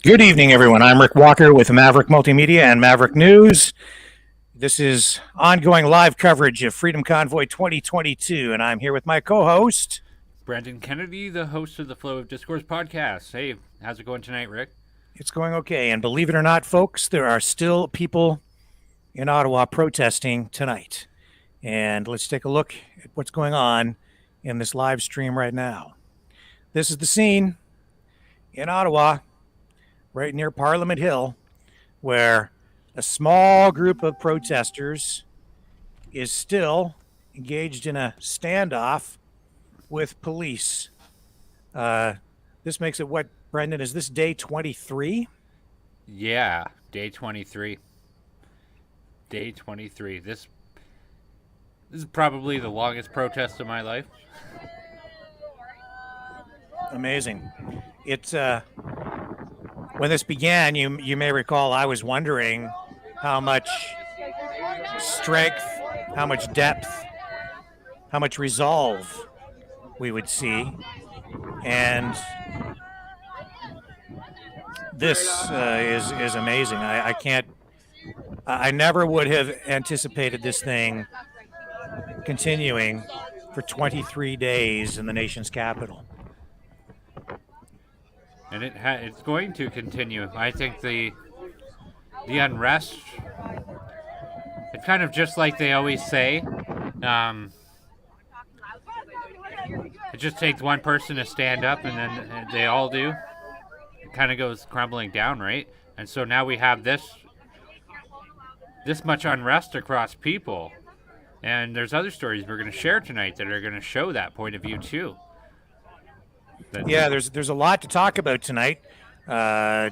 Good evening, everyone. I'm Rick Walker with Maverick Multimedia and Maverick News. This is ongoing live coverage of Freedom Convoy 2022, and I'm here with my co-host, Brandon Kennedy, the host of the Flow of Discourse podcast. Hey, how's it going tonight, Rick? It's going okay, and believe it or not, folks, there are still people in Ottawa protesting tonight. And let's take a look at what's going on in this live stream right now. This is the scene in Ottawa, right near Parliament Hill, where a small group of protesters is still engaged in a standoff with police. This makes it what, Brendan? Is this day 23? Yeah, day 23. Day 23. This is probably the longest protest of my life. Amazing. It's when this began, you may recall I was wondering how much strength, how much depth, how much resolve we would see, and this is amazing. I never would have anticipated this thing continuing for 23 days in the nation's capital. And it's going to continue. I think the unrest, it's kind of just like they always say. It just takes one person to stand up, and then they all do. It kind of goes crumbling down, right? And so now we have this much unrest across people. And there's other stories we're going to share tonight that are going to show that point of view too. Yeah, there's a lot to talk about tonight.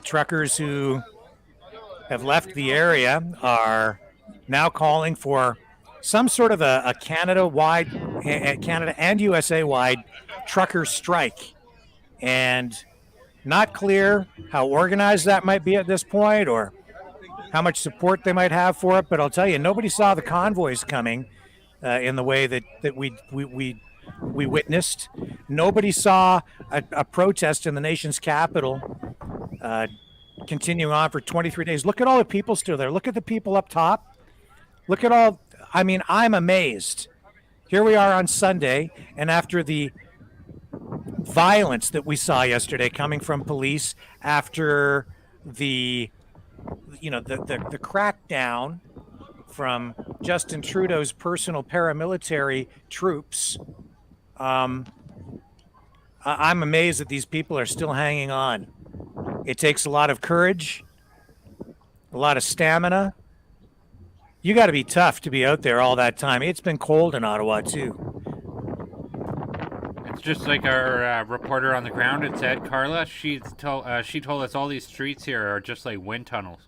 Truckers who have left the area are now calling for some sort of a Canada and USA-wide trucker strike. And not clear how organized that might be at this point or how much support they might have for it. But I'll tell you, nobody saw the convoys coming in the way that we witnessed. Nobody saw a protest in the nation's capital continuing on for 23 days. Look at all the people still there. Look at the people up top. Look at all. I mean, I'm amazed. Here we are on Sunday, and after the violence that we saw yesterday coming from police after the crackdown from Justin Trudeau's personal paramilitary troops, I'm amazed that these people are still hanging on. It takes a lot of courage, a lot of stamina. You got to be tough to be out there all that time. It's been cold in Ottawa too. It's just like our reporter on the ground had said, Carla. She told us all these streets here are just like wind tunnels.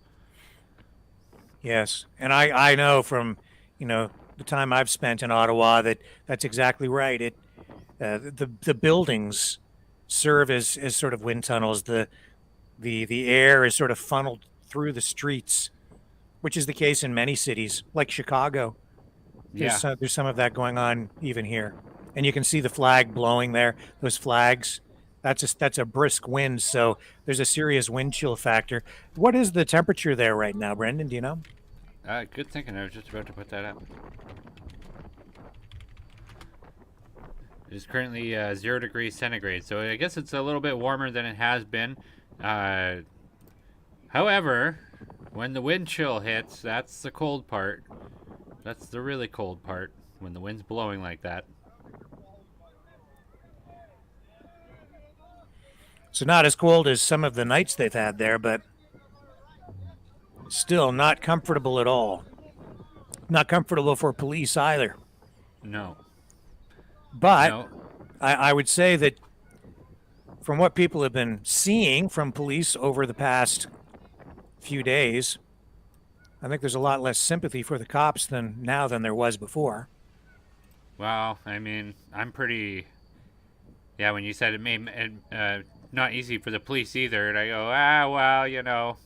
Yes, and I know from the time I've spent in Ottawa that's exactly right. The buildings serve as sort of wind tunnels. The air is sort of funneled through the streets, which is the case in many cities, like Chicago. There's some of that going on even here, and you can see the flag blowing there. Those flags, that's a brisk wind, so there's a serious wind chill factor. What is the temperature there right now, Brendan? Do you know? Good thinking. I was just about to put that up. It is currently 0 degrees centigrade, so I guess it's a little bit warmer than it has been. However, when the wind chill hits, that's the cold part. That's the really cold part, when the wind's blowing like that. So not as cold as some of the nights they've had there, but still not comfortable at all. Not comfortable for police either. No. But no. I would say that from what people have been seeing from police over the past few days, I think there's a lot less sympathy for the cops than there was before. Well, I mean, I'm pretty... Yeah, when you said it made it not easy for the police either, and I go,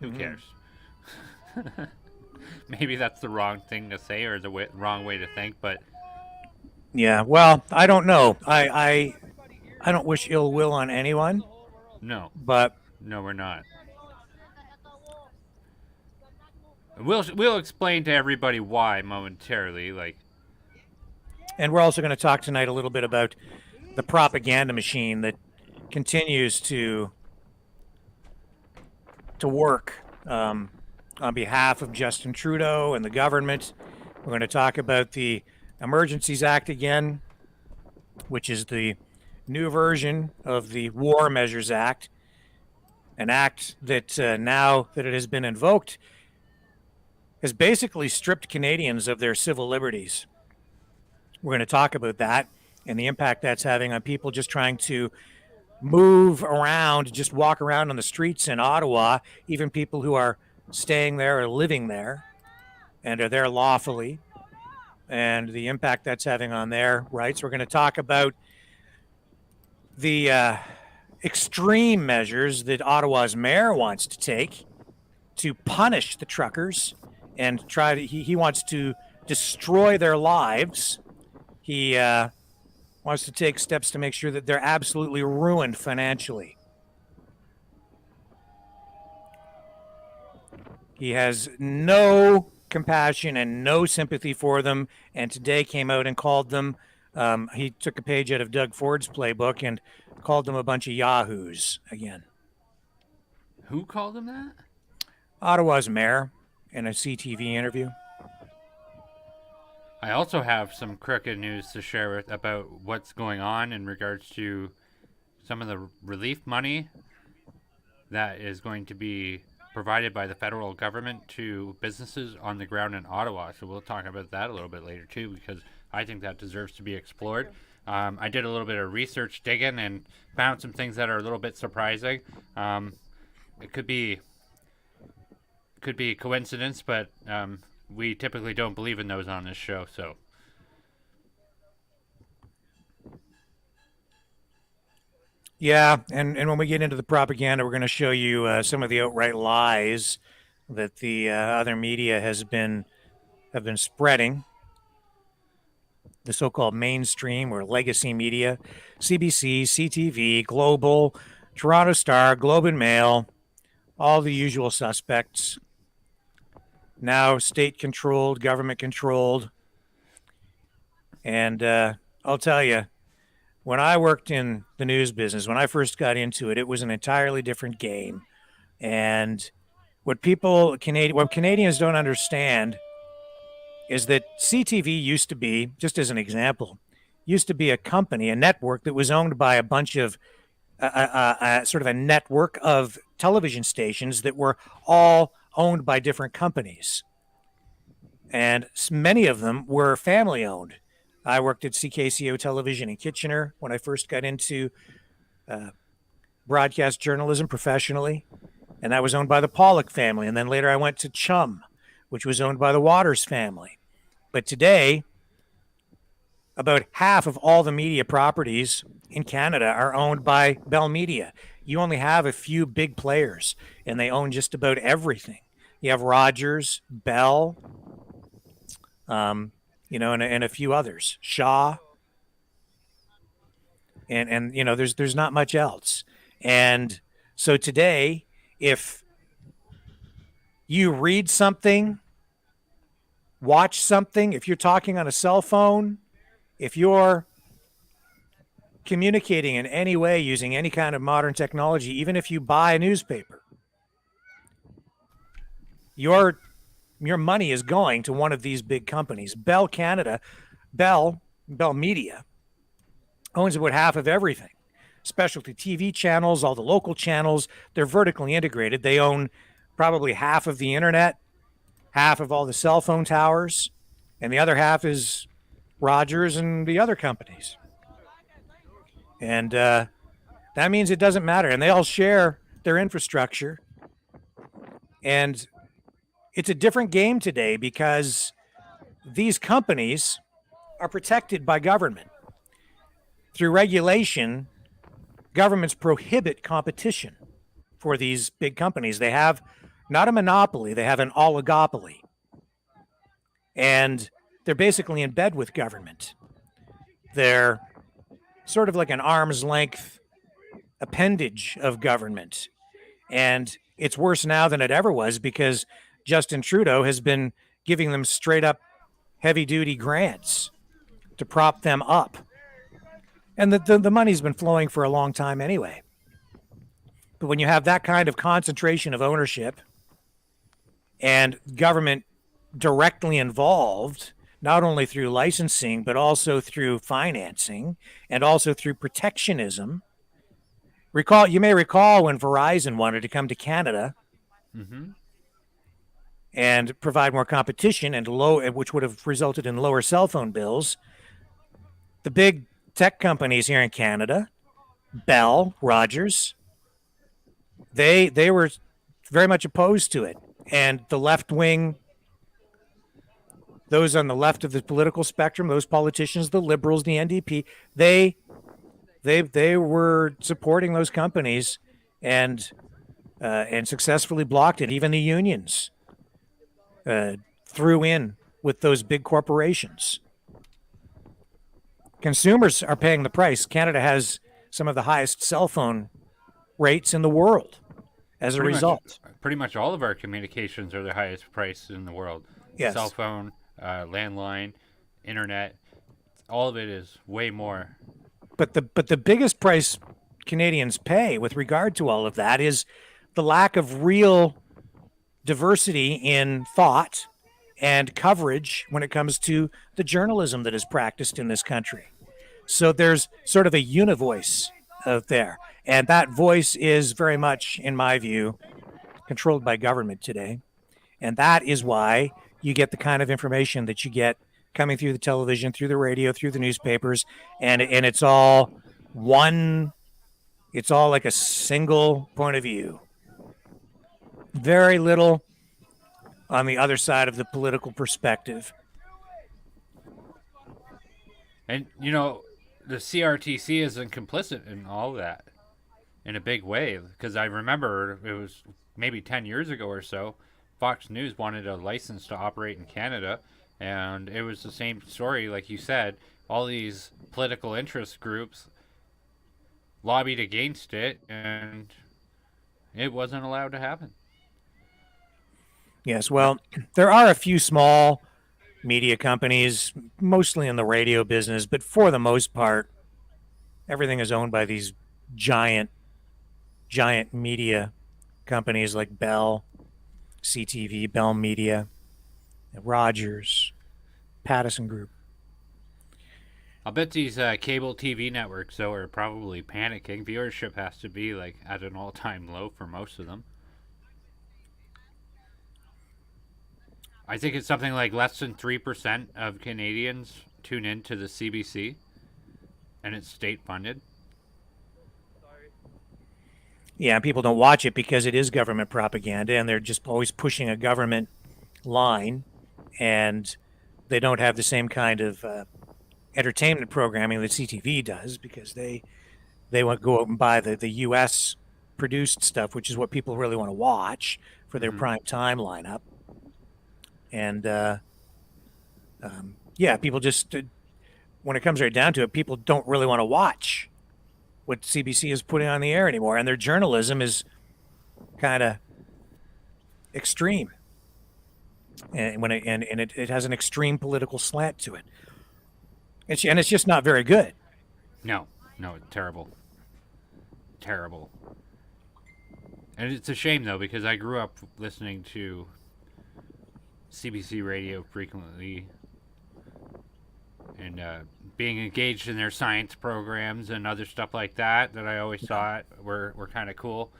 who cares? Maybe that's the wrong thing to say or the wrong way to think, but... Yeah, well, I don't know. I don't wish ill will on anyone. No. But No, we're not. We'll explain to everybody why momentarily. Like, And we're also going to talk tonight a little bit about the propaganda machine that continues to work on behalf of Justin Trudeau and the government. We're going to talk about the Emergencies Act again, which is the new version of the War Measures Act, an act that now that it has been invoked has basically stripped Canadians of their civil liberties. We're going to talk about that and the impact that's having on people just trying to move around, just walk around on the streets in Ottawa, even people who are staying there or living there and are there lawfully, and the impact that's having on their rights. We're going to talk about the extreme measures that Ottawa's mayor wants to take to punish the truckers and try to, he wants to destroy their lives. He wants to take steps to make sure that they're absolutely ruined financially. He has no compassion and no sympathy for them, and today came out and called them, he took a page out of Doug Ford's playbook and called them a bunch of yahoos again. who called him that? Ottawa's mayor in a CTV interview. I also have some crooked news to share about what's going on in regards to some of the relief money that is going to be provided by the federal government to businesses on the ground in Ottawa. So we'll talk about that a little bit later too, because I think that deserves to be explored. I did a little bit of research digging and found some things that are a little bit surprising. It could be coincidence, but we typically don't believe in those on this show. So Yeah, and when we get into the propaganda, we're going to show you some of the outright lies that the other media have been spreading. The so-called mainstream or legacy media, CBC, CTV, Global, Toronto Star, Globe and Mail, all the usual suspects. Now state-controlled, government-controlled. And I'll tell you, when I worked in the news business, when I first got into it, it was an entirely different game. And what Canadians don't understand is that CTV used to be, just as an example, used to be a company, a network that was owned by a bunch of sort of a network of television stations that were all owned by different companies. And many of them were family owned. I worked at CKCO Television in Kitchener when I first got into broadcast journalism professionally, and that was owned by the Pollock family. And then later I went to Chum, which was owned by the Waters family. But today, about half of all the media properties in Canada are owned by Bell Media. You only have a few big players, and they own just about everything. You have Rogers, Bell, and a few others, Shaw, and there's not much else. And so today, if you read something, watch something, if you're talking on a cell phone, if you're communicating in any way using any kind of modern technology, even if you buy a newspaper, your money is going to one of these big companies. Bell Media owns about half of everything. Specialty TV channels, all the local channels, they're vertically integrated. They own probably half of the internet, half of all the cell phone towers, and the other half is Rogers and the other companies. And that means it doesn't matter. And they all share their infrastructure. And it's a different game today because these companies are protected by government. Through regulation, governments prohibit competition for these big companies. They have not a monopoly, they have an oligopoly. And they're basically in bed with government. They're sort of like an arm's length appendage of government. And it's worse now than it ever was because Justin Trudeau has been giving them straight up heavy duty grants to prop them up. And the money's been flowing for a long time anyway. But when you have that kind of concentration of ownership and government directly involved, not only through licensing, but also through financing and also through protectionism. You may recall when Verizon wanted to come to Canada and provide more competition and which would have resulted in lower cell phone bills. The big tech companies here in Canada, Bell, Rogers, they were very much opposed to it. And the left wing, those on the left of the political spectrum, those politicians, the Liberals, the NDP, they were supporting those companies and successfully blocked it. Even the unions threw in with those big corporations. Consumers are paying the price. Canada has some of the highest cell phone rates in the world as a result. Pretty much all of our communications are the highest price in the world. Yes. Cell phone, landline, internet, all of it is way more. But the biggest price Canadians pay with regard to all of that is the lack of real diversity in thought and coverage when it comes to the journalism that is practiced in this country. So there's sort of a univoice out there. And that voice is very much, in my view, controlled by government today. And that is why you get the kind of information that you get coming through the television, through the radio, through the newspapers, and it's all like a single point of view. Very little on the other side of the political perspective. And, you know, the CRTC isn't complicit in all of that in a big way, because I remember it was maybe 10 years ago or so, Fox News wanted a license to operate in Canada, and it was the same story, like you said. All these political interest groups lobbied against it, and it wasn't allowed to happen. Yes, well, there are a few small media companies, mostly in the radio business, but for the most part, everything is owned by these giant media companies like Bell, CTV, Bell Media, Rogers, Pattison Group. I'll bet these cable TV networks, though, are probably panicking. Viewership has to be like at an all-time low for most of them. I think it's something like less than 3% of Canadians tune into the CBC, and it's state-funded. Yeah, people don't watch it because it is government propaganda, and they're just always pushing a government line, and they don't have the same kind of entertainment programming that CTV does, because they want to go out and buy the U.S. produced stuff, which is what people really want to watch for their prime time lineup. And people just, when it comes right down to it, people don't really want to watch what CBC is putting on the air anymore, and their journalism is kind of extreme, and it has an extreme political slant to it. And it's just not very good. No, it's terrible. Terrible. And it's a shame, though, because I grew up listening to CBC radio frequently and being engaged in their science programs and other stuff like that I always thought were kind of cool.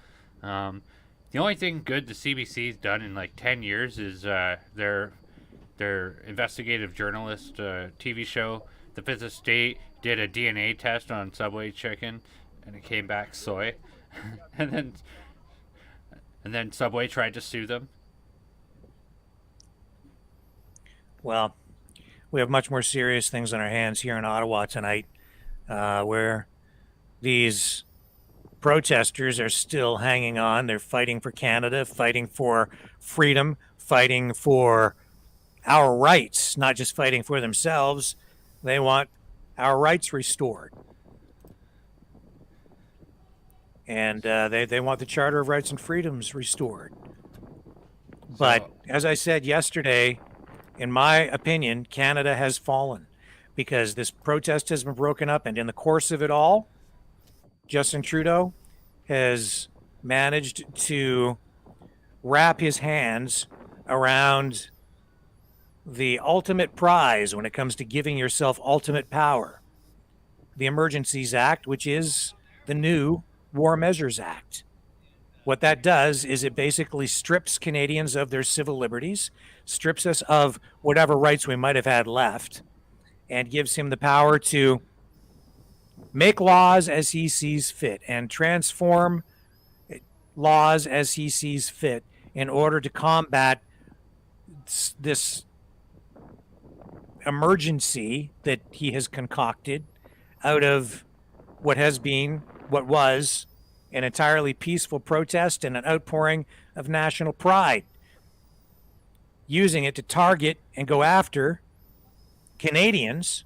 The only thing good the CBC's done in like 10 years is their investigative journalist TV show. The Fifth Estate did a DNA test on Subway chicken, and it came back soy. and then Subway tried to sue them. Well, we have much more serious things on our hands here in Ottawa tonight, where these protesters are still hanging on. They're fighting for Canada, fighting for freedom, fighting for our rights, not just fighting for themselves. They want our rights restored. and they want the Charter of Rights and Freedoms restored. But as I said yesterday, in my opinion, Canada has fallen because this protest has been broken up, and in the course of it all, Justin Trudeau has managed to wrap his hands around the ultimate prize when it comes to giving yourself ultimate power, the Emergencies Act, which is the new War Measures Act. What that does is it basically strips Canadians of their civil liberties, strips us of whatever rights we might have had left, and gives him the power to make laws as he sees fit and transform laws as he sees fit in order to combat this emergency that he has concocted out of what was an entirely peaceful protest and an outpouring of national pride, using it to target and go after Canadians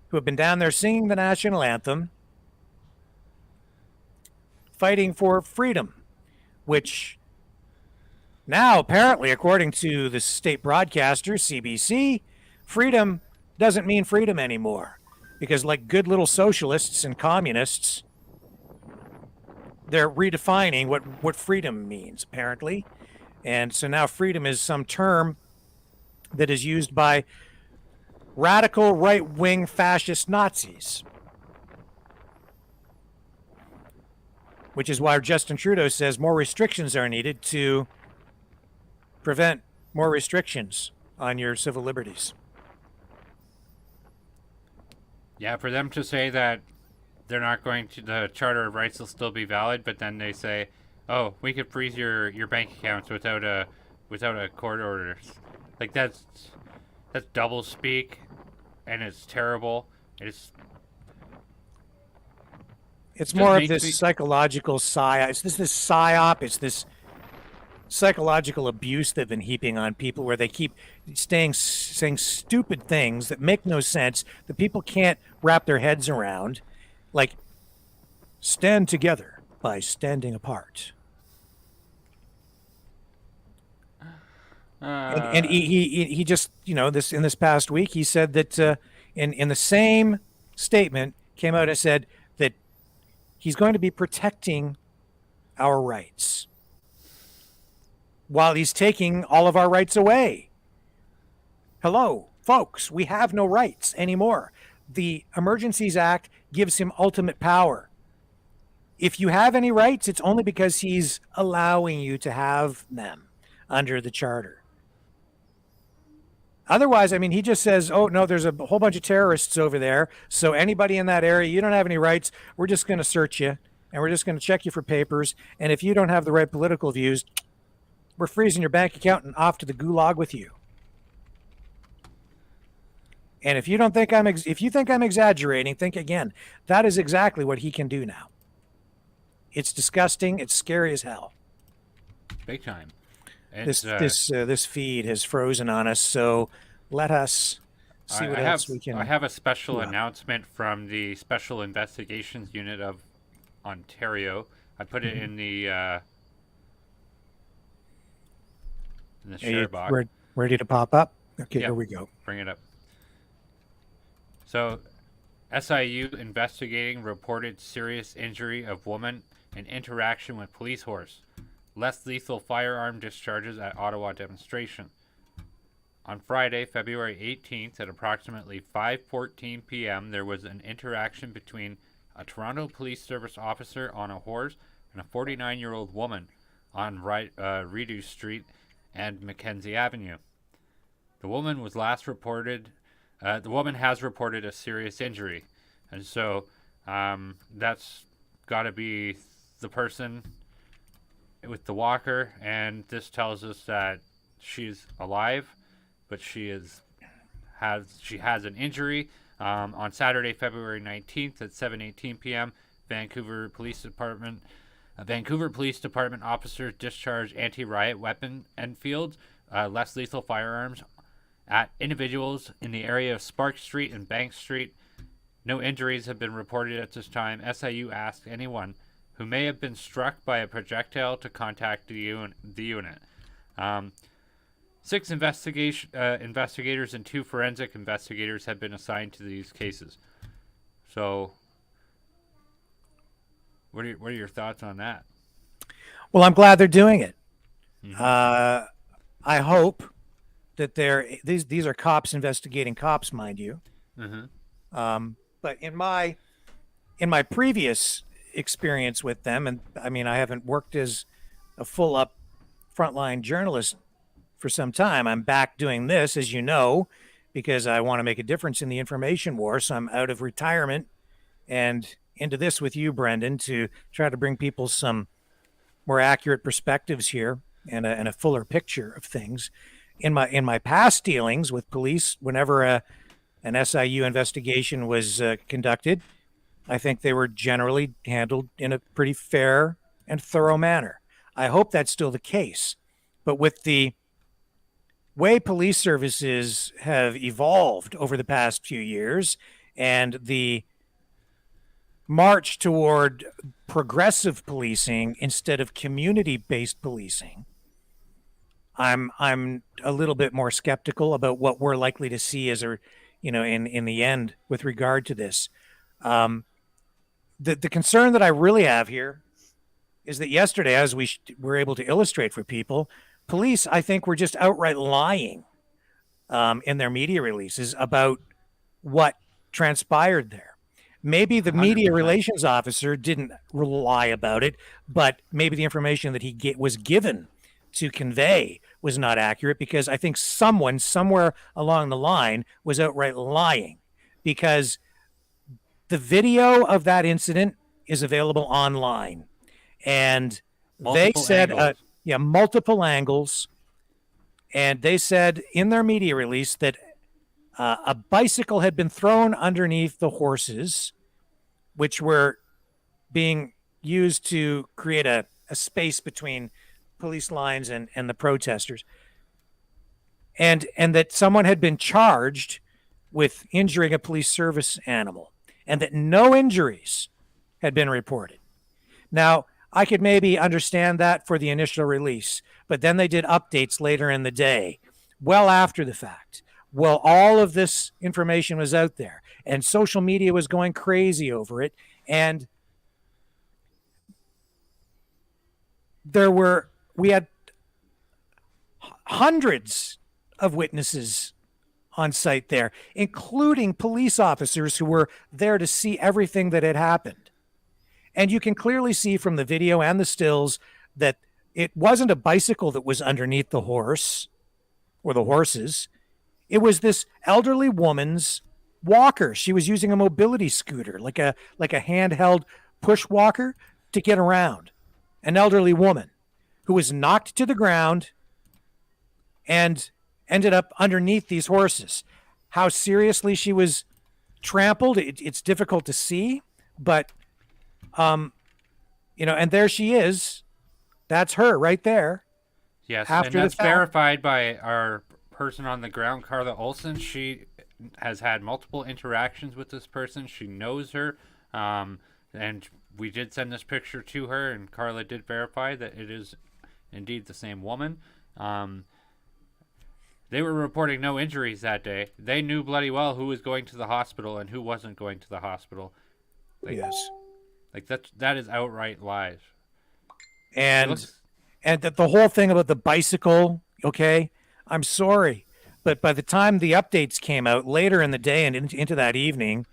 who have been down there singing the national anthem, fighting for freedom, which now, apparently, according to the state broadcaster, CBC, freedom doesn't mean freedom anymore. Because like good little socialists and communists, they're redefining what freedom means, apparently. And so now freedom is some term that is used by radical right-wing fascist Nazis. Which is why Justin Trudeau says more restrictions are needed to prevent more restrictions on your civil liberties. Yeah, for them to say that they're not going to, the Charter of Rights will still be valid, but then they say, oh, we could freeze your bank accounts without a court order. Like that's double speak, and it's terrible. It's more of this psychological psyop. It's this psyop. It's this psychological abuse they've been heaping on people, where they keep saying stupid things that make no sense, that people can't wrap their heads around, like stand together by standing apart. And he just, this past week, he said that in the same statement came out and said that he's going to be protecting our rights while he's taking all of our rights away. Hello, folks, we have no rights anymore. The Emergencies Act gives him ultimate power. If you have any rights, it's only because he's allowing you to have them under the Charter. Otherwise, I mean, he just says, oh, no, there's a whole bunch of terrorists over there, so anybody in that area, you don't have any rights, we're just going to search you, and we're just going to check you for papers, and if you don't have the right political views, we're freezing your bank account and off to the gulag with you. And if you think I'm exaggerating, think again. That is exactly what he can do now. It's disgusting. It's scary as hell. Big time. This feed has frozen on us, so let us see what else we can. I have a special announcement from the Special Investigations Unit of Ontario. I put it in the share box. Ready to pop up? Okay, yep. Here we go. Bring it up. So, SIU investigating reported serious injury of woman and interaction with police horse. Less lethal firearm discharges at Ottawa demonstration. On Friday, February 18th at approximately 5:14 p.m., there was an interaction between a Toronto Police Service officer on a horse and a 49-year-old woman on Rideau Street and Mackenzie Avenue. The woman has reported a serious injury, and so that's got to be the person with the walker, and this tells us that she's alive, but she has an injury. On Saturday, February 19th at 7:18 p.m., Vancouver Police Department officers discharged anti-riot weapon Enfield, less lethal firearms at individuals in the area of Spark Street and Bank Street. No injuries have been reported at this time. SIU asked anyone who may have been struck by a projectile to contact the unit. 6 investigators and 2 forensic investigators have been assigned to these cases. So, what are your thoughts on that? Well, I'm glad they're doing it. Mm-hmm. I hope that these are cops investigating cops, mind you. Mm-hmm. But in my previous experience with them, and I mean, I haven't worked as a full up frontline journalist for some time. I'm back doing this, as you know, because I want to make a difference in the information war. So I'm out of retirement and into this with you, Brendan, to try to bring people some more accurate perspectives here and a fuller picture of things. In my past dealings with police, whenever an SIU investigation was conducted, I think they were generally handled in a pretty fair and thorough manner. I hope that's still the case. But with the way police services have evolved over the past few years and the march toward progressive policing instead of community-based policing, I'm a little bit more skeptical about what we're likely to see as in the end with regard to this. The concern that I really have here is that yesterday, as we were able to illustrate for people, police, I think, were just outright lying in their media releases about what transpired there. Maybe the 100%. media relations officer didn't lie about it, but maybe the information that he was given to convey was not accurate, because I think someone somewhere along the line was outright lying, because the video of that incident is available online. And they said, multiple angles. And they said in their media release that a bicycle had been thrown underneath the horses, which were being used to create a space between police lines and the protesters. And that someone had been charged with injuring a police service animal, and that no injuries had been reported. Now, I could maybe understand that for the initial release, but then they did updates later in the day, well after the fact. Well, all of this information was out there, and social media was going crazy over it. And we had hundreds of witnesses on site there, including police officers who were there to see everything that had happened. And you can clearly see from the video and the stills that it wasn't a bicycle that was underneath the horse or the horses. It was this elderly woman's walker. She was using a mobility scooter, like a handheld push walker to get around. An elderly woman who was knocked to the ground and ended up underneath these horses. How seriously she was trampled, it's difficult to see, but and there she is. That's her right there. Yes, and that's verified by our person on the ground, Carla Olson. She has had multiple interactions with this person. She knows her, and we did send this picture to her, and Carla did verify that it is indeed the same woman. They were reporting no injuries that day. They knew bloody well who was going to the hospital and who wasn't going to the hospital. Yes. Like that is outright lies. And the whole thing about the bicycle, okay, I'm sorry, but by the time the updates came out later in the day and into that evening,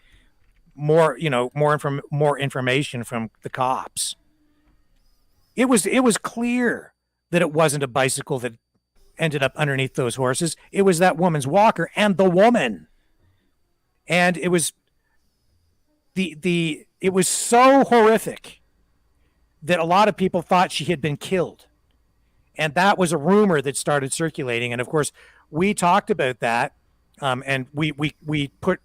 more information from the cops. It was clear that it wasn't a bicycle that ended up underneath those horses. It was that woman's walker and the woman. And it was it was so horrific that a lot of people thought she had been killed. And that was a rumor that started circulating. And of course, we talked about that. And we put,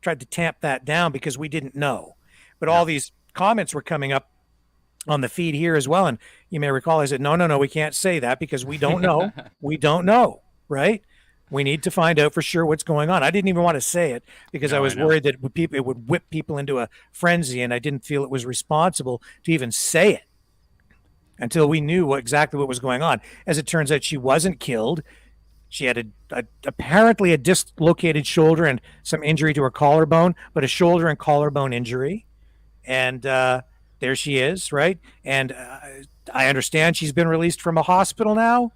tried to tamp that down because we didn't know. But all these comments were coming up on the feed here as well. And you may recall, I said, no, we can't say that because we don't know. We don't know. Right. We need to find out for sure what's going on. I didn't even want to say it because I No, I was know. worried that it would whip people into a frenzy, and I didn't feel it was responsible to even say it until we knew exactly what was going on. As it turns out, she wasn't killed. She had apparently a dislocated shoulder and some injury to her collarbone, but a shoulder and collarbone injury. And there she is, right? And I understand she's been released from a hospital now,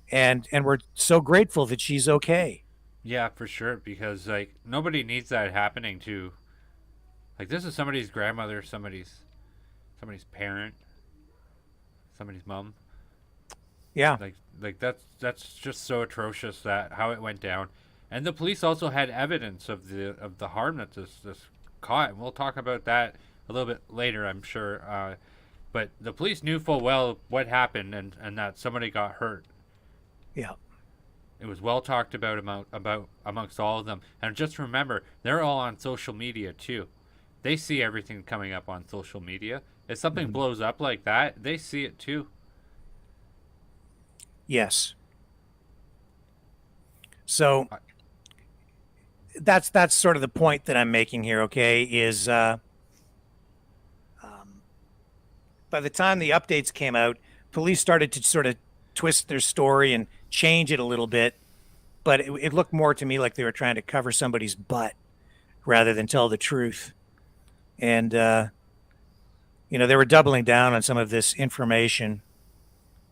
and we're so grateful that she's okay. Yeah, for sure. Because like nobody needs that happening to. Like this is somebody's grandmother, somebody's parent, somebody's mom. Yeah, Like that's just so atrocious that how it went down. And the police also had evidence of the harm that this caught. And we'll talk about that a little bit later, I'm sure. But the police knew full well what happened and that somebody got hurt. yeah. It was well talked about amongst all of them. And just remember, they're all on social media too. They see everything coming up on social media. If something blows up like that, they see it too. Yes. So that's sort of the point that I'm making here. Okay, is by the time the updates came out, police started to sort of twist their story and change it a little bit, but it looked more to me like they were trying to cover somebody's butt rather than tell the truth. And they were doubling down on some of this information.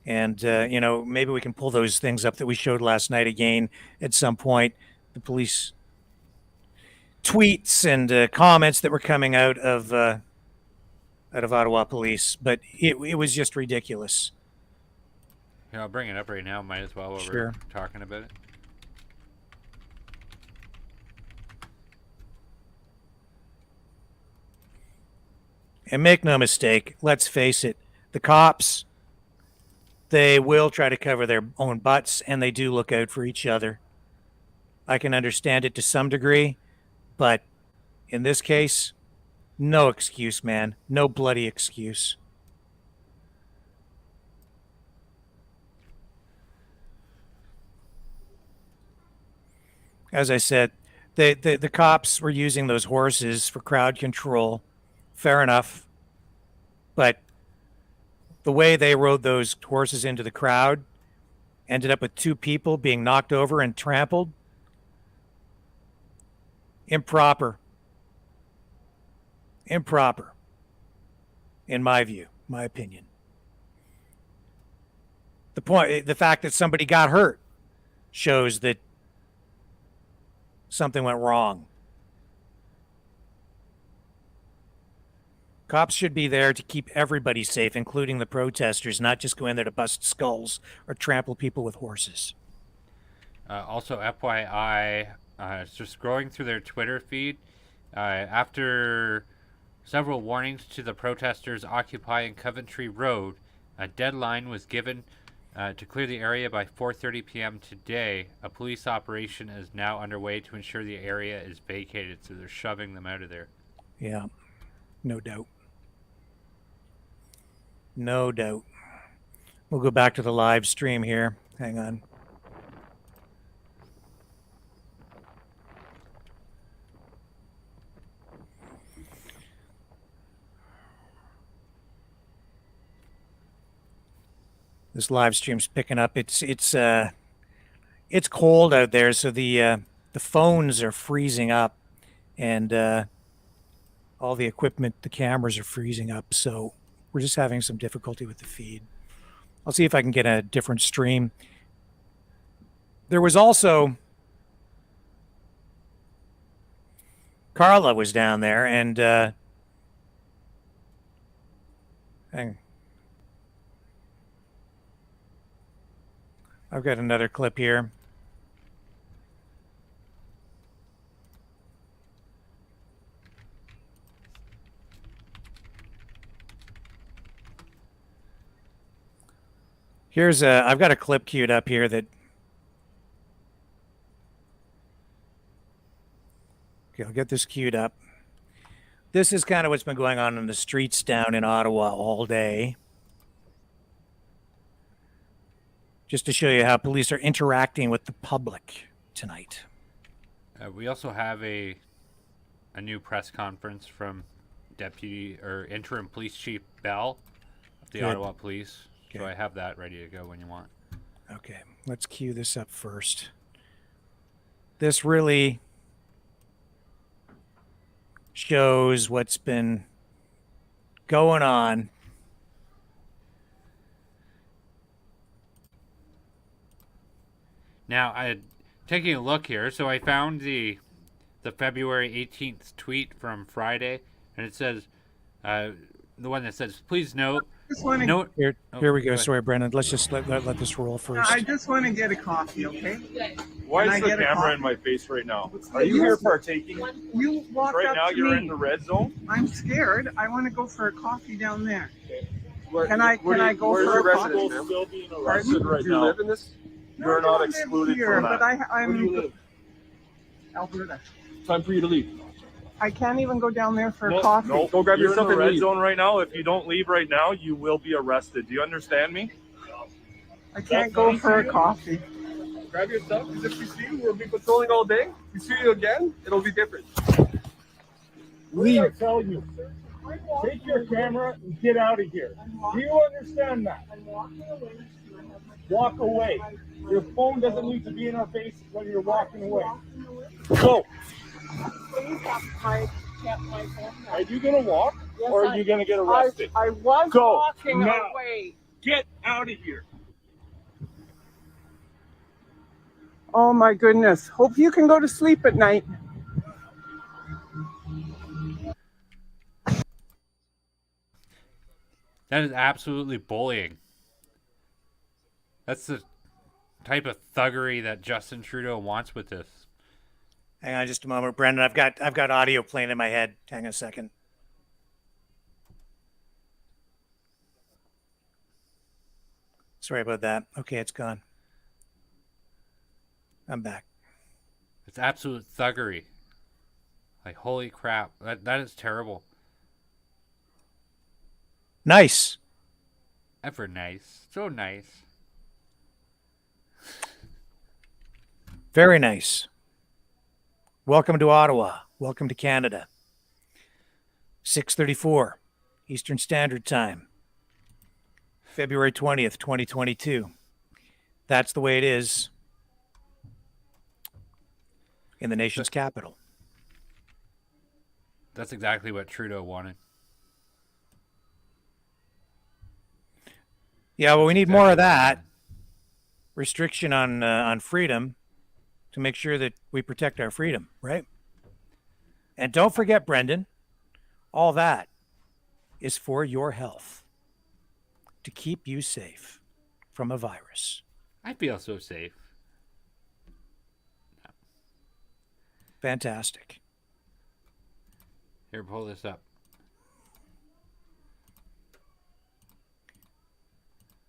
And maybe we can pull those things up that we showed last night again at some point. The police tweets and comments that were coming out of Ottawa police, but it was just ridiculous. Yeah, I'll bring it up right now. Might as well while Sure. we're talking about it. And make no mistake, let's face it, the cops, they will try to cover their own butts, and they do look out for each other. I can understand it to some degree, but in this case, no excuse, man. No bloody excuse. As I said, the cops were using those horses for crowd control. Fair enough. But the way they rode those horses into the crowd ended up with two people being knocked over and trampled. Improper. Improper. In my view, my opinion. The fact that somebody got hurt shows that something went wrong. Cops should be there to keep everybody safe, including the protesters, not just go in there to bust skulls or trample people with horses. Also, FYI, just scrolling through their Twitter feed, after several warnings to the protesters occupying Coventry Road, a deadline was given to clear the area by 4:30 p.m. today. A police operation is now underway to ensure the area is vacated, so they're shoving them out of there. Yeah, no doubt. No doubt. We'll go back to the live stream here. Hang on. This live stream's picking up. It's cold out there, so the phones are freezing up, and all the equipment, the cameras are freezing up. So we're just having some difficulty with the feed. I'll see if I can get a different stream. There was also Carla was down there, and I've got another clip here. I've got a clip queued up here that. Okay, I'll get this queued up. This is kind of what's been going on in the streets down in Ottawa all day. just to show you how police are interacting with the public tonight. We also have a new press conference from Deputy or Interim Police Chief Bell of the Good. Ottawa Police. Okay. So I have that ready to go when you want. Okay, let's cue this up first. This really shows what's been going on. Now, taking a look here, so I found the February 18th tweet from Friday, and it says, the one that says, please note, Here we go. Sorry, Brendan. Let's just let this roll first. I just want to get a coffee, okay? Why Can is I the get a camera coffee? in my face right now? Are you here partaking? You walked Right up now to you're me. in the red zone? I'm scared. I want to go for a coffee down there. Where- Can I go where's for your a coffee? residence still being arrested Pardon? right Do you now? live in this? You're No, I not live excluded here, from that. but Where do you I'm live? Alberta. Time for you to leave. I can't even go down there for No, coffee. no, Go grab you're yourself in the and red leave. zone right now. If you don't leave right now, you will be arrested. Do you understand me? I can't go for a coffee. Grab your stuff, because if we see you, we'll be patrolling all day. We see you again, it'll be different. Leave. I tell you. Take your camera and get out of here. Do you understand that? Walk away. Your phone doesn't need to be in our face when you're walking away. Go. Are you gonna walk or are you gonna get arrested? I was Go walking now. away. Get out of here. Oh my goodness. Hope you can go to sleep at night. that is absolutely bullying. That's the type of thuggery that Justin Trudeau wants with this. Hang on just a moment, Brendan. I've got audio playing in my head. Hang on a second. Sorry about that. Okay, it's gone. I'm back. It's absolute thuggery. Like, holy crap. That is terrible. Nice. Ever nice. So nice. Very nice. Welcome to Ottawa. Welcome to Canada. 6:34 Eastern Standard Time. February 20th, 2022. That's the way it is in the nation's capital. That's exactly what Trudeau wanted. Yeah, well, we need more of that restriction on freedom to make sure that we protect our freedom, right? And don't forget, Brendan, all that is for your health, to keep you safe from a virus. I feel so safe. Fantastic. Here, pull this up.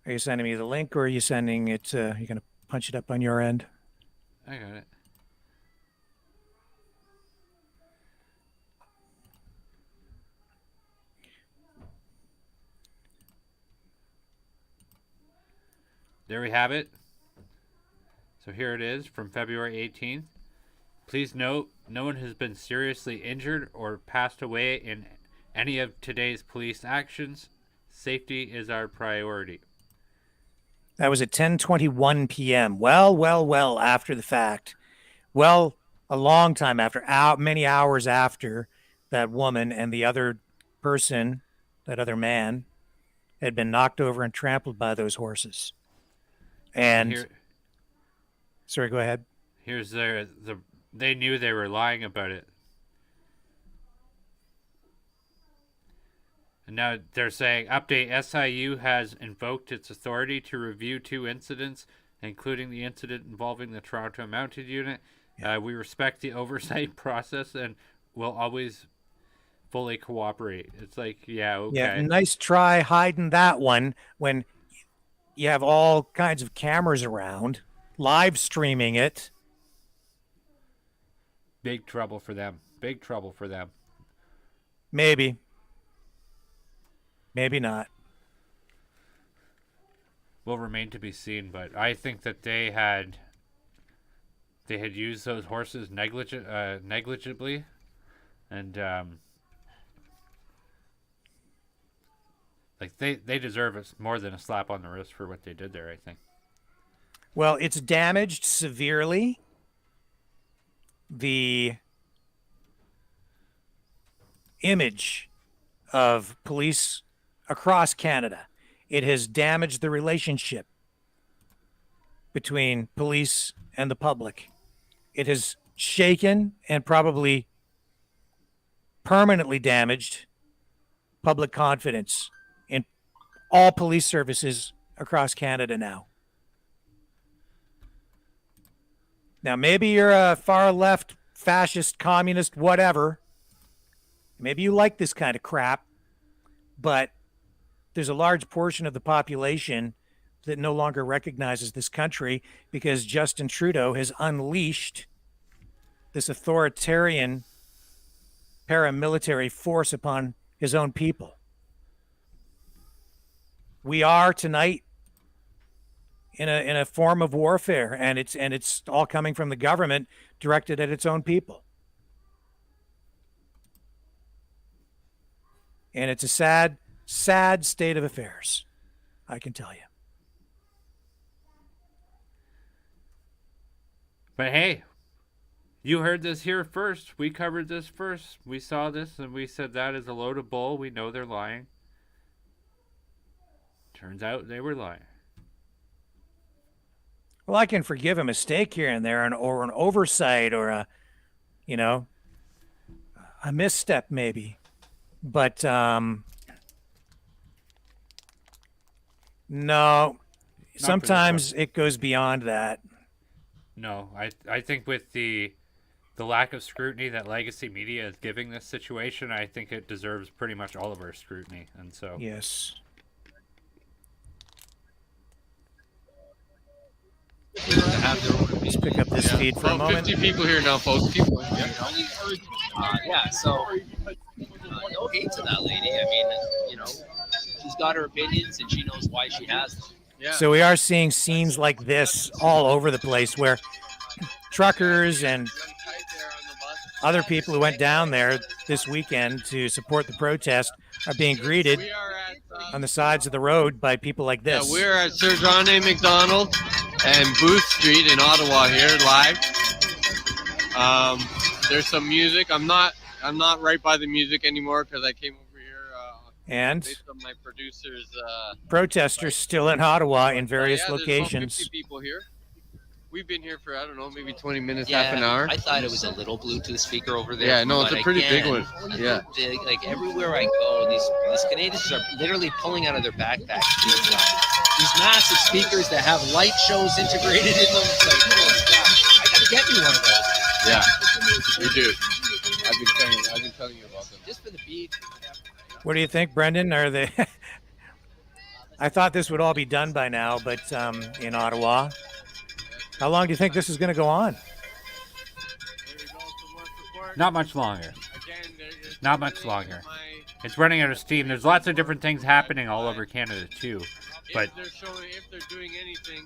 Are you sending me the link, or are you sending it? You're going to punch it up on your end? I got it. There we have it. So here it is from February 18th. Please note, no one has been seriously injured or passed away in any of today's police actions. Safety is our priority. That was at 10:21 p.m. Well after the fact. Well, a long time after, many hours after that woman and the other person, that other man, had been knocked over and trampled by those horses. And Here, sorry, go ahead. here's they knew they were lying about it. And now they're saying, update, SIU has invoked its authority to review 2 incidents, including the incident involving the Toronto Mounted Unit. Yeah. We respect the oversight process and will always fully cooperate. It's like, yeah, okay. Yeah, nice try hiding that one when you have all kinds of cameras around, live streaming it. Big trouble for them. Big trouble for them. Maybe. Maybe not. will remain to be seen. But I think that they had used those horses negligibly, and like they deserve it more than a slap on the wrist for what they did there, I think. Well, it's damaged severely the image of police across Canada. It has damaged the relationship between police and the public. It has shaken and probably permanently damaged public confidence in all police services across Canada now. Now, maybe you're a far left, fascist, communist, whatever. Maybe you like this kind of crap, but there's a large portion of the population that no longer recognizes this country because Justin Trudeau has unleashed this authoritarian paramilitary force upon his own people. We are tonight in a form of warfare, and it's all coming from the government directed at its own people. And it's a sad, sad state of affairs, I can tell you. But hey, you heard this here first. We covered this first. We saw this and we said that is a load of bull. We know they're lying. Turns out they were lying. Well, I can forgive a mistake here and there, or an oversight, or a misstep maybe. But no, sometimes it goes beyond that. No, I think with the lack of scrutiny that legacy media is giving this situation, I think it deserves pretty much all of our scrutiny. And so Yes. Let's pick up this feed for a moment. 50 people here now, folks. People. Yeah, so no hate to that lady. I mean, she's got her opinions and she knows why she has them. Yeah. So we are seeing scenes like this all over the place where truckers and other people who went down there this weekend to support the protest are being greeted on the sides of the road by people like this. Yeah, we're at Sir John A. Macdonald and Booth Street in Ottawa here live. There's some music. I'm not right by the music anymore because I came over here and based on my producer's protesters still in Ottawa in various there's about locations. 50 people here. We've been here for, I don't know, maybe 20 minutes, Yeah, half an hour. I thought it was a little Bluetooth speaker over there. Yeah, no, it's but a pretty big again, one. Yeah. Like everywhere I go, these Canadians are literally pulling out of their backpacks these massive speakers that have light shows integrated in them. It's like, holy crap, I gotta get me one of those. Yeah, you do. I've been telling you about them. Just for the beat. What do you think, Brendan? Are they? I thought this would all be done by now, but in Ottawa. How long do you think this is going to go on? not much longer. Not much longer. It's running out of steam. There's lots of different things happening all over Canada too. But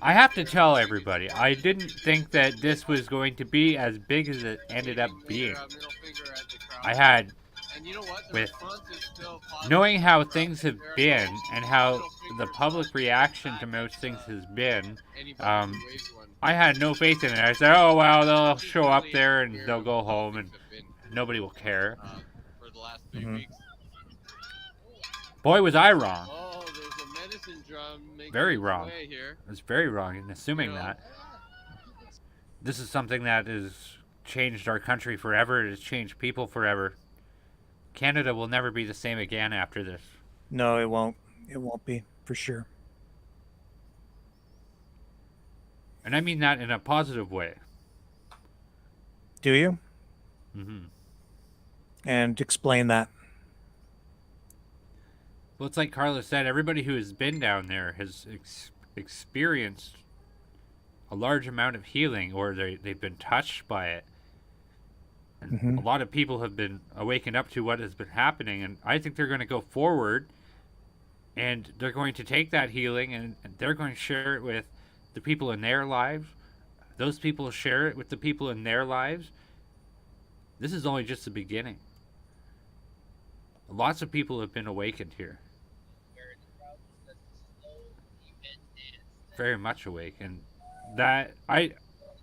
I have to tell everybody, I didn't think that this was going to be as big as it ended up being. I had, with knowing how things have been and how the public reaction to most things has been, I had no faith in it. I said, oh, well, they'll show up there and they'll go home and nobody will care. Mm-hmm. Boy, was I wrong. Very wrong. It's very wrong in assuming that. This is something that has changed our country forever. It has changed people forever. Canada will never be the same again after this. No, it won't. It won't be, for sure. And I mean that in a positive way. Do you? Mm-hmm. And explain that. Well, it's like Carla said, everybody who has been down there has experienced a large amount of healing, or they've been touched by it. And Mm-hmm. a lot of people have been awakened up to what has been happening, and I think they're going to go forward And they're going to take that healing and they're going to share it with the people in their lives. Those people share it with the people in their lives. This is only just the beginning. Lots of people have been awakened here. Very much awake. And that I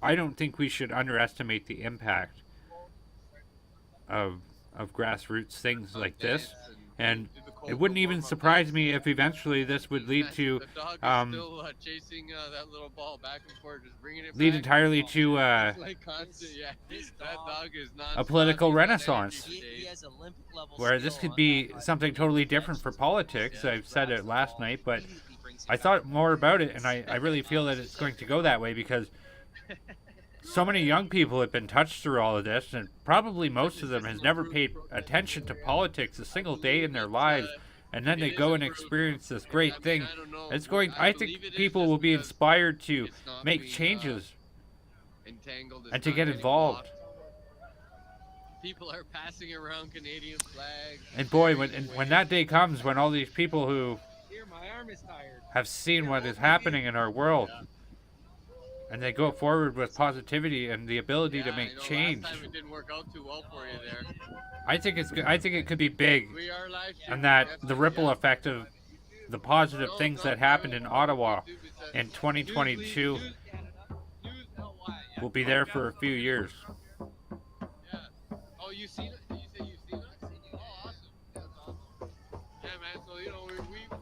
don't think we should underestimate the impact of grassroots things like this. And it wouldn't even surprise me if eventually this would lead to chasing that little ball back and forth, just bringing it lead back. entirely to Like constant, yeah. That dog is a political nonstop. renaissance, He has Olympic level where this skill could on be that. something totally different for politics. I've said it last night, but I thought more about it, and I really feel that it's going to go that way because so many young people have been touched through all of this, and probably most of them has never paid attention to politics a single day in their lives, and then they go and experience this great thing. It's going. I think people will be inspired to make changes and to get involved. People are passing around Canadian flags. And boy, when that day comes, when all these people who Here, my arm is tired. have seen what is happening in our world, and they go forward with positivity and the ability to make change, Last time it didn't work out too well for you there. I think it's good. I think it could be big, We are live streaming. and that Yes, the ripple yeah. effect of the positive things that happened in Ottawa in 2022 will be there for a few years. Yeah. Oh, you seen it? You say you've seen us? Oh, awesome. That's awesome. Yeah, man. So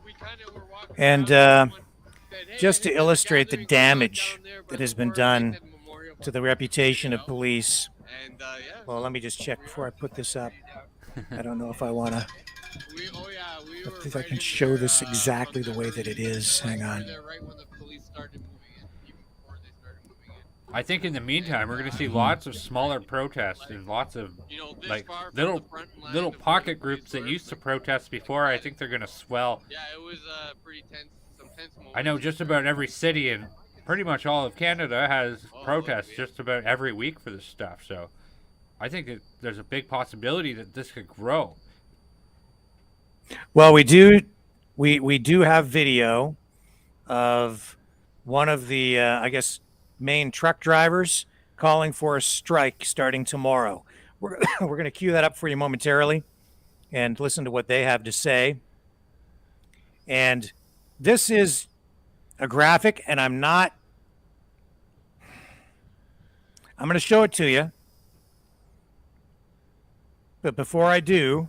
we kind of were walking. And around, someone said, "Hey, just to there's a illustrate the gathering going on damage down there by that the has been Forest done Lakes Memorial to the Park." reputation of police. And yeah. Well, let me just check before I put this up. I don't know if I want to. We were If I right can in show there, this exactly from the way that it is. early- Hang we were on. there right when the police started moving in, even before they started moving in. I think in the meantime, we're going to see lots of smaller protests and lots of You know, this like far from little the front line little of where pocket the police groups that were, used to like, protest before. I think they're going to swell. Yeah, it was pretty tense. Some tense moments. I know just about every city in pretty much all of Canada has protests just about every week for this stuff. So I think that there's a big possibility that this could grow. Well, we do have video of one of the I guess main truck drivers calling for a strike starting tomorrow. We're going to cue that up for you momentarily and listen to what they have to say. And this is a graphic, and I'm going to show it to you. But before I do,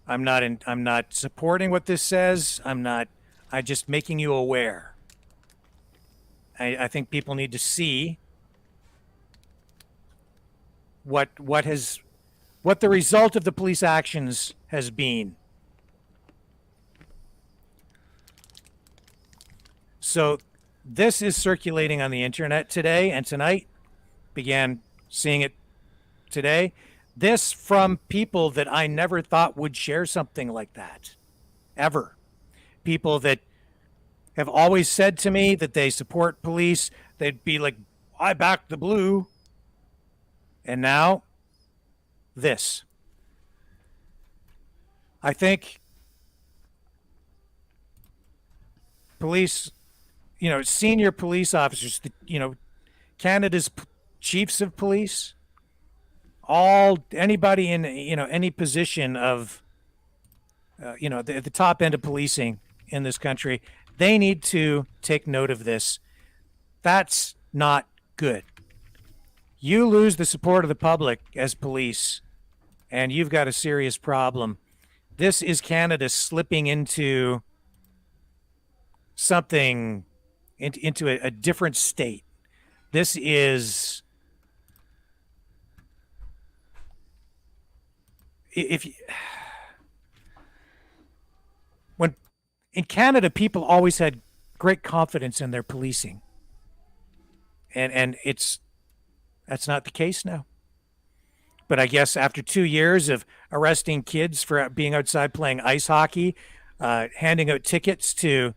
I'm not supporting what this says. I'm just making you aware. I think people need to see what the result of the police actions has been. So this is circulating on the internet today and tonight. Began seeing it today. This from people that I never thought would share something like that, ever. People that have always said to me that they support police. They'd be like, I back the blue. And now, this. I think police, senior police officers, Canada's chiefs of police, anybody in any position of at the top end of policing in this country, they need to take note of this. That's not good. You lose the support of the public as police, and you've got a serious problem. This is Canada slipping into something, into a different state. This is, when in Canada, people always had great confidence in their policing, and that's not the case now. But I guess after 2 years of arresting kids for being outside playing ice hockey, handing out tickets to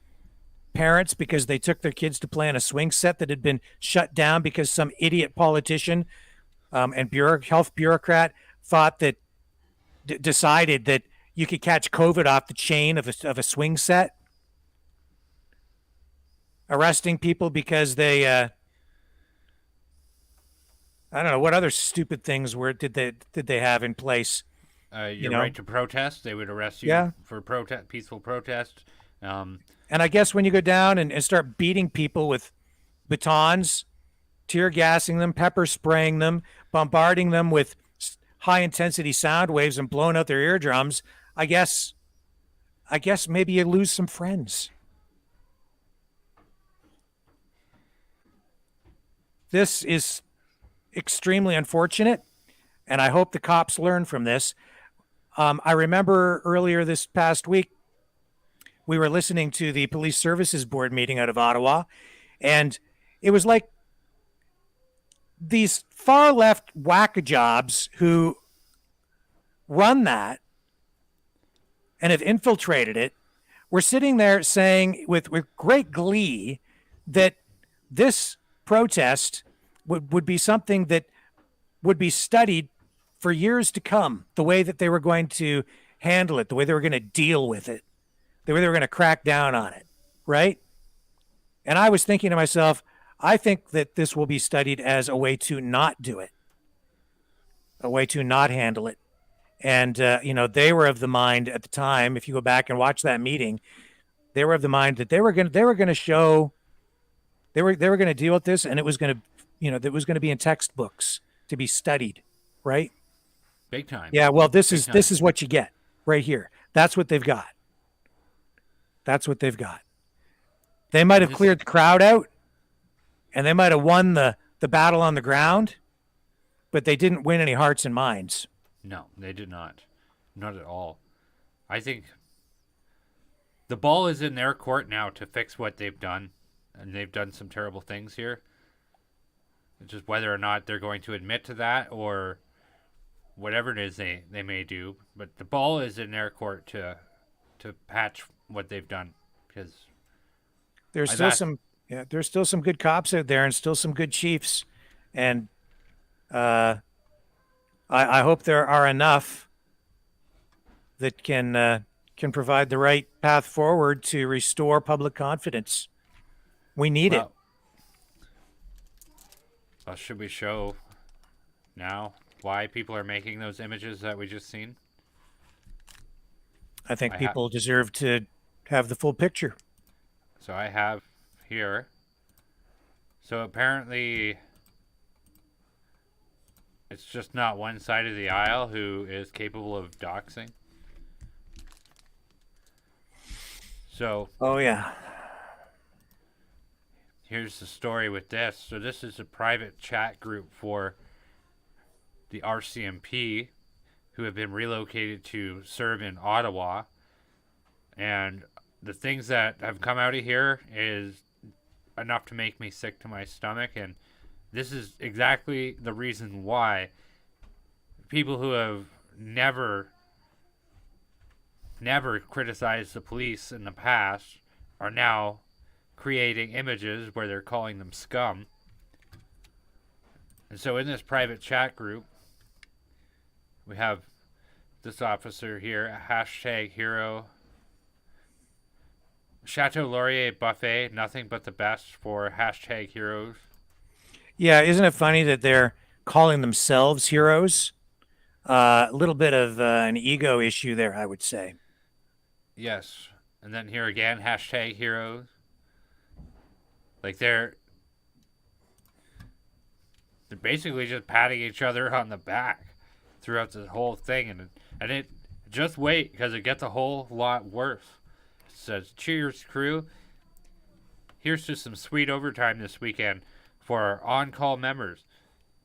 parents because they took their kids to play on a swing set that had been shut down because some idiot politician and health bureaucrat thought that decided that you could catch COVID off the chain of a swing set, arresting people because they I don't know what other stupid things did they have in place. Your know? right to protest, they would arrest you Yeah. for peaceful protest. And I guess when you go down and start beating people with batons, tear gassing them, pepper spraying them, bombarding them with high intensity sound waves and blowing out their eardrums, I guess maybe you lose some friends. This is extremely unfortunate, and I hope the cops learn from this. I remember earlier this past week, we were listening to the Police Services Board meeting out of Ottawa, and it was like these far left whack-a-jobs who run that and have infiltrated it were sitting there saying with great glee that this protest would be something that would be studied for years to come, the way that they were going to handle it, the way they were going to deal with it, the way they were going to crack down on it, right? And I was thinking to myself, I think that this will be studied as a way to not do it, a way to not handle it. And, they were of the mind at the time, if you go back and watch that meeting, they were of the mind that they were going to show, they were going to deal with this, and it was going to, it was going to be in textbooks to be studied, right? Big time. Yeah, well, this is what you get right here. That's what they've got. That's what they've got. They might have cleared the crowd out, and they might have won the battle on the ground, but they didn't win any hearts and minds. No, they did not. Not at all. I think the ball is in their court now to fix what they've done, and they've done some terrible things here. It's just whether or not they're going to admit to that or whatever it is they may do. But the ball is in their court to patch what they've done, because there's still some good cops out there and still some good chiefs, and I hope there are enough that can provide the right path forward to restore public confidence. We need it. Should we show now why people are making those images that we just seen? I think people deserve to have the full picture. So I have here. So apparently it's just not one side of the aisle who is capable of doxing. So. Oh, yeah. Here's the story with this. So this is a private chat group for the RCMP who have been relocated to serve in Ottawa. And the things that have come out of here is enough to make me sick to my stomach. And this is exactly the reason why people who have never criticized the police in the past are now creating images where they're calling them scum. And so in this private chat group, we have this officer here, #hero. Chateau Laurier buffet, nothing but the best for #heroes. Yeah, isn't it funny that they're calling themselves heroes? A little bit of an ego issue there, I would say. Yes. And then here again, #heroes. Like they're basically just patting each other on the back throughout the whole thing, and it just wait, because it gets a whole lot worse. It says, "Cheers, crew. Here's to some sweet overtime this weekend for our on-call members.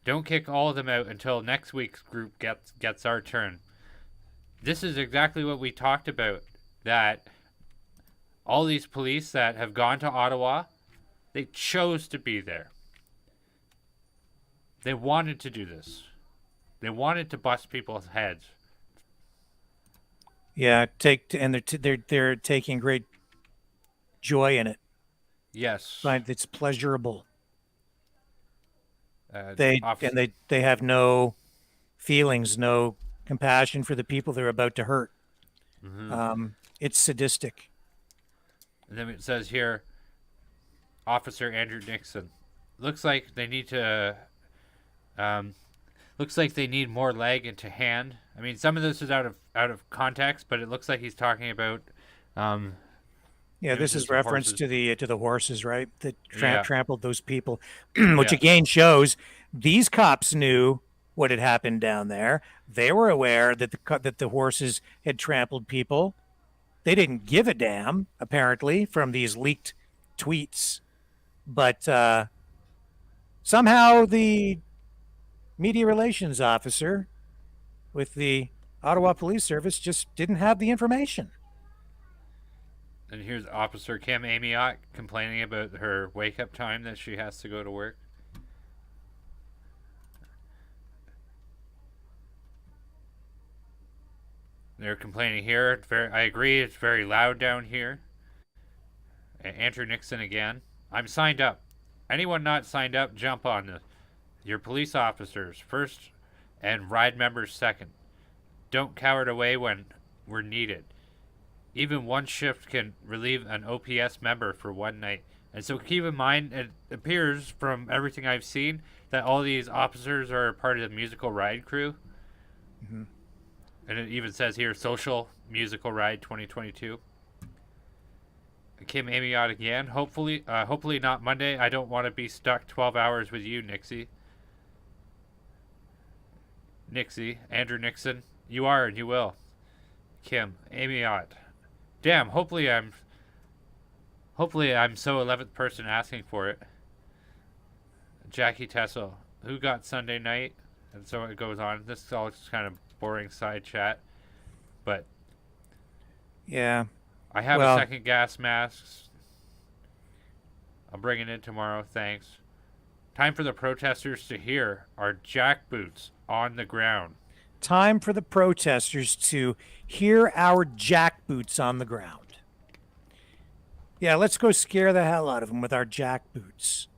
Don't kick all of them out until next week's group gets our turn." This is exactly what we talked about, that all these police that have gone to Ottawa, they chose to be there. They wanted to do this. They wanted to bust people's heads. Yeah, they're taking great joy in it. Yes. It's pleasurable. They have no feelings, no compassion for the people they're about to hurt. It's sadistic. And then it says here, Officer Andrew Nixon. Looks like they need to. Looks like they need more leg into hand. I mean, some of this is out of context, but it looks like he's talking about. Yeah, this is reference to the horses, right? That Yeah. trampled those people, which again shows these cops knew what had happened down there. They were aware that the horses had trampled people. They didn't give a damn, apparently, from these leaked tweets. But somehow the media relations officer with the Ottawa Police Service just didn't have the information. And here's Officer Kim Amiot complaining about her wake-up time that she has to go to work. They're complaining here. I agree, it's very loud down here. Andrew Nixon again. I'm signed up. Anyone not signed up, jump on this. Your police officers first and ride members second. Don't cower away when we're needed. Even one shift can relieve an OPS member for one night. And so keep in mind, it appears from everything I've seen that all these officers are part of the musical ride crew. Mm-hmm. And it even says here, Social Musical Ride 2022. Kim Amiot again. Hopefully not Monday. I don't want to be stuck 12 hours with you, Nixie. Andrew Nixon. You are and you will. Kim Amiot. Damn, hopefully I'm so 11th person asking for it. Jackie Tessel. Who got Sunday night? And so it goes on. This is all just kind of boring side chat. But yeah. I have a second gas mask. I'll bring it in tomorrow, thanks. Time for the protesters to hear our jack boots on the ground. Time for the protesters to hear our jack boots on the ground. Yeah, let's go scare the hell out of them with our jack boots.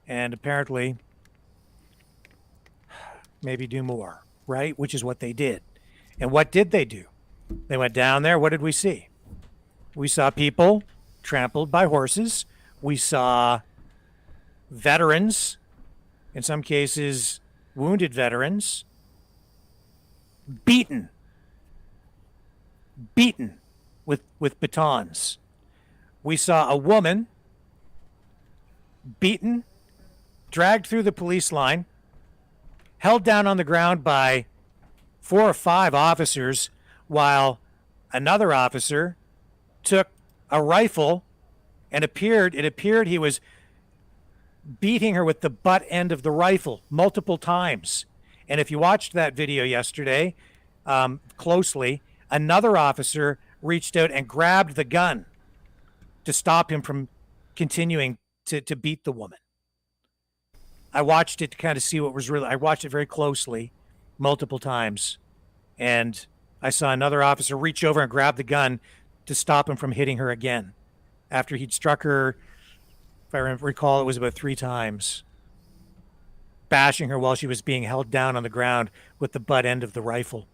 And apparently, maybe do more, right? Which is what they did. And what did they do? They went down there. What did we see? We saw people trampled by horses. We saw veterans, in some cases, wounded veterans, beaten with batons. We saw a woman beaten, dragged through the police line, held down on the ground by 4 or 5 officers, while another officer took a rifle and it appeared he was beating her with the butt end of the rifle multiple times. And if you watched that video yesterday closely, another officer reached out and grabbed the gun to stop him from continuing to beat the woman. I watched it to kind of see what was I watched it very closely multiple times. And I saw another officer reach over and grab the gun to stop him from hitting her again after he'd struck her, if I recall, it was about 3 times, bashing her while she was being held down on the ground with the butt end of the rifle.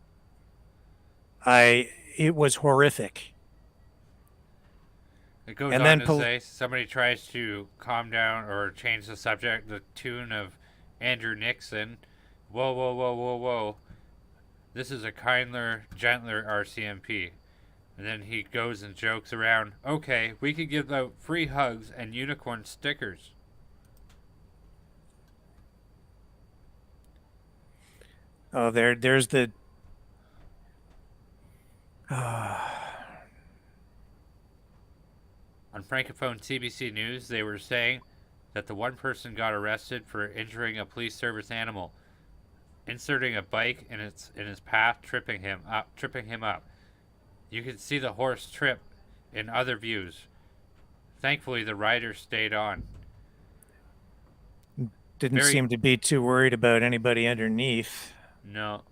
It was horrific. It goes on to say, somebody tries to calm down or change the subject, the tune of Andrew Nixon. Whoa, whoa, whoa, whoa, whoa. This is a kinder, gentler RCMP. And then he goes and jokes around, okay, we could give out free hugs and unicorn stickers. Oh, there's the... On Francophone CBC News, they were saying that the one person got arrested for injuring a police service animal, inserting a bike in his path, tripping him up. You could see the horse trip in other views. Thankfully, the rider stayed on. Didn't seem to be too worried about anybody underneath. No.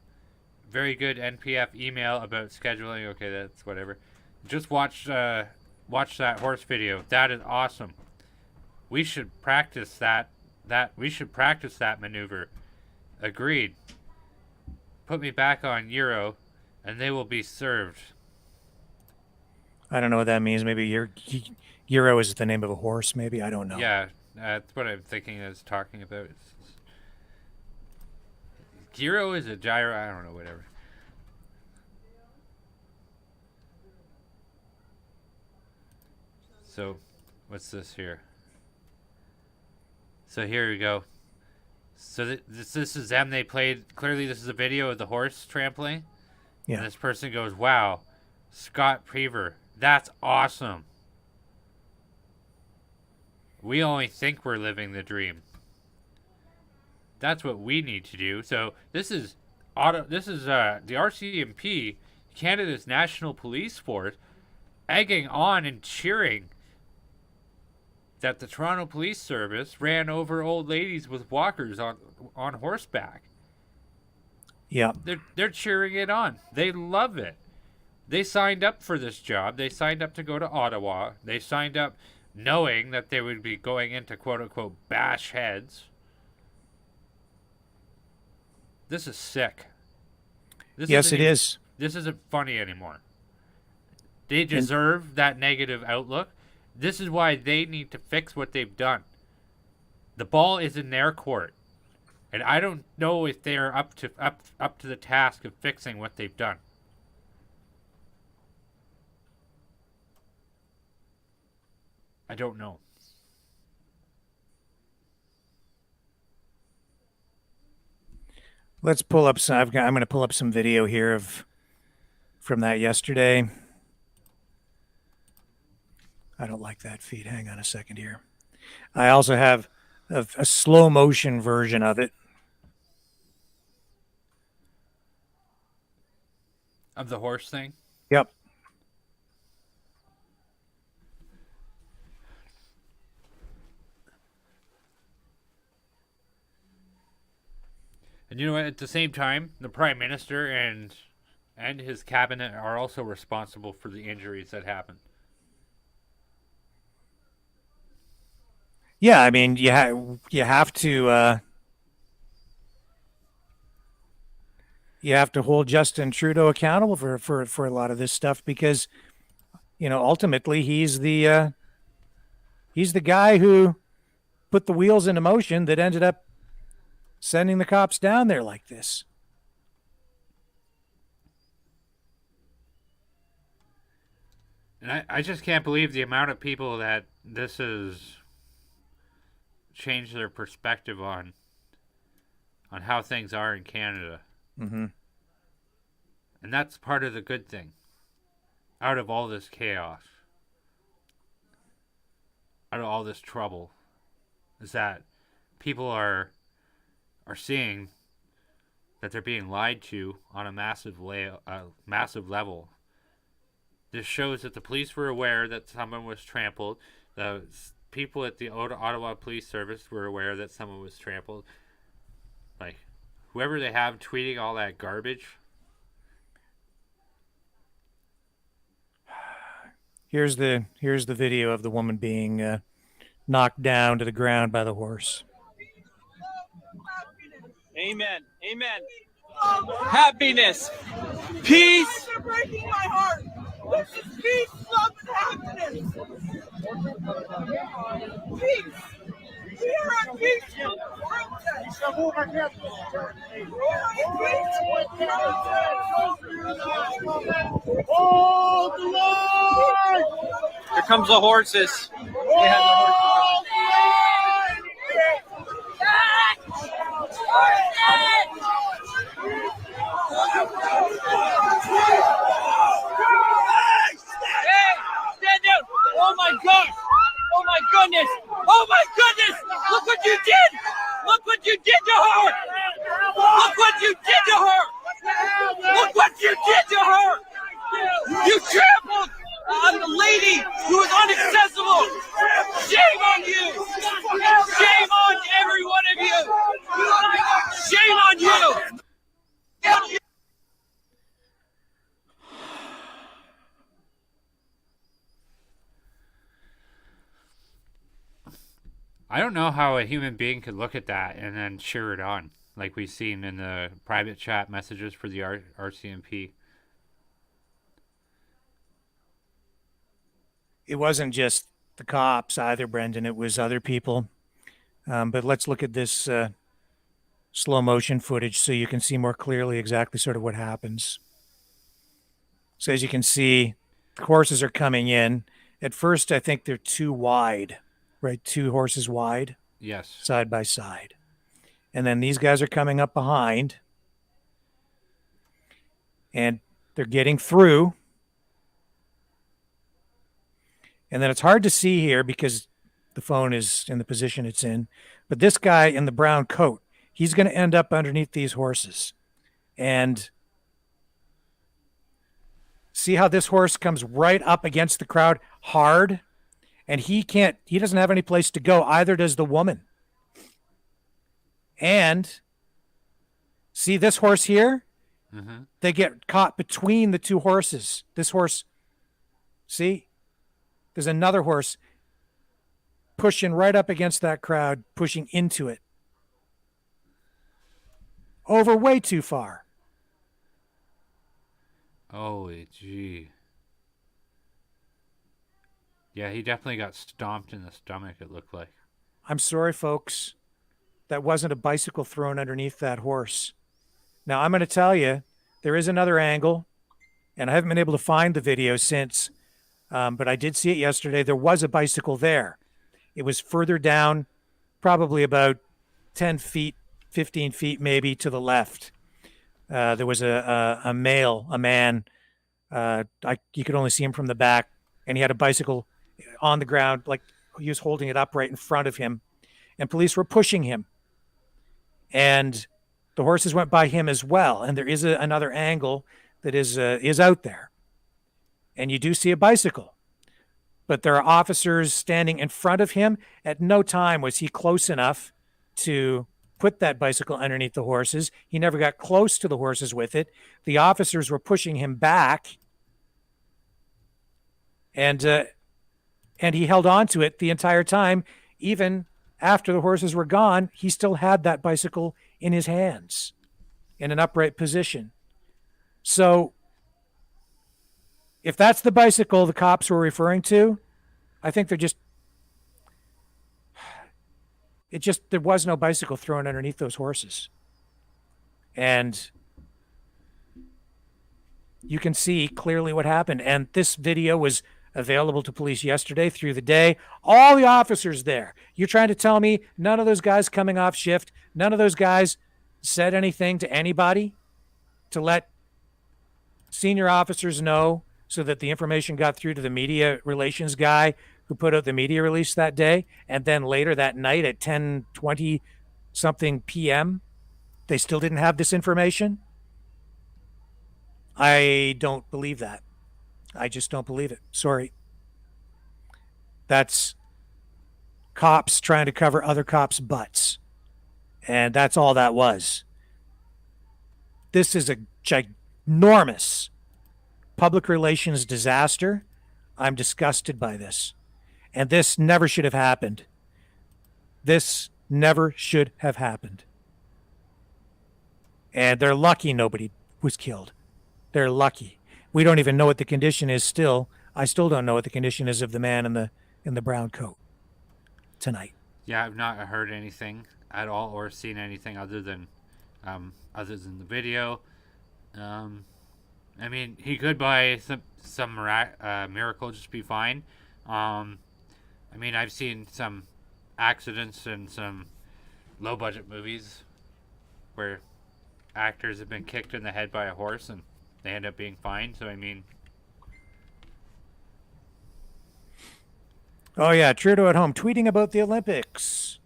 Very good NPF email about scheduling. Okay, that's whatever. Just watch that horse video. That is awesome. We should practice that. We should practice that maneuver. Agreed. Put me back on Euro, and they will be served. I don't know what that means. Maybe Euro is the name of a horse. Maybe I don't know. Yeah, that's what I'm thinking is talking about. Gyro is a gyro. I don't know. Whatever. So, what's this here? So here we go. So this is them. They played. Clearly, this is a video of the horse trampling. Yeah. And this person goes, "Wow, Scott Prever, that's awesome. We only think we're living the dream. That's what we need to do." So this is the RCMP, Canada's National Police Force, egging on and cheering that the Toronto Police Service ran over old ladies with walkers on horseback. Yeah. They're cheering it on. They love it. They signed up for this job. They signed up to go to Ottawa. They signed up knowing that they would be going into quote-unquote bash heads. This is sick. Yes, it is. This isn't funny anymore. They deserve that negative outlook. This is why they need to fix what they've done. The ball is in their court. And I don't know if they're up to the task of fixing what they've done. I don't know. Let's pull up some. I'm going to pull up some video here from that yesterday. I don't like that feed. Hang on a second here. I also have a slow motion version of it. Of the horse thing? Yep. And you know what? At the same time, the Prime Minister and his cabinet are also responsible for the injuries that happened. Yeah, I mean, you have to hold Justin Trudeau accountable for a lot of this stuff because, ultimately he's the guy who put the wheels into motion that ended up sending the cops down there like this. And I just can't believe the amount of people that this has changed their perspective on how things are in Canada. Mm-hmm. And that's part of the good thing. Out of all this chaos, out of all this trouble, is that people are seeing that they're being lied to on a massive level. This shows that the police were aware that someone was trampled. The people at the Ottawa Police Service were aware that someone was trampled. Like, whoever they have tweeting all that garbage. Here's the video of the woman being knocked down to the ground by the horse. Amen. Amen. Happiness. Peace. You're breaking my heart. This is peace, love, and happiness. Peace. We are at peace. Oh, the Lord! Here comes the horses. They had the horses. Hey, stand down! Oh my gosh! Oh my goodness! Oh my goodness! Look what you did! Look what you did to her! Look what you did to her! Look what you did to her! You trampled on the lady who was inaccessible! Shame on you! Shame on every one of you! Shame on you! I don't know how a human being could look at that and then cheer it on, like we've seen in the private chat messages for the RCMP. it wasn't just the cops either, Brendan. It was other people. But let's look at this slow motion footage so you can see more clearly exactly sort of what happens. So as you can see, the horses are coming in. At first, I think they're too wide, right? 2 horses wide. Yes. Side by side. And then these guys are coming up behind. And they're getting through. And then it's hard to see here because the phone is in the position it's in. But this guy in the brown coat, he's going to end up underneath these horses. And see how this horse comes right up against the crowd hard? And he doesn't have any place to go. Either does the woman. And see this horse here? Mm-hmm. They get caught between the 2 horses. This horse, see? There's another horse pushing right up against that crowd, pushing into it. Over way too far. Holy gee. Yeah, he definitely got stomped in the stomach, it looked like. I'm sorry, folks. That wasn't a bicycle thrown underneath that horse. Now, I'm going to tell you, there is another angle, and I haven't been able to find the video since, but I did see it yesterday. There was a bicycle there. It was further down, probably about 10 feet, 15 feet maybe to the left. There was a man. You could only see him from the back, and he had a bicycle on the ground, like he was holding it up right in front of him, and police were pushing him. And the horses went by him as well. And there is another angle that is out there. And you do see a bicycle. But there are officers standing in front of him. At no time was he close enough to put that bicycle underneath the horses. He never got close to the horses with it. The officers were pushing him back. And he held on to it the entire time. Even after the horses were gone, he still had that bicycle in his hands in an upright position. So if that's the bicycle the cops were referring to, I think there was no bicycle thrown underneath those horses. And you can see clearly what happened. And this video was available to police yesterday through the day. All the officers there. You're trying to tell me none of those guys coming off shift, none of those guys said anything to anybody to let senior officers know so that the information got through to the media relations guy who put out the media release that day? And then later that night at 10:20 something p.m., they still didn't have this information? I don't believe that. I just don't believe it. Sorry. That's cops trying to cover other cops' butts. And that's all that was. This is a ginormous public relations disaster. I'm disgusted by this. And this never should have happened. This never should have happened. And they're lucky nobody was killed. They're lucky. We don't even know what the condition is still. I still don't know what the condition is of the man in the brown coat tonight. Yeah, I've not heard anything at all or seen anything other than the video. I mean, he could by some miracle just be fine. I mean, I've seen some accidents in some low budget movies where actors have been kicked in the head by a horse and they end up being fine. So, I mean... Oh, yeah. Trudeau at home tweeting about the Olympics,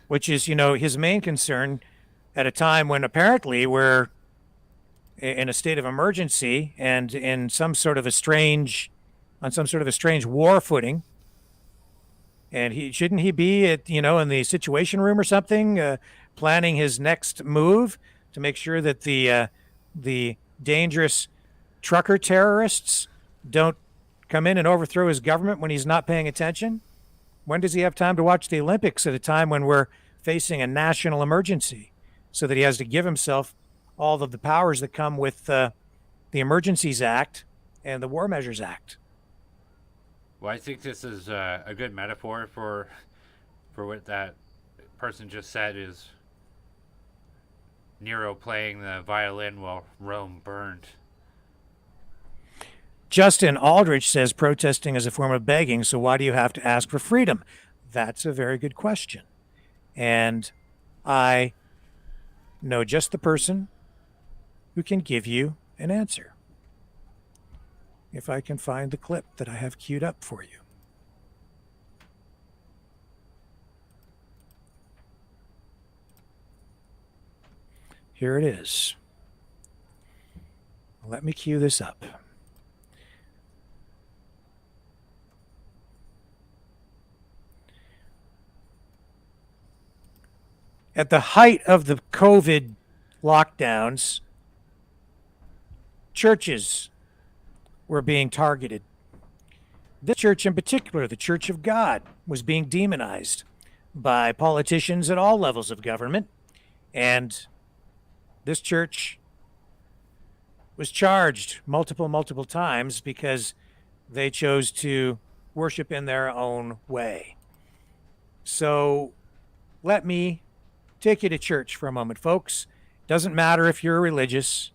which is, his main concern at a time when apparently we're in a state of emergency and in some sort of a strange war footing. And shouldn't he be at, in the Situation Room or something, planning his next move to make sure that the dangerous trucker terrorists don't come in and overthrow his government when he's not paying attention? When does he have time to watch the Olympics at a time when we're facing a national emergency, so that he has to give himself all of the powers that come with the Emergencies Act and the War Measures Act? Well, I think this is a good metaphor for what that person just said is Nero playing the violin while Rome burned. Justin Aldrich says protesting is a form of begging, so why do you have to ask for freedom? That's a very good question. And I know just the person who can give you an answer. If I can find the clip that I have queued up for you. Here it is. Let me cue this up. At the height of the COVID lockdowns, churches were being targeted. This church in particular, the Church of God, was being demonized by politicians at all levels of government. And this church was charged multiple times because they chose to worship in their own way. So let me take you to church for a moment, folks. Doesn't matter if you're religious.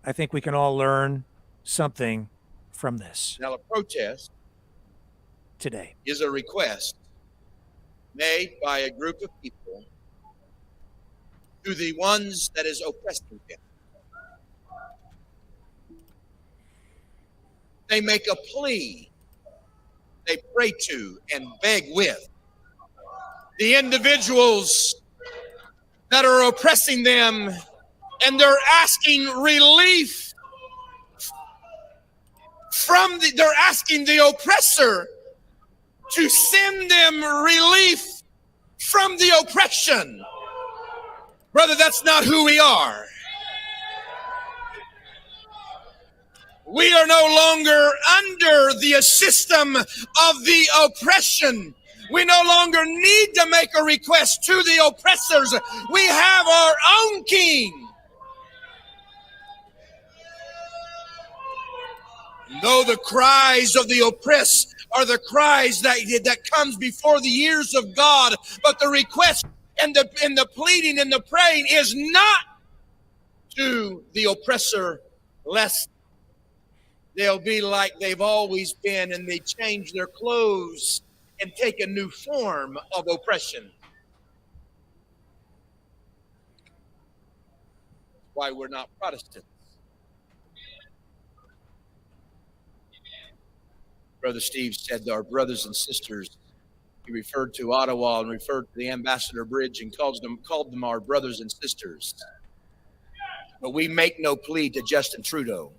I think we can all learn something from this. Now, a protest today is a request made by a group of people to the ones that is oppressing them. They make a plea. They pray to and beg with the individuals that are oppressing them, and they're asking relief they're asking the oppressor to send them relief from the oppression. Brother, that's not who we are. We are no longer under the system of the oppression. We no longer need to make a request to the oppressors. We have our own king. Though the cries of the oppressed are the cries that comes before the ears of God, but the request and the pleading and the praying is not to the oppressor, lest they'll be like they've always been and they change their clothes and take a new form of oppression. Why we're not Protestants. Brother Steve said our brothers and sisters. He referred to Ottawa and referred to the Ambassador Bridge and called them our brothers and sisters. But we make no plea to Justin Trudeau.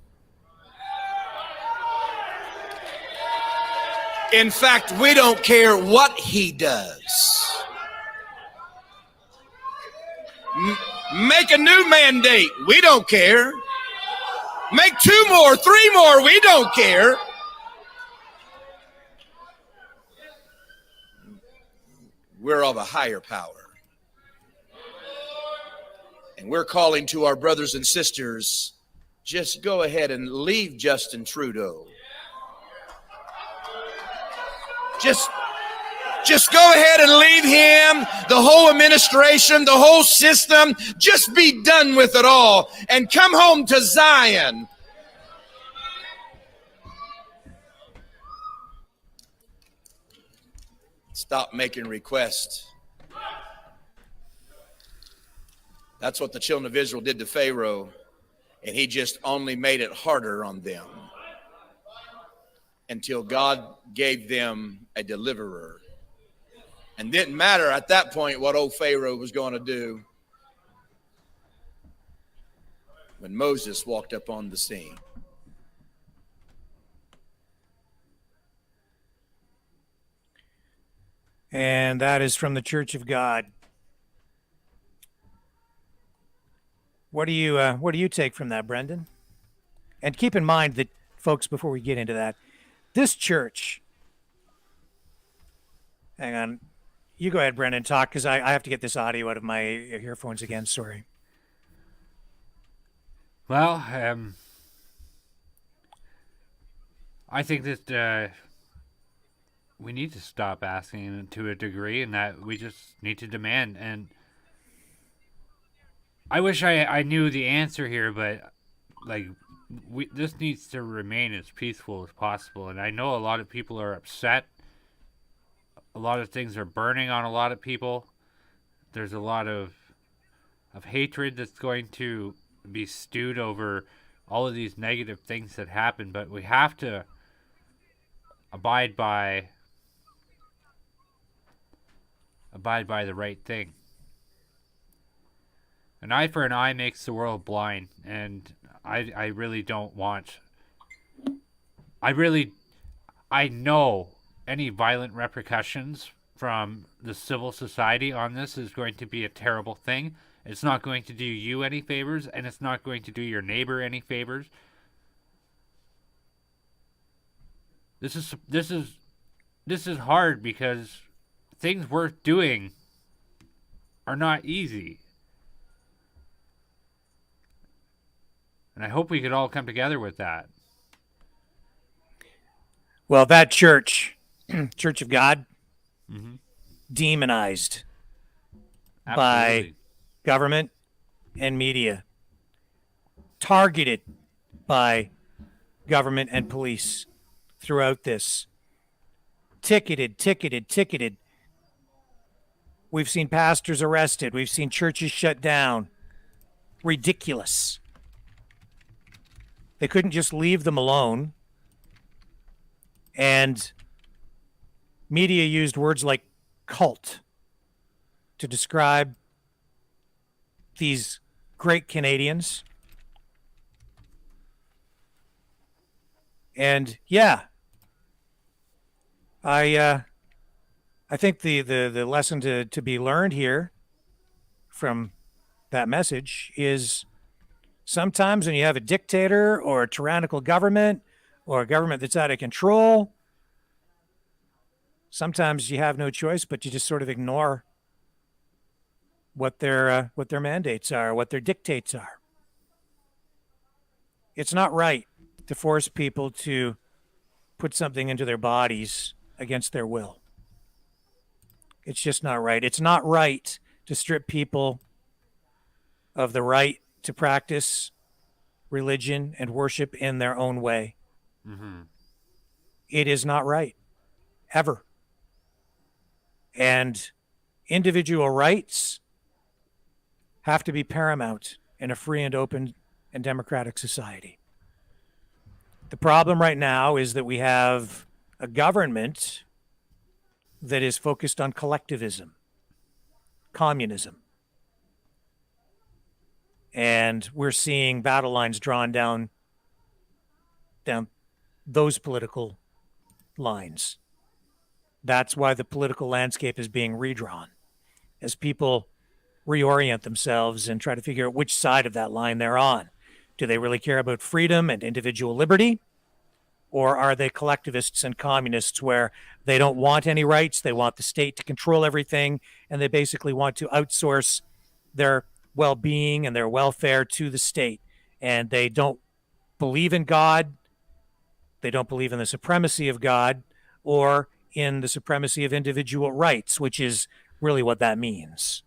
In fact, we don't care what he does. Make a new mandate. We don't care. Make 2 more, 3 more. We don't care. We're of a higher power. And we're calling to our brothers and sisters, just go ahead and leave Justin Trudeau. Just go ahead and leave him, the whole administration, the whole system. Just be done with it all and come home to Zion. Stop making requests. That's what the children of Israel did to Pharaoh, and he just only made it harder on them until God gave them a deliverer. And didn't matter at that point what old Pharaoh was going to do when Moses walked up on the scene. And that is from the Church of God. What do you take from that, Brendan? And keep in mind that, folks, before we get into that, this church, hang on, you go ahead, Brendan, talk, because I have to get this audio out of my earphones again, sorry. Well, I think that we need to stop asking to a degree, and that we just need to demand. And I wish I knew the answer here, but like this needs to remain as peaceful as possible. And I know a lot of people are upset. A lot of things are burning on a lot of people. There's a lot of hatred that's going to be stewed over all of these negative things that happen, but we have to abide by the right thing. An eye for an eye makes the world blind, and I really don't want. I know any violent repercussions from the civil society on this is going to be a terrible thing. It's not going to do you any favors, and it's not going to do your neighbor any favors. This is hard because things worth doing are not easy. And I hope we could all come together with that. Well, that church, Church of God, Mm-hmm. demonized Absolutely. by government and media, targeted by government and police throughout this. Ticketed. We've seen pastors arrested. We've seen churches shut down. Ridiculous. They couldn't just leave them alone. And media used words like cult to describe these great Canadians. And yeah, I think the lesson to be learned here from that message is sometimes when you have a dictator or a tyrannical government or a government that's out of control, sometimes you have no choice but you just sort of ignore what their mandates are, what their dictates are. It's not right to force people to put something into their bodies against their will. It's just not right. It's not right to strip people of the right to practice religion and worship in their own way. Mm-hmm. It is not right, ever. And individual rights have to be paramount in a free and open and democratic society. The problem right now is that we have a government that is focused on collectivism, communism. And we're seeing battle lines drawn down those political lines. That's why the political landscape is being redrawn as people reorient themselves and try to figure out which side of that line they're on. Do they really care about freedom and individual liberty? Or are they collectivists and communists where they don't want any rights, they want the state to control everything, and they basically want to outsource their well-being and their welfare to the state? And they don't believe in God, they don't believe in the supremacy of God, or in the supremacy of individual rights, which is really what that means.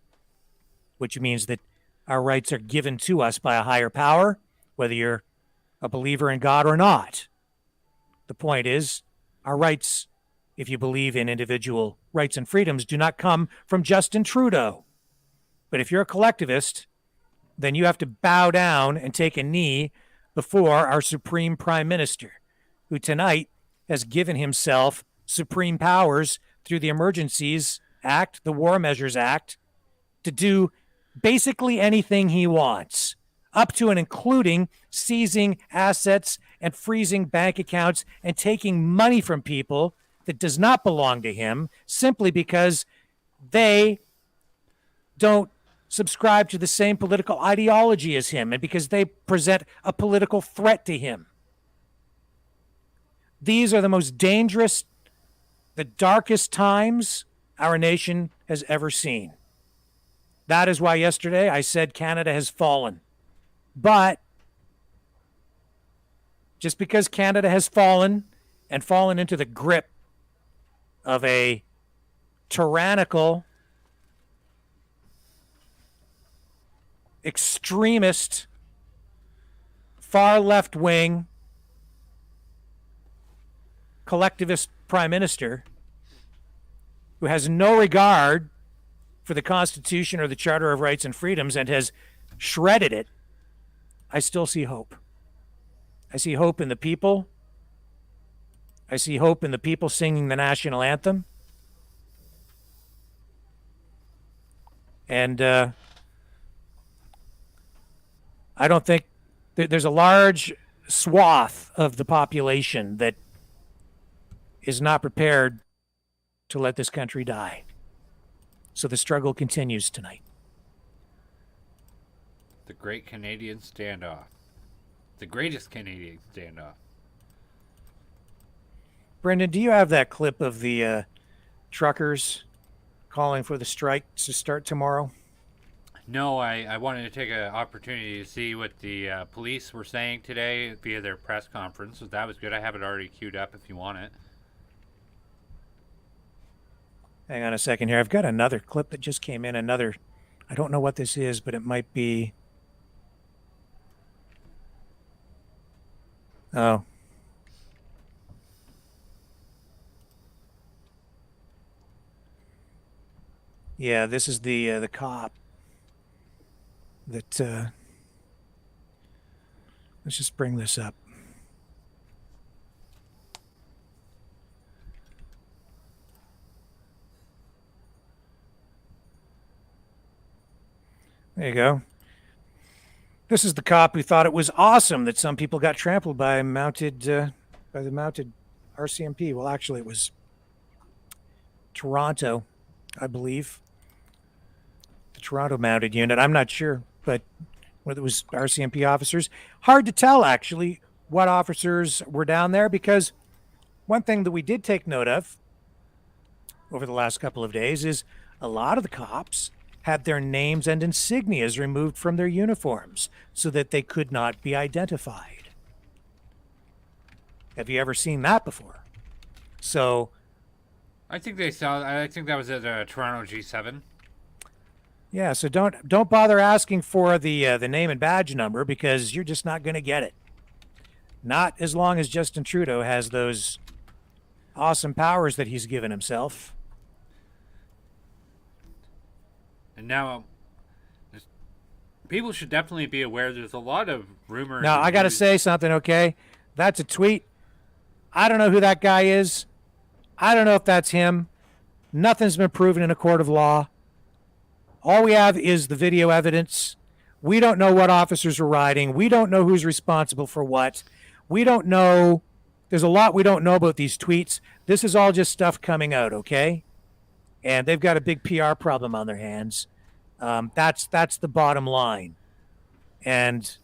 Which means that our rights are given to us by a higher power, whether you're a believer in God or not. The point is, our rights, if you believe in individual rights and freedoms, do not come from Justin Trudeau. But if you're a collectivist, then you have to bow down and take a knee before our Supreme Prime Minister, who tonight has given himself supreme powers through the Emergencies Act, the War Measures Act, to do basically anything he wants, up to and including seizing assets and freezing bank accounts and taking money from people that does not belong to him simply because they don't subscribe to the same political ideology as him and because they present a political threat to him. These are the most dangerous, the darkest times our nation has ever seen. That is why yesterday I said Canada has fallen. But just because Canada has fallen and fallen into the grip of a tyrannical, extremist, far left-wing, collectivist prime minister who has no regard for the Constitution or the Charter of Rights and Freedoms and has shredded it, I still see hope. I see hope in the people. I see hope in the people singing the national anthem. And I don't think there's a large swath of the population that is not prepared to let this country die. So the struggle continues tonight. The Great Canadian Standoff. The greatest Canadian standoff. Brendan, do you have that clip of the truckers calling for the strike to start tomorrow? No, I wanted to take an opportunity to see what the police were saying today via their press conference. So that was good. I have it already queued up if you want it. Hang on a second here. I've got another clip that just came in. I don't know what this is, but it might be. Oh. Yeah, this is the cop that let's just bring this up. There you go. This is the cop who thought it was awesome that some people got trampled by the mounted RCMP. Well, actually, it was Toronto, I believe. The Toronto mounted unit. I'm not sure, but whether it was RCMP officers. Hard to tell, actually, what officers were down there, because one thing that we did take note of over the last couple of days is a lot of the cops had their names and insignias removed from their uniforms so that they could not be identified. Have you ever seen that before? So I think that was at Toronto G7. yeah, so don't bother asking for the name and badge number, because you're just not going to get it. Not as long as Justin Trudeau has those awesome powers that he's given himself. And now, people should definitely be aware. There's a lot of rumors. Now, I got to say something, okay? That's a tweet. I don't know who that guy is. I don't know if that's him. Nothing's been proven in a court of law. All we have is the video evidence. We don't know what officers are riding. We don't know who's responsible for what. We don't know. There's a lot we don't know about these tweets. This is all just stuff coming out, okay? And they've got a big PR problem on their hands. That's the bottom line. And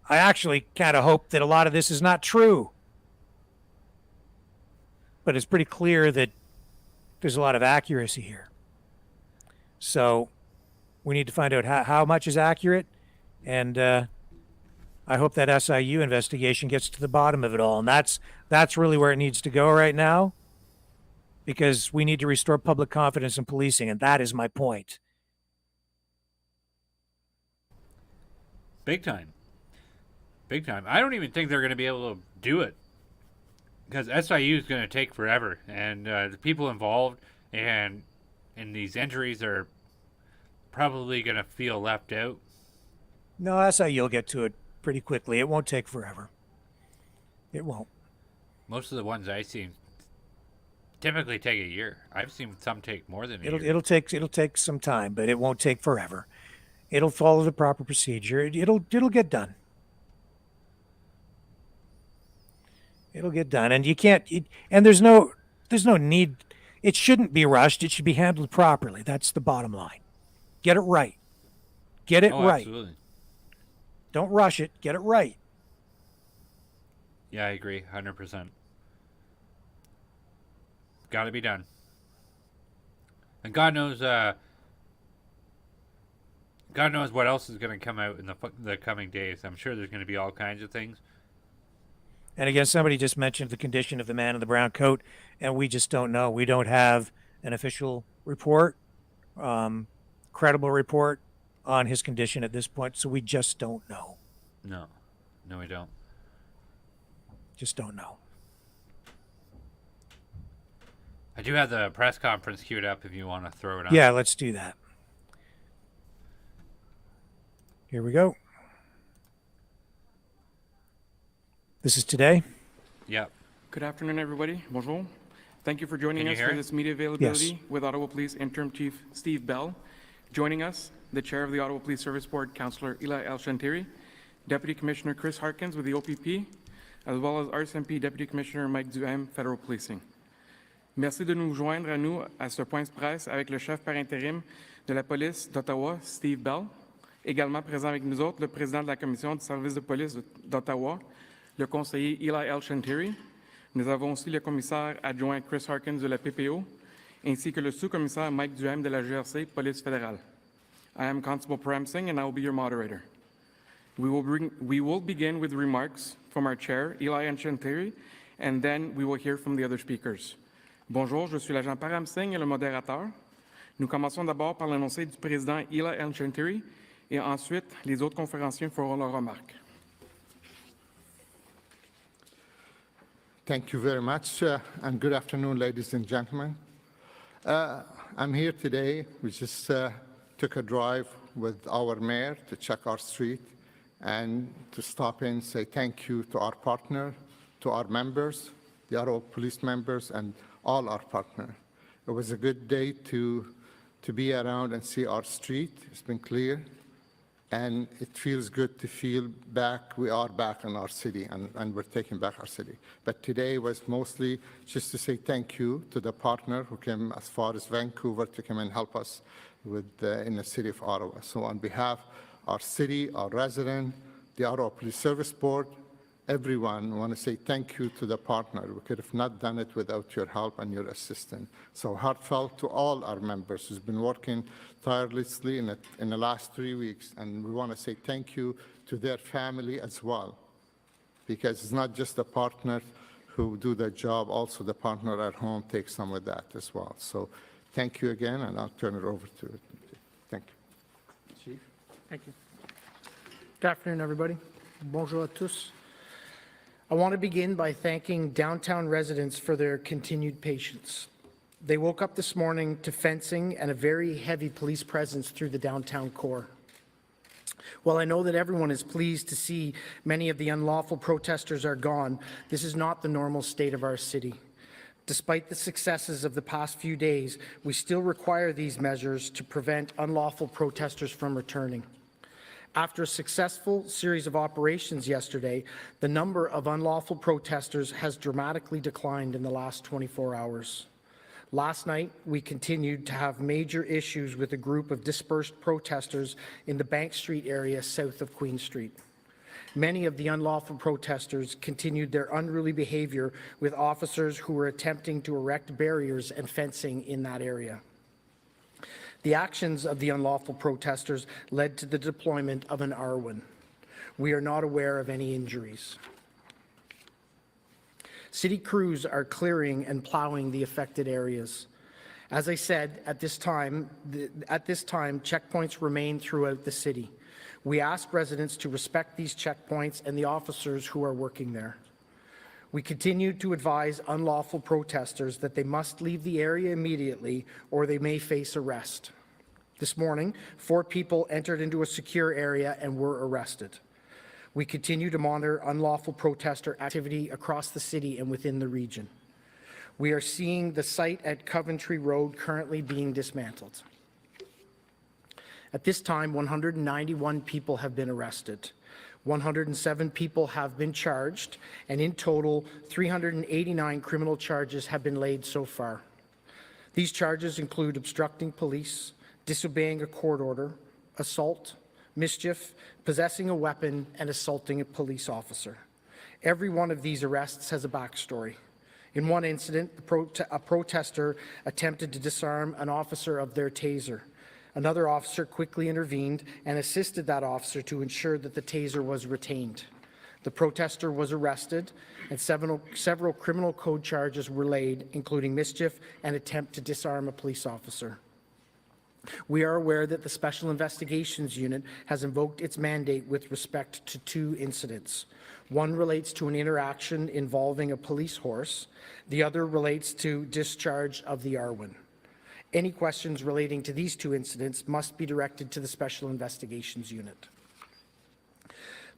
I actually kind of hope that a lot of this is not true. But it's pretty clear that there's a lot of accuracy here. So we need to find out how much is accurate. And I hope that SIU investigation gets to the bottom of it all. And that's really where it needs to go right now, because we need to restore public confidence in policing, and that is my point. Big time. Big time. I don't even think they're going to be able to do it, because SIU is going to take forever, and the people involved and in these injuries are probably going to feel left out. No, SIU will get to it pretty quickly. It won't take forever. It won't. Most of the ones I've seen typically take a year. I've seen some take more than a year. It'll take some time, but it won't take forever. It'll follow the proper procedure. It'll get done. It'll get done, and you can't. And there's no need. It shouldn't be rushed. It should be handled properly. That's the bottom line. Get it right. Get it right. Absolutely. Don't rush it. Get it right. Yeah, I agree, 100%. Got to be done. And God knows what else is going to come out in the coming days. I'm sure there's going to be all kinds of things. And again, somebody just mentioned the condition of the man in the brown coat, and we just don't know. We don't have an official report, credible report on his condition at this point, so we just don't know. No, we don't. Just don't know. I do have the press conference queued up if you want to throw it on. Yeah, let's do that. Here we go. This is today. Yep. Good afternoon, everybody. Bonjour. Thank you for joining us hear for it? this media availability Yes. with Ottawa Police Interim Chief Steve Bell. Joining us, the Chair of the Ottawa Police Service Board, Councillor Eli El-Shantiri, Deputy Commissioner Chris Harkins with the OPP, as well as RCMP Deputy Commissioner Mike Duhem, Federal Policing. Merci de nous joindre à nous à ce point de presse avec le chef par intérim de la police d'Ottawa, Steve Bell. Également présent avec nous autres, le président de la commission du service de police d'Ottawa, le conseiller Eli El-Shantiri. Nous avons aussi le commissaire adjoint Chris Harkins de la PPO, ainsi que le sous-commissaire Mike Duhem de la GRC, Police fédérale. I am Constable Param Singh, and I will be your moderator. We will begin with remarks from our chair, Eli El-Shantiri, and then we will hear from the other speakers. Bonjour, je suis l'agent Param Singh et le modérateur. Nous commençons d'abord par l'énoncé du président Eli El-Shantiri et ensuite les autres conférenciers feront leurs remarques. Thank you very much, and good afternoon, ladies and gentlemen. I'm here today. We just took a drive with our mayor to check our street and to stop in and say thank you to our partner, to our members, the Ottawa police members, and all our partners. It was a good day to be around and see our street. It's been clear, and it feels good to feel back. We are back in our city, and we're taking back our city. But today was mostly just to say thank you to the partner who came as far as Vancouver to come and help us with in the city of Ottawa. So on behalf of our city, our resident, the Ottawa Police Service Board, everyone, I want to say thank you to the partner. We could have not done it without your help and your assistance. So heartfelt to all our members who's been working tirelessly in the last 3 weeks. And we want to say thank you to their family as well, because it's not just the partner who do the job, also the partner at home takes some of that as well. So thank you again, and I'll turn it over to you. Thank you. Chief. Thank you. Good afternoon, everybody. Bonjour à tous. I want to begin by thanking downtown residents for their continued patience. They woke up this morning to fencing and a very heavy police presence through the downtown core. While I know that everyone is pleased to see many of the unlawful protesters are gone, this is not the normal state of our city. Despite the successes of the past few days, we still require these measures to prevent unlawful protesters from returning. After a successful series of operations yesterday, the number of unlawful protesters has dramatically declined in the last 24 hours. Last night, we continued to have major issues with a group of dispersed protesters in the Bank Street area south of Queen Street. Many of the unlawful protesters continued their unruly behavior with officers who were attempting to erect barriers and fencing in that area. The actions of the unlawful protesters led to the deployment of an Arwin. We are not aware of any injuries. City crews are clearing and plowing the affected areas. As I said, at this time, checkpoints remain throughout the city. We ask residents to respect these checkpoints and the officers who are working there. We continue to advise unlawful protesters that they must leave the area immediately or they may face arrest. This morning, 4 people entered into a secure area and were arrested. We continue to monitor unlawful protester activity across the city and within the region. We are seeing the site at Coventry Road currently being dismantled. At this time, 191 people have been arrested. 107 people have been charged, and in total, 389 criminal charges have been laid so far. These charges include obstructing police, disobeying a court order, assault, mischief, possessing a weapon, and assaulting a police officer. Every one of these arrests has a backstory. In one incident, a protester attempted to disarm an officer of their taser. Another officer quickly intervened and assisted that officer to ensure that the taser was retained. The protester was arrested and several criminal code charges were laid, including mischief and attempt to disarm a police officer. We are aware that the Special Investigations Unit has invoked its mandate with respect to 2 incidents. One relates to an interaction involving a police horse. The other relates to discharge of the Arwin. Any questions relating to these 2 incidents must be directed to the Special Investigations Unit.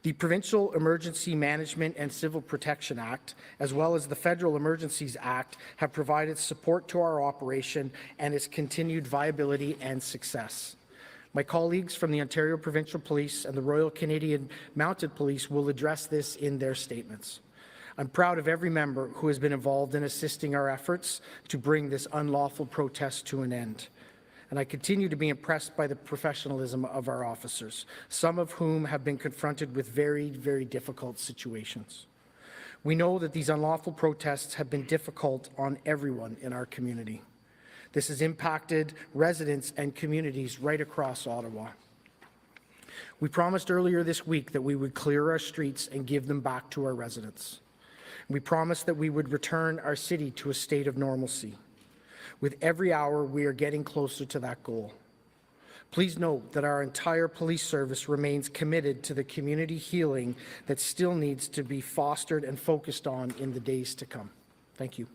The Provincial Emergency Management and Civil Protection Act, as well as the Federal Emergencies Act, have provided support to our operation and its continued viability and success. My colleagues from the Ontario Provincial Police and the Royal Canadian Mounted Police will address this in their statements. I'm proud of every member who has been involved in assisting our efforts to bring this unlawful protest to an end. And I continue to be impressed by the professionalism of our officers, some of whom have been confronted with very, very difficult situations. We know that these unlawful protests have been difficult on everyone in our community. This has impacted residents and communities right across Ottawa. We promised earlier this week that we would clear our streets and give them back to our residents. We promised that we would return our city to a state of normalcy. With every hour, we are getting closer to that goal. Please note that our entire police service remains committed to the community healing that still needs to be fostered and focused on in the days to come. Thank you.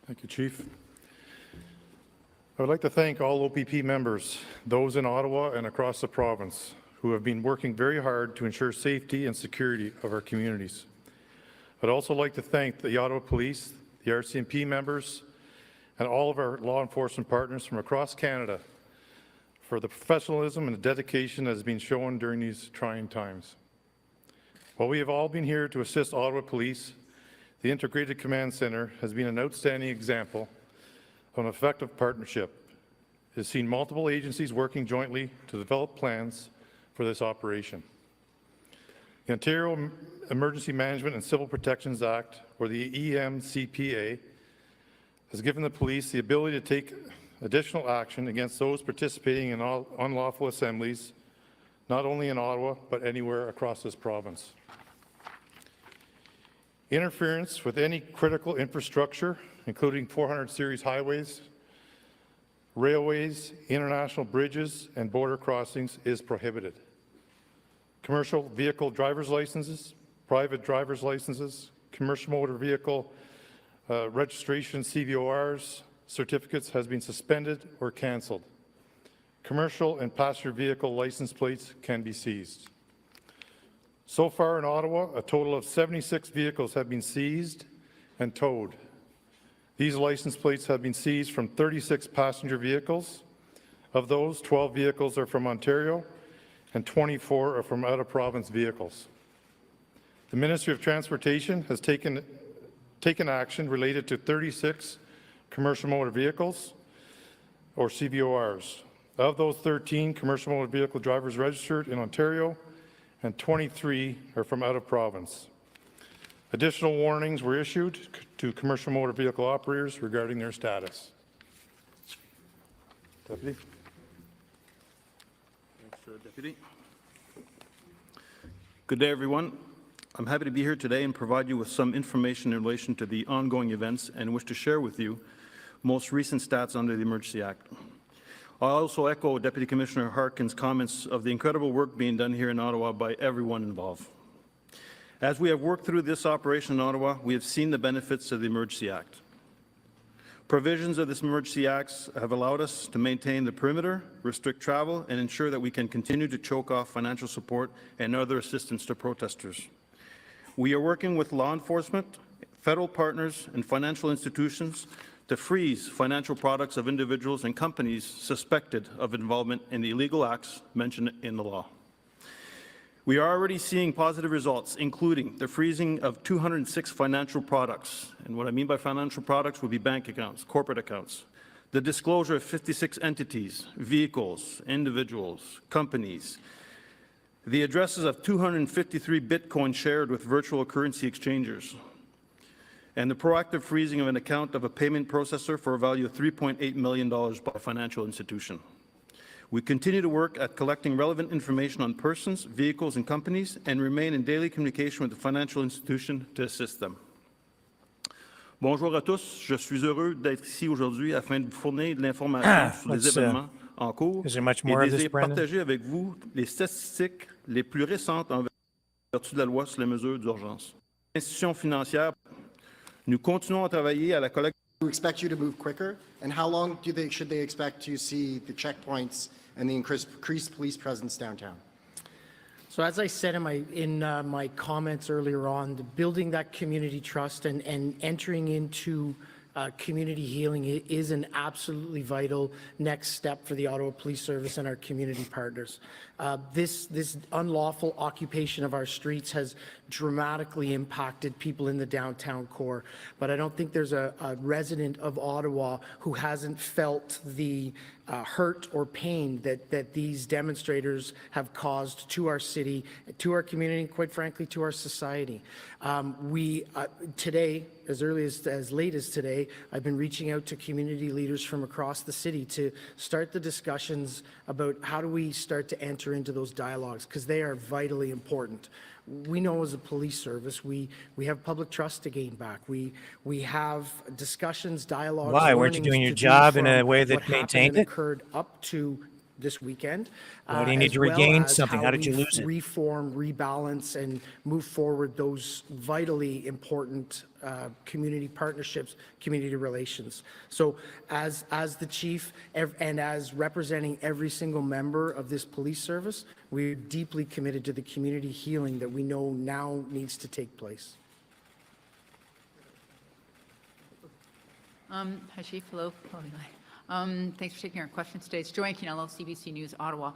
Thank you, Chief. I would like to thank all OPP members, those in Ottawa and across the province, who have been working very hard to ensure safety and security of our communities. I'd also like to thank the Ottawa Police, the RCMP members, and all of our law enforcement partners from across Canada for the professionalism and the dedication that has been shown during these trying times. While we have all been here to assist Ottawa Police, the Integrated Command Centre has been an outstanding example of an effective partnership. It has seen multiple agencies working jointly to develop plans for this operation. The Ontario Emergency Management and Civil Protections Act, or the EMCPA, has given the police the ability to take additional action against those participating in all unlawful assemblies, not only in Ottawa, but anywhere across this province. Interference with any critical infrastructure, including 400 series highways, railways, international bridges, and border crossings, is prohibited. Commercial vehicle driver's licenses, private driver's licenses, commercial motor vehicle registration CVORs certificates has been suspended or cancelled. Commercial and passenger vehicle license plates can be seized. So far in Ottawa, a total of 76 vehicles have been seized and towed. These license plates have been seized from 36 passenger vehicles. Of those, 12 vehicles are from Ontario and 24 are from out-of-province vehicles. The Ministry of Transportation has taken action related to 36 commercial motor vehicles, or CVORs. Of those, 13 commercial motor vehicle drivers registered in Ontario and 23 are from out-of-province. Additional warnings were issued to commercial motor vehicle operators regarding their status. Deputy. Thanks, Deputy. Good day, everyone. I'm happy to be here today and provide you with some information in relation to the ongoing events and wish to share with you most recent stats under the Emergency Act. I also echo Deputy Commissioner Harkin's comments of the incredible work being done here in Ottawa by everyone involved. As we have worked through this operation in Ottawa, we have seen the benefits of the Emergency Act. Provisions of this Emergency Act have allowed us to maintain the perimeter, restrict travel, and ensure that we can continue to choke off financial support and other assistance to protesters. We are working with law enforcement, federal partners, and financial institutions to freeze financial products of individuals and companies suspected of involvement in the illegal acts mentioned in the law. We are already seeing positive results, including the freezing of 206 financial products. And what I mean by financial products would be bank accounts, corporate accounts. The disclosure of 56 entities, vehicles, individuals, companies. The addresses of 253 Bitcoin shared with virtual currency exchangers. And the proactive freezing of an account of a payment processor for a value of $3.8 million by a financial institution. We continue to work at collecting relevant information on persons, vehicles, and companies, and remain in daily communication with the financial institution to assist them. Bonjour à tous, je suis heureux d'être ici aujourd'hui afin de vous fournir de l'information sur les événements en cours et désire partager avec vous les statistiques les plus récentes en vertu de la loi sur les mesures d'urgence. Institutions financières, nous continuons à travailler à la collecte. We expect you to move quicker, and how long should they expect to see the checkpoints and the increased police presence downtown? So as I said in my comments earlier on, building that community trust and entering into community healing is an absolutely vital next step for the Ottawa Police Service and our community partners. This unlawful occupation of our streets has dramatically impacted people in the downtown core, but I don't think there's a resident of Ottawa who hasn't felt the hurt or pain that these demonstrators have caused to our city, to our community, and quite frankly, to our society. Today, as early as late as today, I've been reaching out to community leaders from across the city to start the discussions about how do we start to enter into those dialogues, because they are vitally important. We know as a police service, we have public trust to gain back. We have discussions, dialogues. Why weren't you doing your job in a way that maintained it? Occurred up to this weekend. Why do you need to regain something? How did you lose it? Reform, rebalance, and move forward those vitally important community partnerships, community relations. So as the chief and as representing every single member of this police service, we're deeply committed to the community healing that we know now needs to take place. Hi, Chief. Hello. Thanks for taking our questions today. It's Joanne Canello, CBC News, Ottawa.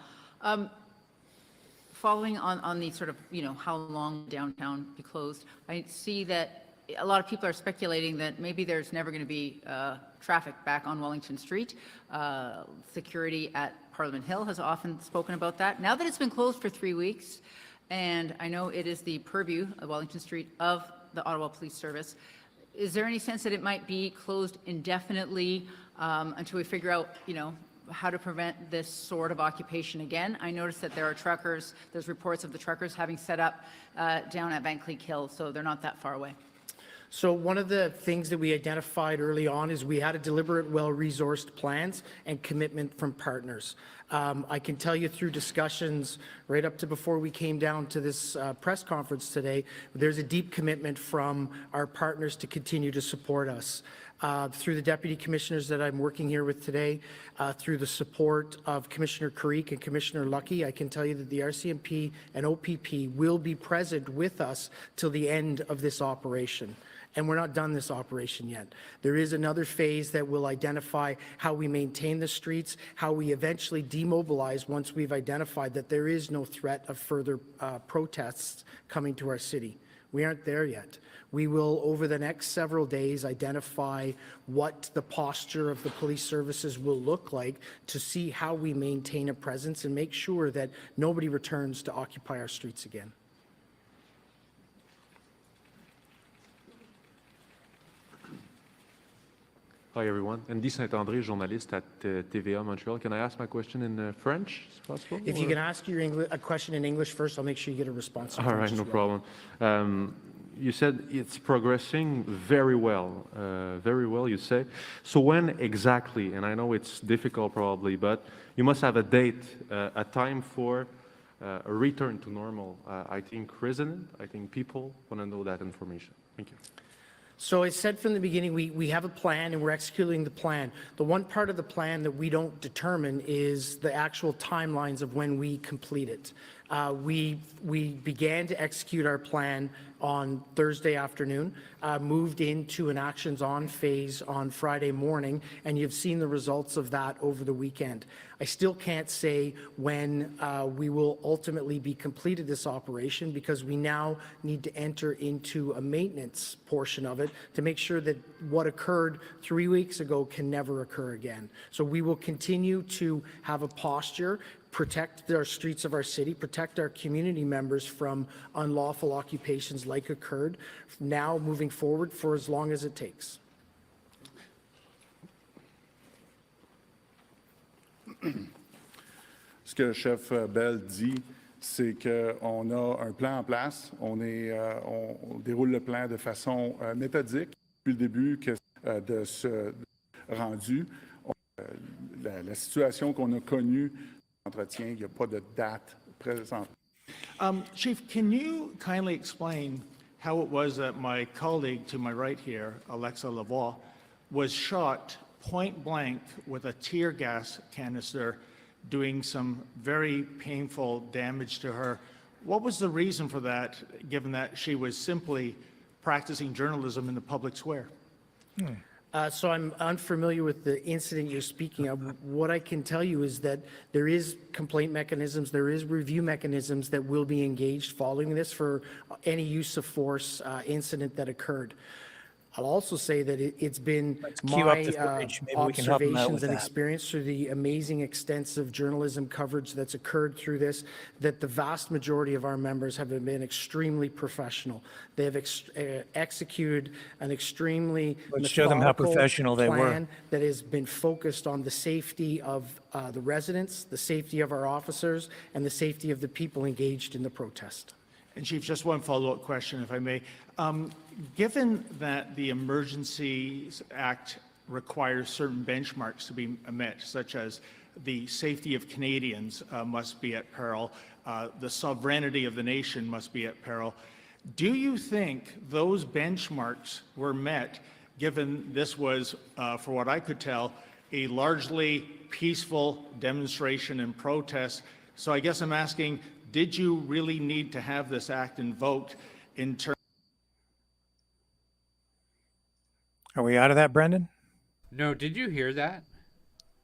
Following on the sort of, how long downtown be closed, I see that a lot of people are speculating that maybe there's never going to be traffic back on Wellington Street. Security at Parliament Hill has often spoken about that. Now that it's been closed for 3 weeks, and I know it is the purview of Wellington Street of the Ottawa Police Service, is there any sense that it might be closed indefinitely until we figure out, how to prevent this sort of occupation again? I noticed that there are truckers, there's reports of the truckers having set up down at Van Cleek Hill, so they're not that far away. So one of the things that we identified early on is we had a deliberate, well-resourced plans and commitment from partners. I can tell you through discussions right up to before we came down to this press conference today, there's a deep commitment from our partners to continue to support us. Through the deputy commissioners that I'm working here with today, through the support of Commissioner Carrique and Commissioner Lucky, I can tell you that the RCMP and OPP will be present with us till the end of this operation. And we're not done this operation yet. There is another phase that will identify how we maintain the streets, how we eventually demobilize once we've identified that there is no threat of further protests coming to our city. We aren't there yet. We will, over the next several days, identify what the posture of the police services will look like to see how we maintain a presence and make sure that nobody returns to occupy our streets again. Hi everyone, Andy Saint-André, journaliste at TVA Montreal. Can I ask my question in French, if possible? If you can ask a question in English first, I'll make sure you get a response. All right, no problem. You said it's progressing very well, you say. So when exactly, and I know it's difficult probably, but you must have a date, a time for a return to normal. I think people want to know that information. Thank you. So I said from the beginning, we have a plan and we're executing the plan. The one part of the plan that we don't determine is the actual timelines of when we complete it. We began to execute our plan on Thursday afternoon, moved into an actions on phase on Friday morning, and you've seen the results of that over the weekend. I still can't say when we will ultimately be completed this operation because we now need to enter into a maintenance portion of it to make sure that what occurred 3 weeks ago can never occur again. So we will continue to have a posture, protect our streets of our city, protect our community members from unlawful occupations like occurred, now moving forward for as long as it takes. que le chef Bell dit, c'est qu'on a un plan en place. On déroule le plan de façon méthodique depuis le début de ce rendu. La situation qu'on a connue, l'entretien, il n'y a pas de date présente. Chief, can you kindly explain how it was that my colleague to my right here, Alexa Lavoie, was shot point blank with a tear gas canister, doing some very painful damage to her? What was the reason for that, given that she was simply practicing journalism in the public square? So I'm unfamiliar with the incident you're speaking of. What I can tell you is that there is complaint mechanisms, there is review mechanisms that will be engaged following this for any use of force incident that occurred. I'll also say that it's been my observations and experience through the amazing extensive journalism coverage that's occurred through this, that the vast majority of our members have been extremely professional. They have executed an extremely methodical plan that has been focused on the safety of the residents, the safety of our officers, and the safety of the people engaged in the protest. And Chief, just one follow-up question, if I may. Given that the Emergencies Act requires certain benchmarks to be met, such as the safety of Canadians must be at peril, the sovereignty of the nation must be at peril, do you think those benchmarks were met, given this was, for what I could tell, a largely peaceful demonstration and protest? So I guess I'm asking, did you really need to have this act invoked in terms? Are we out of that, Brendan? No, did you hear that?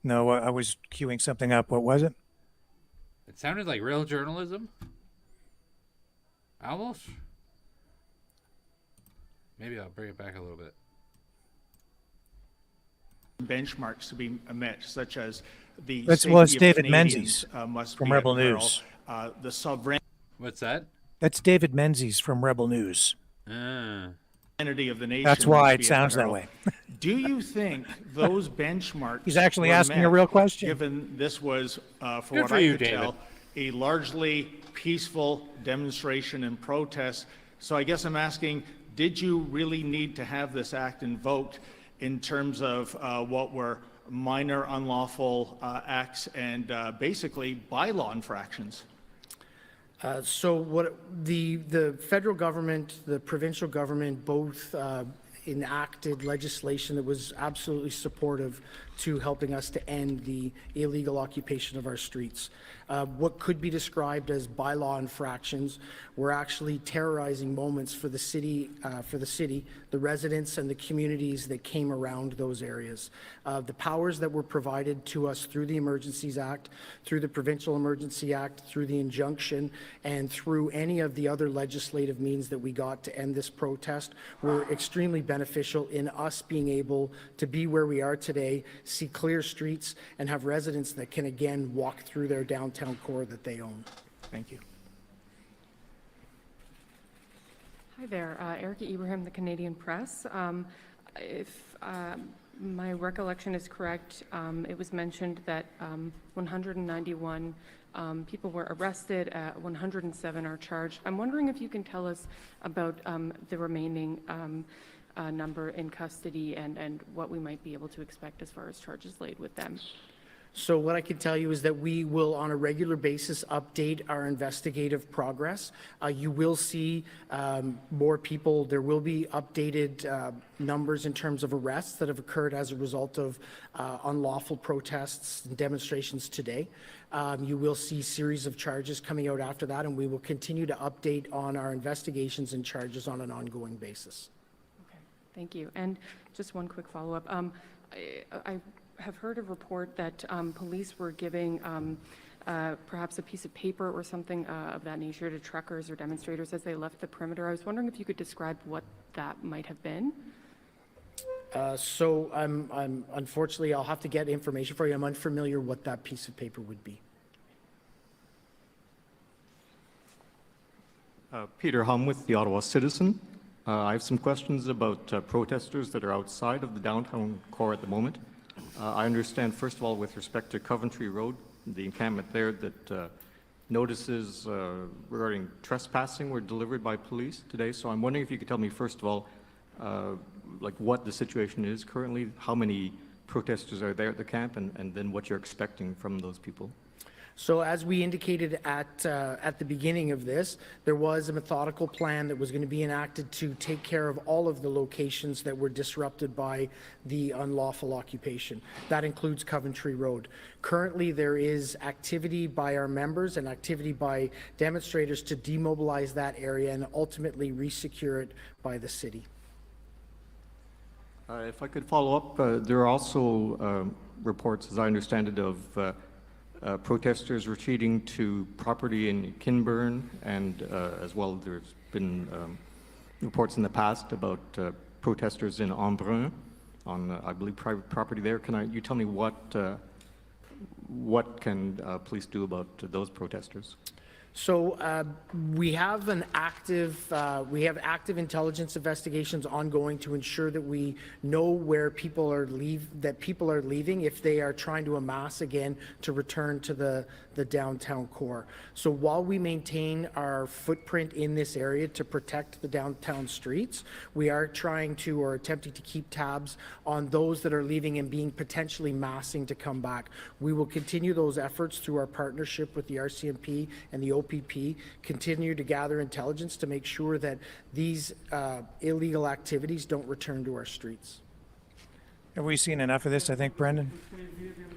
No, I was queuing something up. What was it? It sounded like real journalism. Almost. Maybe I'll bring it back a little bit. Benchmarks to be met, such as the well, it's safety of David Canadians, Menzies must from be at Rebel peril. News. The sovereignty. What's that? That's David Menzies from Rebel News. Of the nation. That's why must it be at sounds that peril. way. Do you think those benchmarks? He's actually were asking a met, real question. Given this was, for Good what for I you, could David. tell, a largely peaceful demonstration and protest. So I guess I'm asking, did you really need to have this act invoked in terms of what were minor unlawful acts and basically bylaw infractions? So what the federal government, the provincial government, both enacted legislation that was absolutely supportive to helping us to end the illegal occupation of our streets. What could be described as bylaw infractions were actually terrorizing moments for the city, the residents and the communities that came around those areas. The powers that were provided to us through the Emergencies Act, through the Provincial Emergency Act, through the injunction, and through any of the other legislative means that we got to end this protest were extremely beneficial in us being able to be where we are today, see clear streets, and have residents that can again walk through their downtown core that they own. Thank you. Hi there, Erica Ibrahim, the Canadian Press. If my recollection is correct, it was mentioned that 191 people were arrested, 107 are charged. I'm wondering if you can tell us about the remaining number in custody and what we might be able to expect as far as charges laid with them. So what I can tell you is that we will on a regular basis update our investigative progress. You will see more people. There will be updated numbers in terms of arrests that have occurred as a result of unlawful protests and demonstrations today. You will see a series of charges coming out after that, and we will continue to update on our investigations and charges on an ongoing basis. Okay, thank you. And just one quick follow-up. I have heard a report that police were giving perhaps a piece of paper or something of that nature to truckers or demonstrators as they left the perimeter. I was wondering if you could describe what that might have been. So I'm unfortunately, I'll have to get information for you. I'm unfamiliar what that piece of paper would be. Peter Hum with the Ottawa Citizen. I have some questions about protesters that are outside of the downtown core at the moment. I understand, first of all, with respect to Coventry Road, the encampment there that notices regarding trespassing were delivered by police today. So I'm wondering if you could tell me, first of all, like what the situation is currently, how many protesters are there at the camp, and then what you're expecting from those people. So as we indicated at the beginning of this, there was a methodical plan that was going to be enacted to take care of all of the locations that were disrupted by the unlawful occupation. That includes Coventry Road. Currently, there is activity by our members and activity by demonstrators to demobilize that area and ultimately resecure it by the city. If I could follow up, there are also reports, as I understand it, of protesters retreating to property in Kinburn, and as well there's been reports in the past about protesters in Embrun on, I believe, private property there. Can you tell me what can police do about those protesters? So we have active intelligence investigations ongoing to ensure that we know where people are leaving if they are trying to amass again to return to the downtown core. So while we maintain our footprint in this area to protect the downtown streets, we are trying to, or attempting to keep tabs on those that are leaving and being potentially massing to come back. We will continue those efforts through our partnership with the RCMP and the OPP, continue to gather intelligence to make sure that these illegal activities don't return to our streets. Have we seen enough of this, I think, Brendan?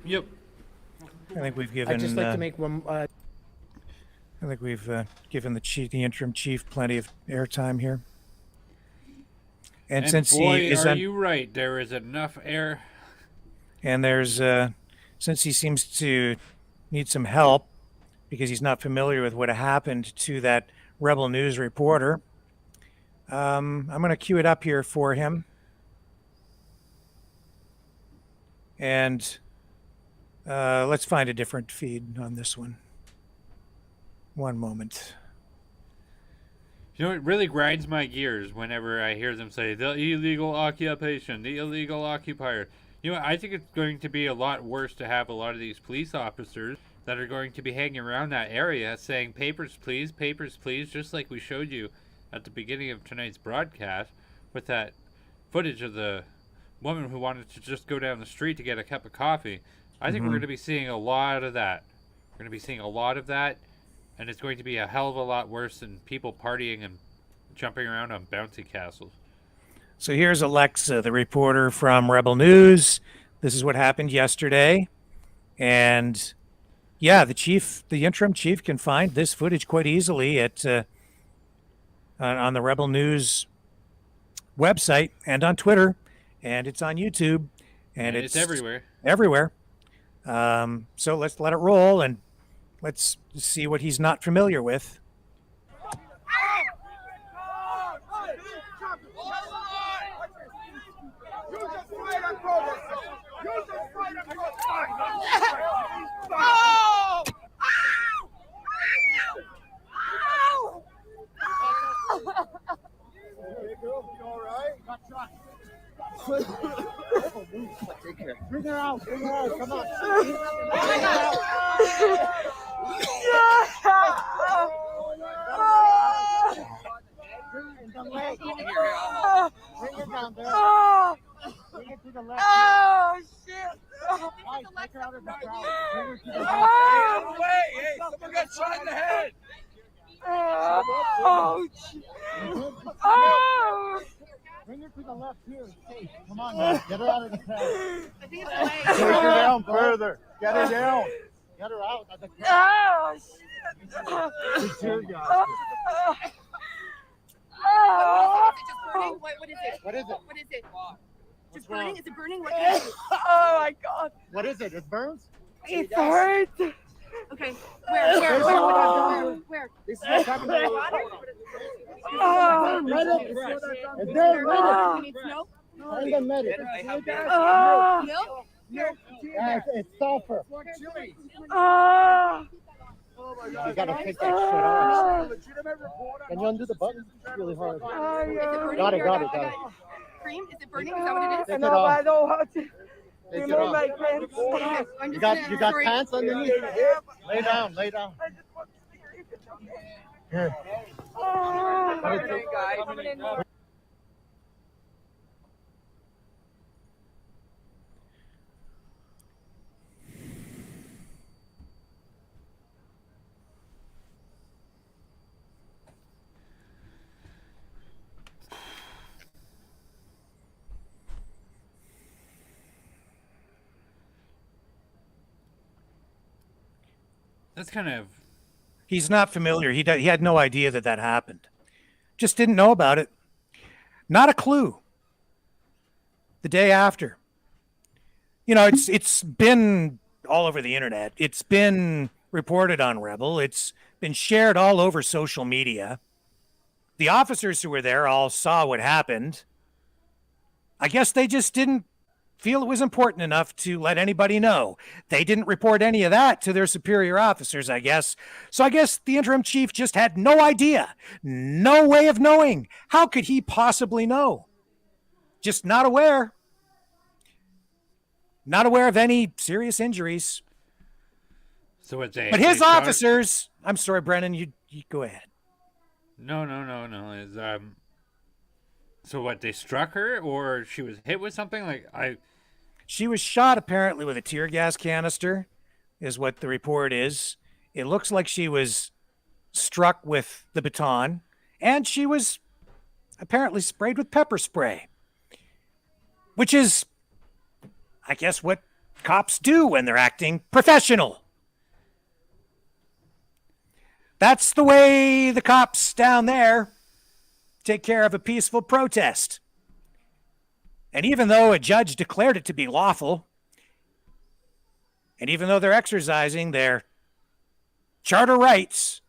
Yep. I think we've given... I'd just like to make one... I think we've given the interim chief, plenty of airtime here. And since boy, he is are you right, there is enough air. And there's, since he seems to need some help, because he's not familiar with what happened to that Rebel News reporter, I'm going to cue it up here for him. And let's find a different feed on this one. One moment. You know, it really grinds my gears whenever I hear them say, the illegal occupation, the illegal occupier. You know, I think it's going to be a lot worse to have a lot of these police officers that are going to be hanging around that area saying, papers please, just like we showed you at the beginning of tonight's broadcast with that footage of the woman who wanted to just go down the street to get a cup of coffee. I think we're going to be seeing a lot of that. We're going to be seeing a lot of that, and it's going to be a hell of a lot worse than people partying and jumping around on bouncy castles. So here's Alexa, the reporter from Rebel News. This is what happened yesterday. And yeah, the interim chief can find this footage quite easily at on the Rebel News website and on Twitter, and it's on YouTube, and it's everywhere. Everywhere. So let's let it roll and let's see what he's not familiar with. Bring her out, come on. Bring her out. Bring her down there. Bring her to the left. Oh, shit. Guys, take her out of the crowd. Bring her to the left. Oh, wait, hey, someone got shot in the head. Oh, oh. Bring her to the left here. Hey, come on, guys. Get her out of the crowd. Take her down further. Get her down. Get her out of the crowd. Oh, shit. What is it? What is it? What is it? What's It's burning? wrong? Is it burning? What Oh, is it? my God. What is it? It burns? It hurts. Okay. Where? This is what's happening. Oh, It's there, Oh. We need snow? Find the medic. Oh. Milk? Yeah, it's sulfur. Oh. You gotta take that shit off. Can you undo the button? It's really hard. Oh, yeah. Got it. Cream? Is it burning? Is that what it is? Take it No, off. I don't want to. Remove my pants. You got pants underneath? Lay down, lay down. Here. That's kind of... He's not familiar. He had no idea that that happened. Just didn't know about it. Not a clue. The day after. You know, it's been all over the internet. It's been reported on Rebel. It's been shared all over social media. The officers who were there all saw what happened. I guess they just didn't feel it was important enough to let anybody know. They didn't report any of that to their superior officers, I guess. So I guess the interim chief just had no idea, no way of knowing. How could he possibly know? Just not aware. Not aware of any serious injuries. So what but his officers, I'm sorry, Brennan, you go ahead. No. So what, they struck her, or she was hit with something? She was shot apparently with a tear gas canister, is what the report is. It looks like she was struck with the baton, and she was apparently sprayed with pepper spray, which is, I guess, what cops do when they're acting professional. That's the way the cops down there take care of a peaceful protest. And even though a judge declared it to be lawful, and even though they're exercising their charter rights,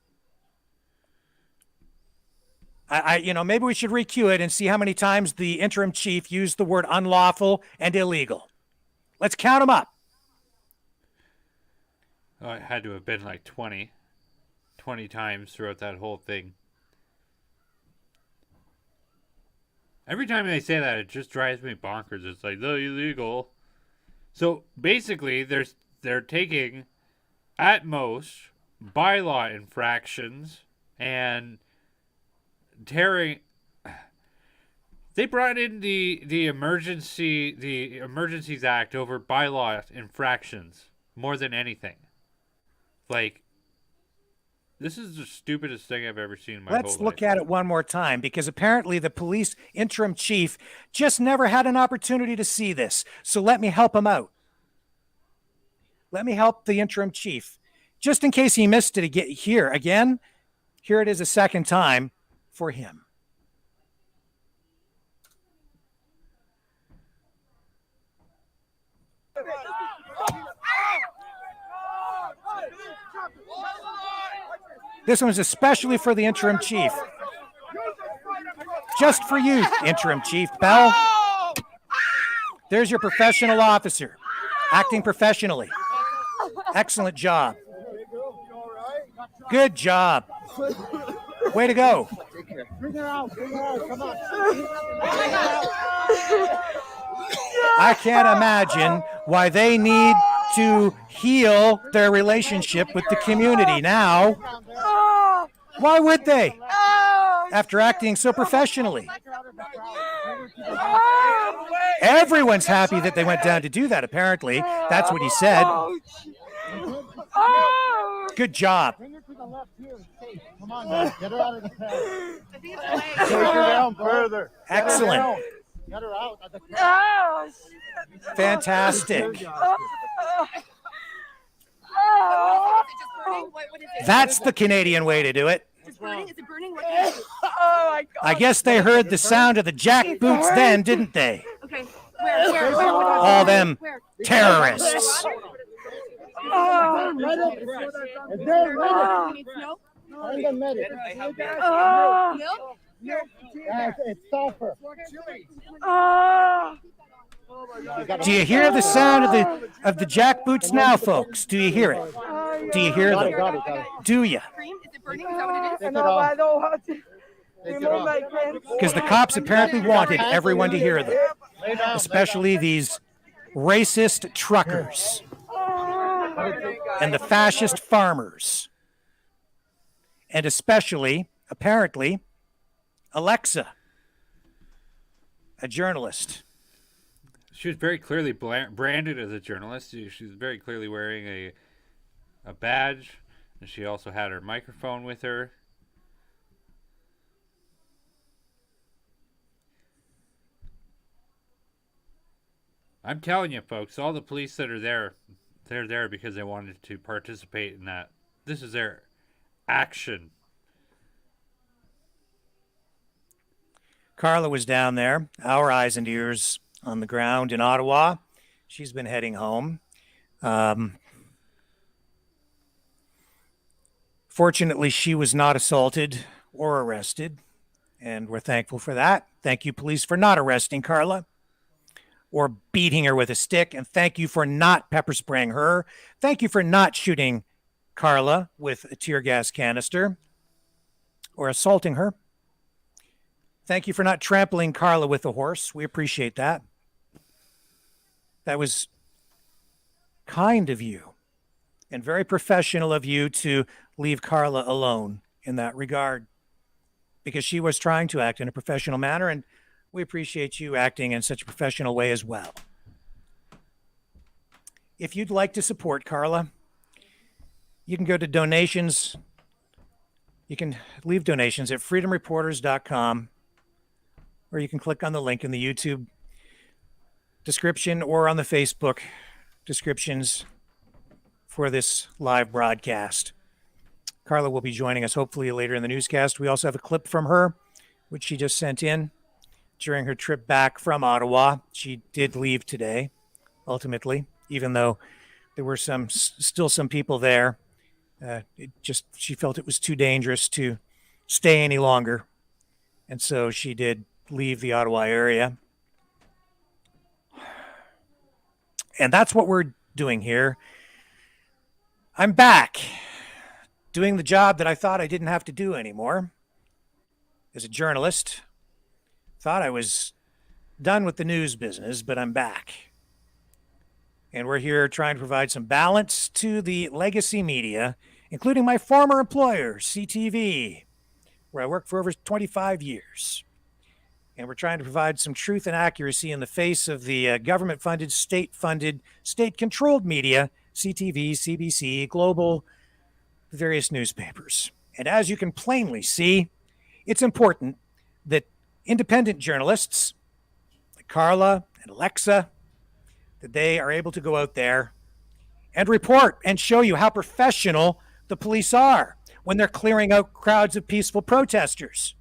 maybe we should re-cue it and see how many times the interim chief used the word unlawful and illegal. Let's count them up. Oh, it had to have been like 20 times throughout that whole thing. Every time they say that, it just drives me bonkers. It's like, the illegal. So basically, they're taking, at most, bylaw infractions and tearing. They brought in the Emergencies Act over bylaw infractions more than anything. Like, this is the stupidest thing I've ever seen in my whole life. Let's look at it one more time, because apparently the police interim chief just never had an opportunity to see this. So let me help him out. Let me help the interim chief. Just in case he missed it again, here it is a second time for him. This one's especially for the interim chief. Just for you, interim chief Bell. There's your professional officer, acting professionally. Excellent job. Good job. Way to go. Bring her out, come on. I can't imagine why they need to heal their relationship with the community now. Why would they? After acting so professionally. Everyone's happy that they went down to do that, apparently. That's what he said. Good job. Come on, guys. Get her out of the car. Take her down further. Excellent. Get her out of the car. Fantastic. That's the Canadian way to do it. I guess they heard the sound of the jackboots then, didn't they? Okay. Where? All them terrorists. It's sulfur. Do you hear the sound of the jackboots now, folks? Do you hear it? Do you hear them? Do you? Because the cops apparently wanted everyone to hear them, especially these racist truckers and the fascist farmers, and especially, apparently, Alexa, a journalist. She was very clearly branded as a journalist. She was very clearly wearing a badge, and she also had her microphone with her. I'm telling you, folks, all the police that are there, they're there because they wanted to participate in that. This is their action. Carla was down there, our eyes and ears on the ground in Ottawa. She's been heading home. Fortunately, she was not assaulted or arrested, and we're thankful for that. Thank you, police, for not arresting Carla or beating her with a stick, and thank you for not pepper spraying her. Thank you for not shooting Carla with a tear gas canister or assaulting her. Thank you for not trampling Carla with a horse. We appreciate that. That was kind of you and very professional of you to leave Carla alone in that regard, because she was trying to act in a professional manner, and we appreciate you acting in such a professional way as well. If you'd like to support Carla, you can go to donations. You can leave donations at freedomreporters.com, or you can click on the link in the YouTube description or on the Facebook descriptions for this live broadcast. Carla will be joining us hopefully later in the newscast. We also have a clip from her, which she just sent in during her trip back from Ottawa. She did leave today, ultimately, even though there were still some people there. She felt it was too dangerous to stay any longer, and so she did leave the Ottawa area. And that's what we're doing here. I'm back doing the job that I thought I didn't have to do anymore as a journalist. Thought I was done with the news business, but I'm back. And we're here trying to provide some balance to the legacy media, including my former employer, CTV, where I worked for over 25 years. And we're trying to provide some truth and accuracy in the face of the government-funded, state-funded, state-controlled media, CTV, CBC, Global, various newspapers. And as you can plainly see, it's important that independent journalists like Carla and Alexa, that they are able to go out there and report and show you how professional the police are when they're clearing out crowds of peaceful protesters.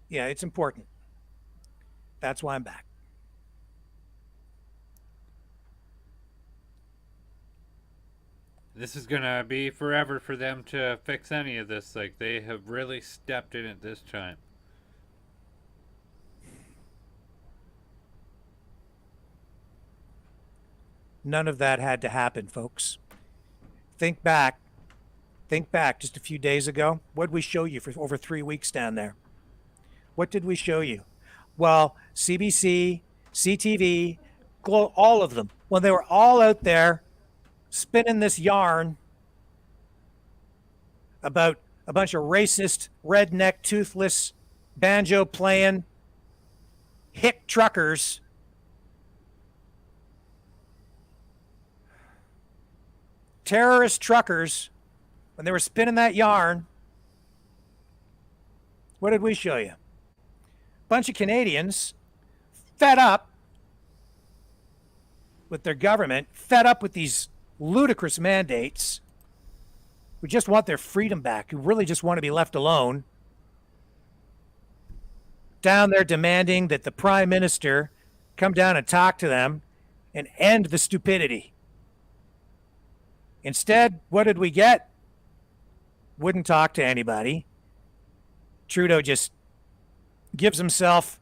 Yeah, it's important. That's why I'm back. This is going to be forever for them to fix any of this. Like, they have really stepped in it this time. None of that had to happen, folks. Think back just a few days ago. What did we show you for over 3 weeks down there? What did we show you? Well, CBC, CTV, all of them, when they were all out there spinning this yarn about a bunch of racist, redneck, toothless, banjo-playing, hick truckers terrorist truckers, when they were spinning that yarn, what did we show you? Bunch of Canadians fed up with their government, fed up with these ludicrous mandates, who just want their freedom back, who really just want to be left alone, down there demanding that the Prime Minister come down and talk to them and end the stupidity. Instead, what did we get? Wouldn't talk to anybody. Trudeau just gives himself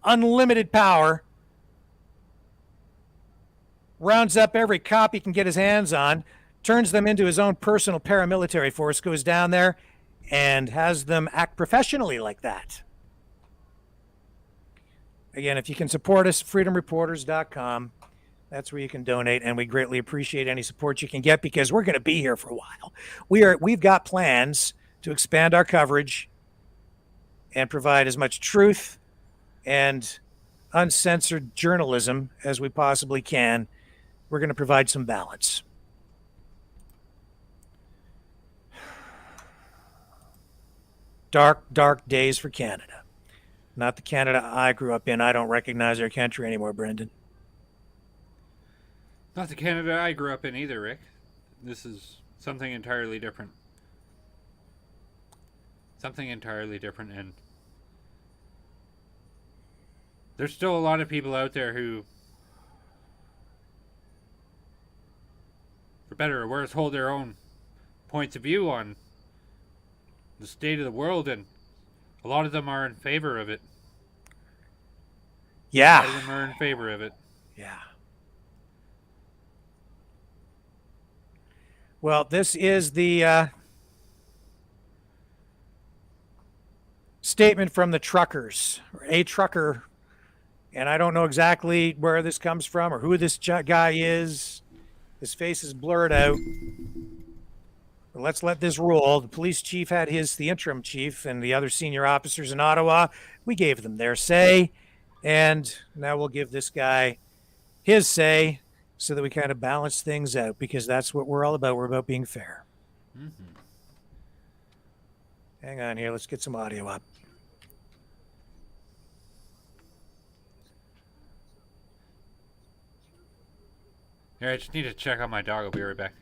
unlimited power, rounds up every cop he can get his hands on, turns them into his own personal paramilitary force, goes down there and has them act professionally like that. Again, if you can support us, freedomreporters.com. That's where you can donate, and we greatly appreciate any support you can get because we're going to be here for a while. We've got plans to expand our coverage and provide as much truth and uncensored journalism as we possibly can. We're going to provide some balance. Dark, dark days for Canada. Not the Canada I grew up in. I don't recognize our country anymore, Brendan. Not the Canada I grew up in either, Rick. This is something entirely different. Something entirely different, and there's still a lot of people out there who, for better or worse, hold their own points of view on the state of the world, and a lot of them are in favor of it. Yeah. A lot of them are in favor of it. Yeah. Well, this is the statement from the truckers, or a trucker, and I don't know exactly where this comes from or who this guy is. His face is blurred out. But let's let this roll. The police chief had the interim chief, and the other senior officers in Ottawa. We gave them their say, and now we'll give this guy his say, so that we kind of balance things out, because that's what we're all about. We're about being fair. Mm-hmm. Hang on here. Let's get some audio up. Here, I just need to check on my dog. I'll be right back.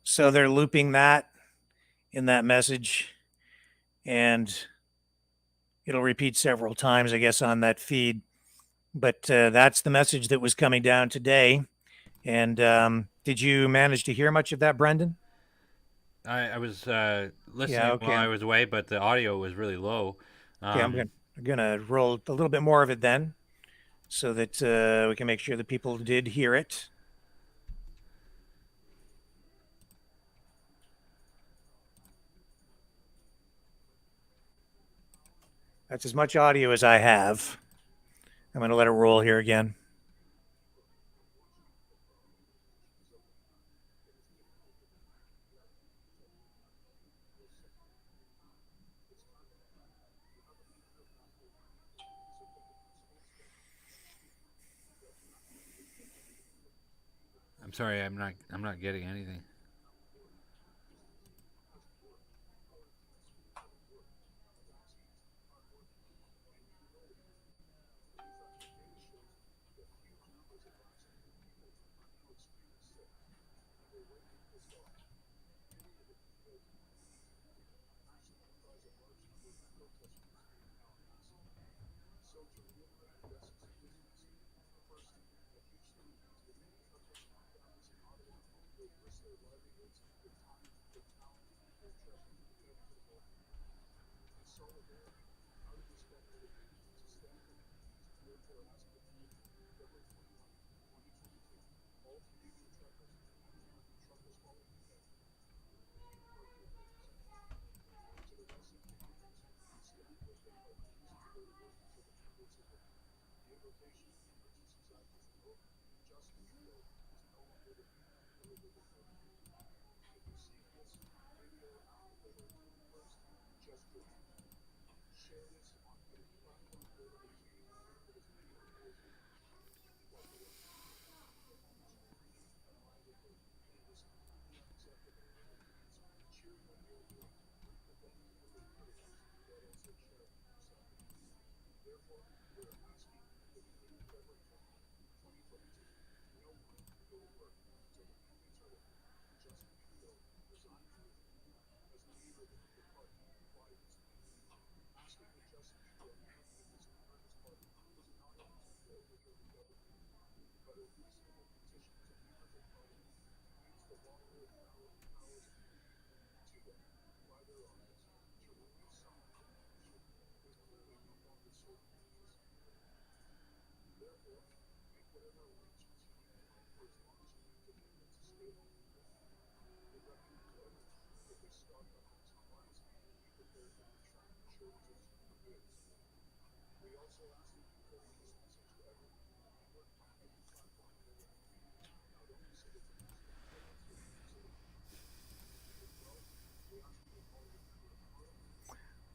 So they're looping that in that message, and it'll repeat several times, I guess, on that feed. But that's the message that was coming down today. And did you manage to hear much of that, Brendan? I was listening Yeah, okay. while I was away, but the audio was really low. Okay, I'm gonna roll a little bit more of it then, so that we can make sure that people did hear it. That's as much audio as I have. I'm going to let it roll here again. I'm sorry, I'm not getting anything.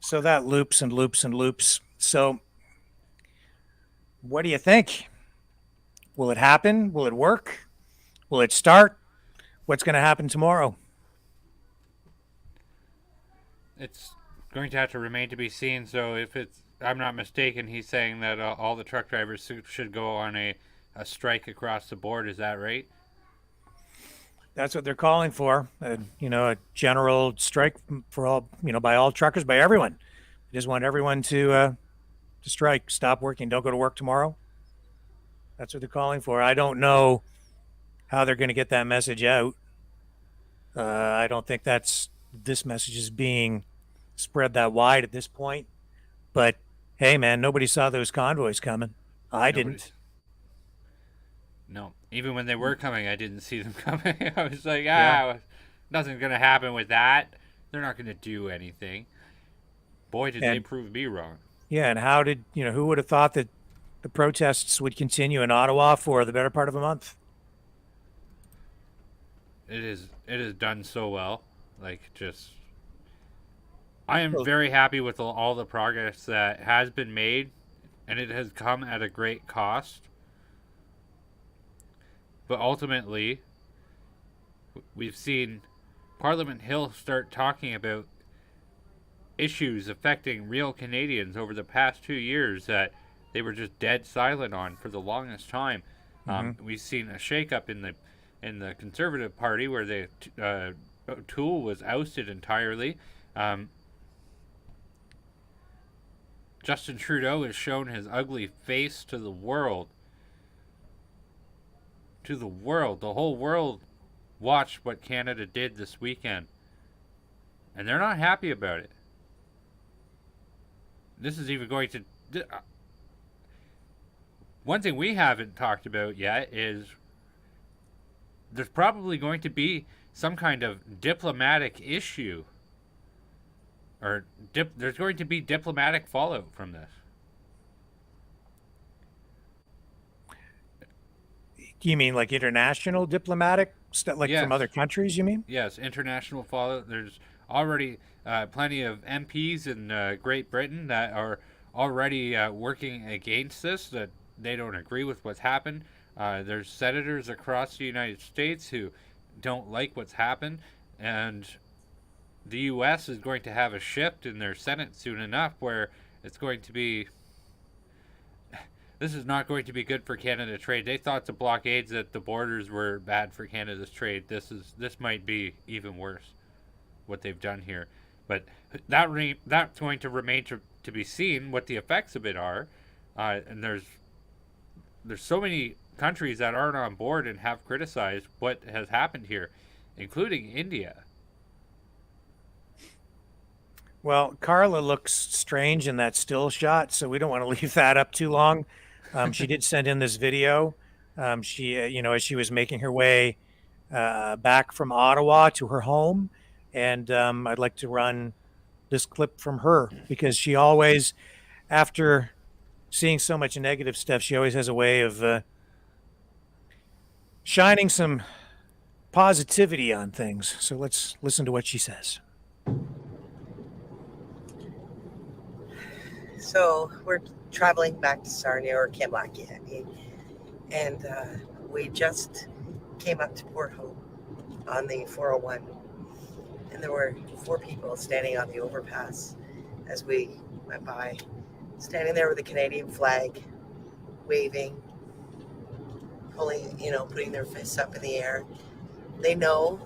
So that loops and loops and loops. So what do you think? Will it happen? Will it work? Will it start? What's going to happen tomorrow? It's going to have to remain to be seen. So if I'm not mistaken, he's saying that all the truck drivers should go on a a strike across the board. Is that right? That's what they're calling for. You know, a general strike for all, you know, by all truckers, by everyone. They just want everyone to strike, stop working, don't go to work tomorrow. That's what they're calling for. I don't know how they're going to get that message out. I don't think this message is being spread that wide at this point. But hey, man, nobody saw those convoys coming. I didn't. No, even when they were coming, I didn't see them coming. I was like, Yeah. nothing's going to happen with that. They're not going to do anything. Boy, did they And- prove me wrong. Yeah, and how did, you know, who would have thought that the protests would continue in Ottawa for the better part of a month? It is done so well. Like, just, I am very happy with all the progress that has been made, and it has come at a great cost. But ultimately, we've seen Parliament Hill start talking about issues affecting real Canadians over the past 2 years that they were just dead silent on for the longest time. We've seen a shakeup in the Conservative Party where O'Toole was ousted entirely. Justin Trudeau has shown his ugly face to the world. The whole world watched what Canada did this weekend. And they're not happy about it. This is even going to... One thing we haven't talked about yet is there's probably going to be some kind of diplomatic issue. Or there's going to be diplomatic fallout from this. You mean like international diplomatic stuff, like from other countries, you mean? Yes, international fallout. There's already plenty of MPs in Great Britain that are already working against this, that they don't agree with what's happened. There's senators across the United States who don't like what's happened, and the U.S. is going to have a shift in their Senate soon enough where it's going to be... This is not going to be good for Canada trade. They thought the blockades at the borders were bad for Canada's trade. This might be even worse, what they've done here. But that's going to remain to be seen what the effects of it are. And there's so many countries that aren't on board and have criticized what has happened here, including India. Well, Carla looks strange in that still shot, so we don't want to leave that up too long. She did send in this video. She, you know, as she was making her way back from Ottawa to her home, and I'd like to run this clip from her because she always, after seeing so much negative stuff, she always has a way of shining some positivity on things. So let's listen to what she says. So we're traveling back to Sarnia or Kimlaki, and we just came up to Port Hope on the 401, and there were 4 people standing on the overpass as we went by, standing there with a Canadian flag, waving, putting their fists up in the air. They know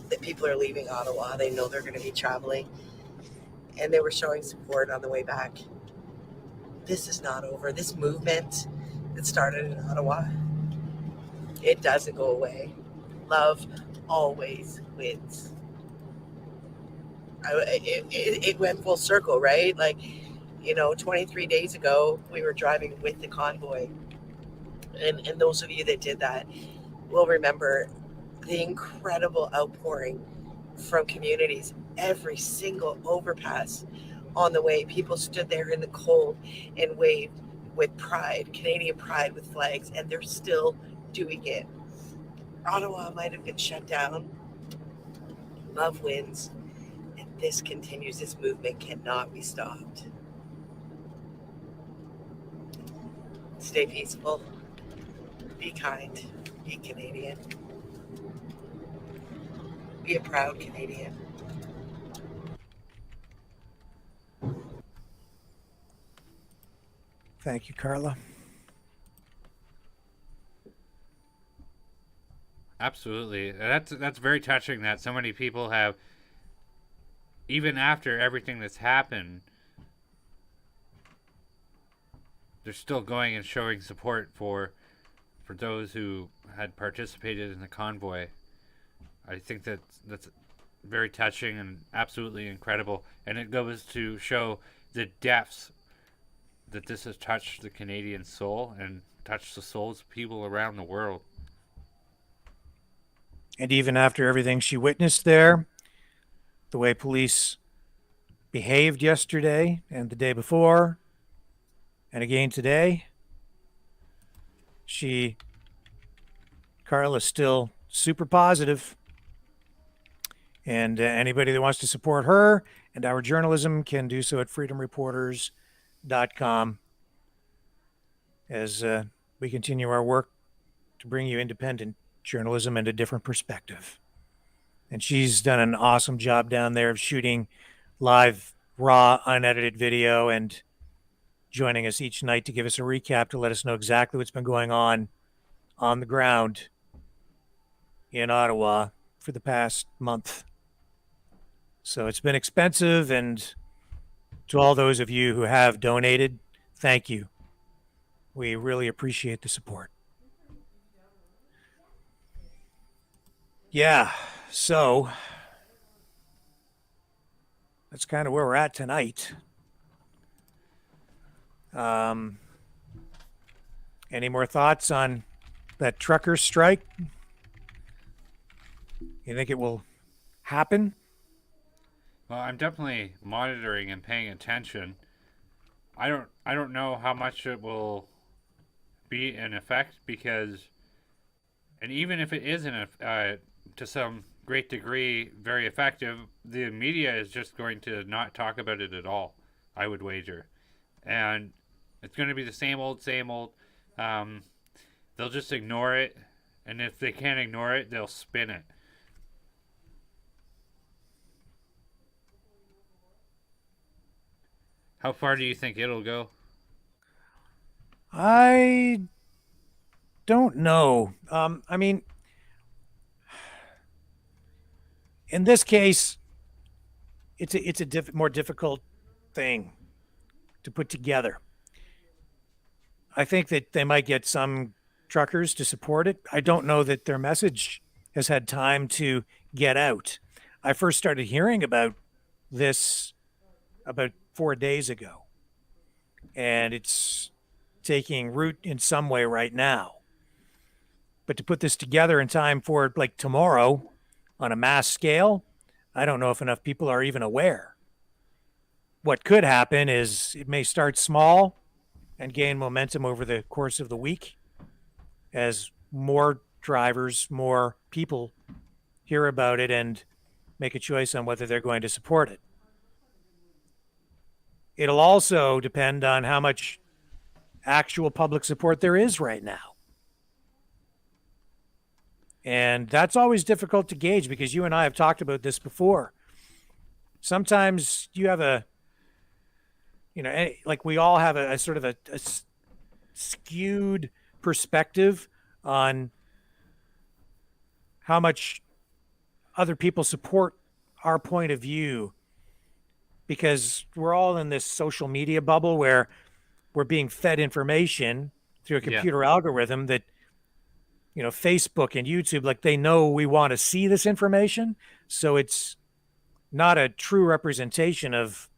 that people are leaving Ottawa. They know they're going to be traveling, and they were showing support on the way back. This is not over. This movement that started in Ottawa, it doesn't go away. Love always wins. It went full circle, right? 23 days ago, we were driving with the convoy. And those of you that did that will remember the incredible outpouring from communities. Every single overpass on the way, people stood there in the cold and waved with pride, Canadian pride, with flags, and they're still doing it. Ottawa might have been shut down. Love wins, and this continues. This movement cannot be stopped. Stay peaceful, be kind, be Canadian, be a proud Canadian. Thank you, Carla. Absolutely. That's very touching that so many people have, even after everything that's happened, they're still going and showing support for those who had participated in the convoy. I think that's very touching and absolutely incredible, and it goes to show the depths that this has touched the Canadian soul and touched the souls of people around the world. And even after everything she witnessed there, the way police behaved yesterday and the day before, and again today, Carla's still super positive. And anybody that wants to support her and our journalism can do so at freedomreporters.com as we continue our work to bring you independent journalism and a different perspective. And she's done an awesome job down there of shooting live, raw, unedited video and joining us each night to give us a recap to let us know exactly what's been going on the ground in Ottawa for the past month. So it's been expensive, and to all those of you who have donated, thank you. We really appreciate the support. Yeah, so that's kind of where we're at tonight. Any more thoughts on that trucker strike? You think it will happen? Well, I'm definitely monitoring and paying attention. I don't know how much it will be in effect, because, and even if it is to some great degree very effective, the media is just going to not talk about it at all, I would wager. And it's going to be the same old, same old. They'll just ignore it, and if they can't ignore it, they'll spin it. How far do you think it'll go? I don't know. I mean, in this case, it's a more difficult thing to put together. I think that they might get some truckers to support it. I don't know that their message has had time to get out. I first started hearing about this about 4 days ago, and it's taking root in some way right now. But to put this together in time for like tomorrow on a mass scale, I don't know if enough people are even aware. What could happen is it may start small and gain momentum over the course of the week as more drivers, more people hear about it and make a choice on whether they're going to support it. It'll also depend on how much actual public support there is right now. And that's always difficult to gauge because you and I have talked about this before. Sometimes you have like we all have a sort of a skewed perspective on how much other people support our point of view, because we're all in this social media bubble where we're being fed information through a computer algorithm that, Facebook and YouTube, like they know we want to see this information. So it's not a true representation of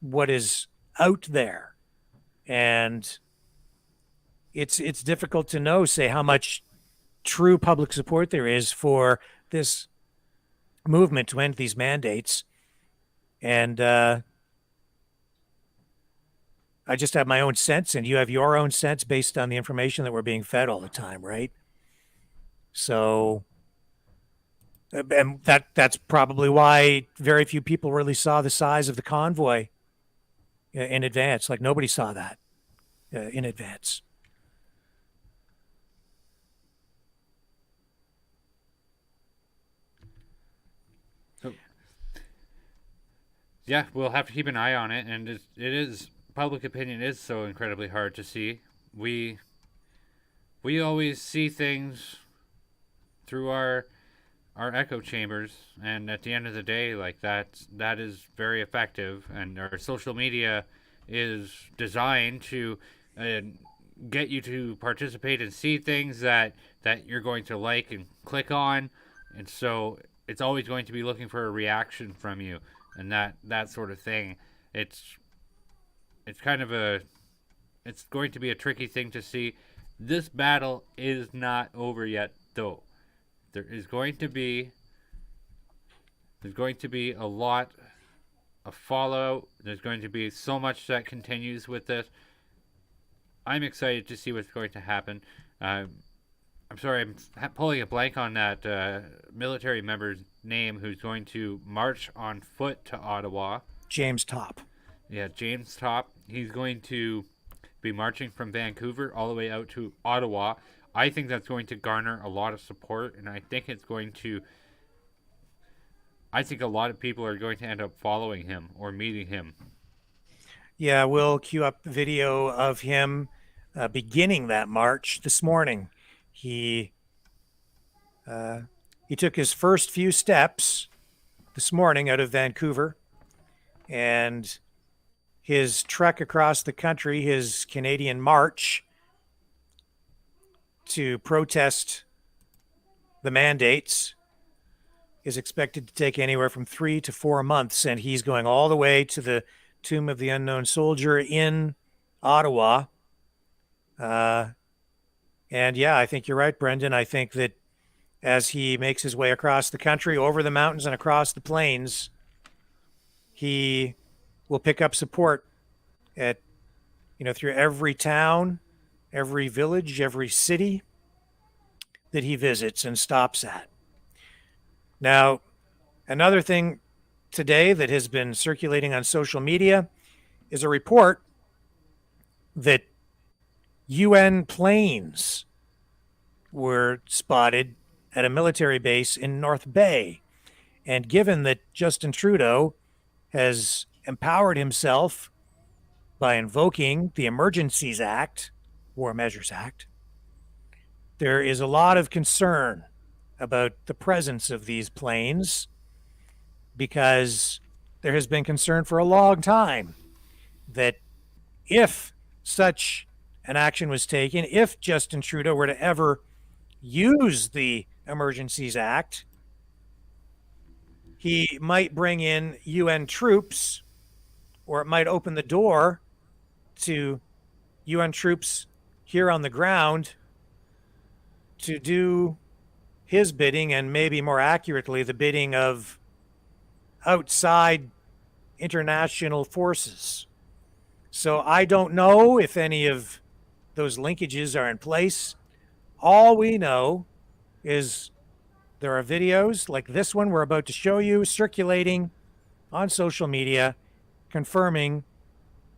what is out there. And it's difficult to know, say, how much true public support there is for this movement to end these mandates. And I just have my own sense, and you have your own sense based on the information that we're being fed all the time, right? So, and that's probably why very few people really saw the size of the convoy in advance. Like nobody saw that in advance. Yeah, we'll have to keep an eye on it, and it is, public opinion is so incredibly hard to see. We always see things through our echo chambers, and at the end of the day, like that is very effective. And our social media is designed to get you to participate and see things that you're going to like and click on, and so it's always going to be looking for a reaction from you, and that sort of thing. It's kind of it's going to be a tricky thing to see. This battle is not over yet, though. There's going to be a lot of fallout. There's going to be so much that continues with this. I'm excited to see what's going to happen. I'm sorry, I'm pulling a blank on that military member's name who's going to march on foot to Ottawa. James Top. Yeah, James Top. He's going to be marching from Vancouver all the way out to Ottawa. I think that's going to garner a lot of support, and I think a lot of people are going to end up following him or meeting him. Yeah, we'll queue up the video of him beginning that march this morning. He took his first few steps this morning out of Vancouver, and his trek across the country, his Canadian march to protest the mandates, is expected to take anywhere from 3 to 4 months, and he's going all the way to the Tomb of the Unknown Soldier in Ottawa. And yeah, I think you're right, Brendan. I think that as he makes his way across the country, over the mountains and across the plains, he will pick up support at, through every town, every village, every city that he visits and stops at. Now, another thing today that has been circulating on social media is a report that UN planes were spotted at a military base in North Bay. And given that Justin Trudeau has empowered himself by invoking the Emergencies Act, War Measures Act, there is a lot of concern about the presence of these planes, because there has been concern for a long time that if such an action was taken, if Justin Trudeau were to ever use the Emergencies Act, he might bring in UN troops, or it might open the door to UN troops here on the ground to do his bidding, and maybe more accurately, the bidding of outside international forces. So I don't know if any of those linkages are in place. All we know is there are videos like this one we're about to show you circulating on social media confirming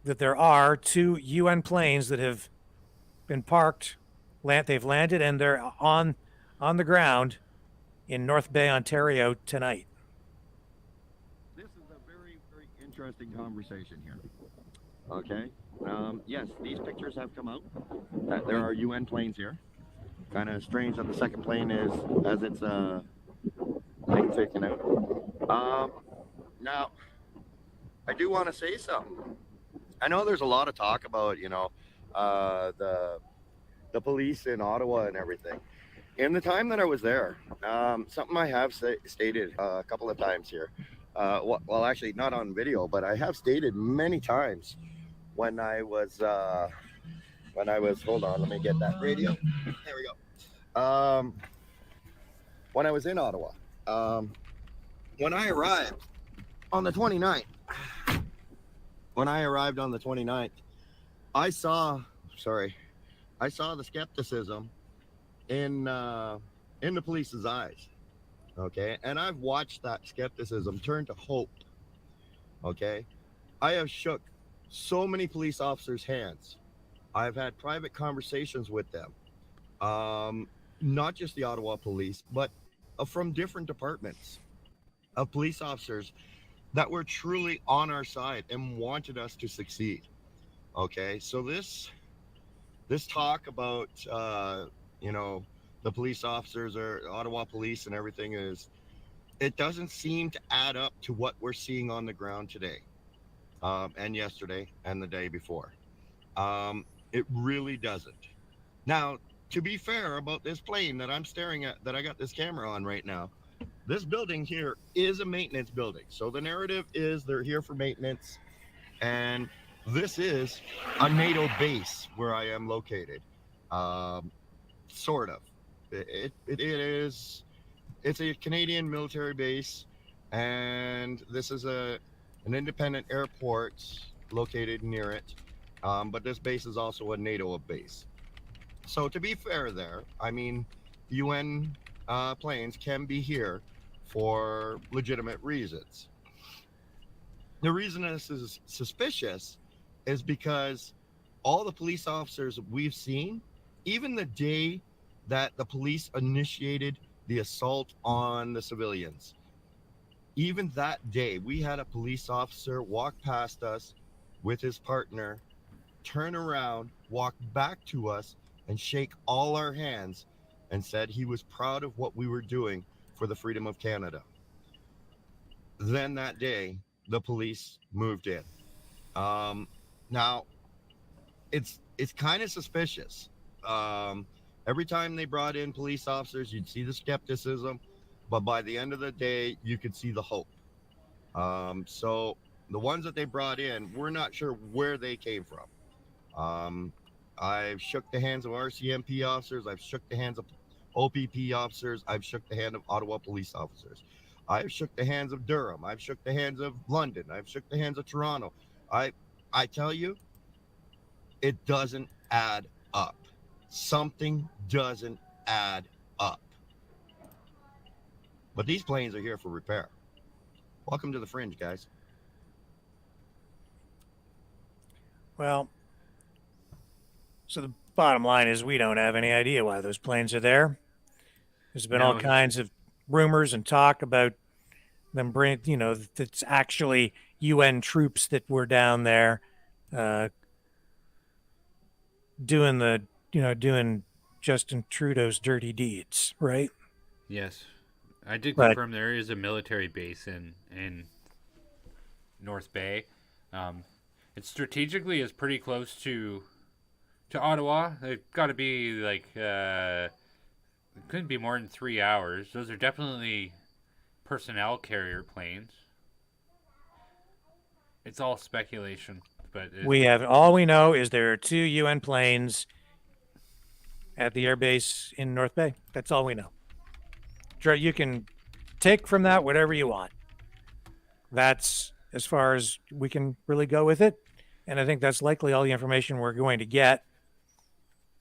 that there are 2 UN planes that have been parked. They've landed and they're on the ground in North Bay, Ontario tonight. This is a very, very interesting conversation here. Okay. Yes, these pictures have come out. There are UN planes here. Kind of strange that the second plane is as it's being taken out. Now, I do want to say something. I know there's a lot of talk about, the police in Ottawa and everything. In the time that I was there, something I have stated a couple of times here. Well, actually, not on video, but I have stated many times when I was, hold on, let me get that radio. There we go. When I was in Ottawa, when I arrived on the 29th, I saw the skepticism in the police's eyes. Okay, and I've watched that skepticism turn to hope. Okay, I have shook so many police officers' hands. I've had private conversations with them, not just the Ottawa police, but from different departments of police officers that were truly on our side and wanted us to succeed. Okay, so this talk about the the police officers or Ottawa police and everything is, it doesn't seem to add up to what we're seeing on the ground today, and yesterday and the day before. It really doesn't. Now, to be fair about this plane that I'm staring at, that I got this camera on right now, this building here is a maintenance building. So the narrative is they're here for maintenance, and this is a NATO base where I am located. Sort of. It's a Canadian military base, and this is an independent airport located near it. But this base is also a NATO base. So to be fair there, I mean, UN planes can be here for legitimate reasons. The reason this is suspicious is because all the police officers we've seen, even the day that the police initiated the assault on the civilians, even that day, we had a police officer walk past us with his partner, turn around, walk back to us, and shake all our hands and said he was proud of what we were doing for the freedom of Canada. Then that day, the police moved in. Now, it's kind of suspicious. Every time they brought in police officers, you'd see the skepticism, but by the end of the day, you could see the hope. So the ones that they brought in, we're not sure where they came from. I've shook the hands of RCMP officers. I've shook the hands of OPP officers. I've shook the hand of Ottawa police officers. I've shook the hands of Durham. I've shook the hands of London. I've shook the hands of Toronto. I tell you, it doesn't add up. Something doesn't add up. But these planes are here for repair. Welcome to the Fringe, guys. Well, so the bottom line is we don't have any idea why those planes are there. There's been all kinds of rumors and talk about them bring, that's actually UN troops that were down there doing Justin Trudeau's dirty deeds, right? Yes. I did confirm there is a military base in North Bay. It strategically is pretty close to Ottawa. It's got to be like it couldn't be more than 3 hours. Those are definitely personnel carrier planes. It's all speculation, but all we know is there are 2 UN planes at the airbase in North Bay. That's all we know. You can take from that whatever you want. That's as far as we can really go with it. And I think that's likely all the information we're going to get.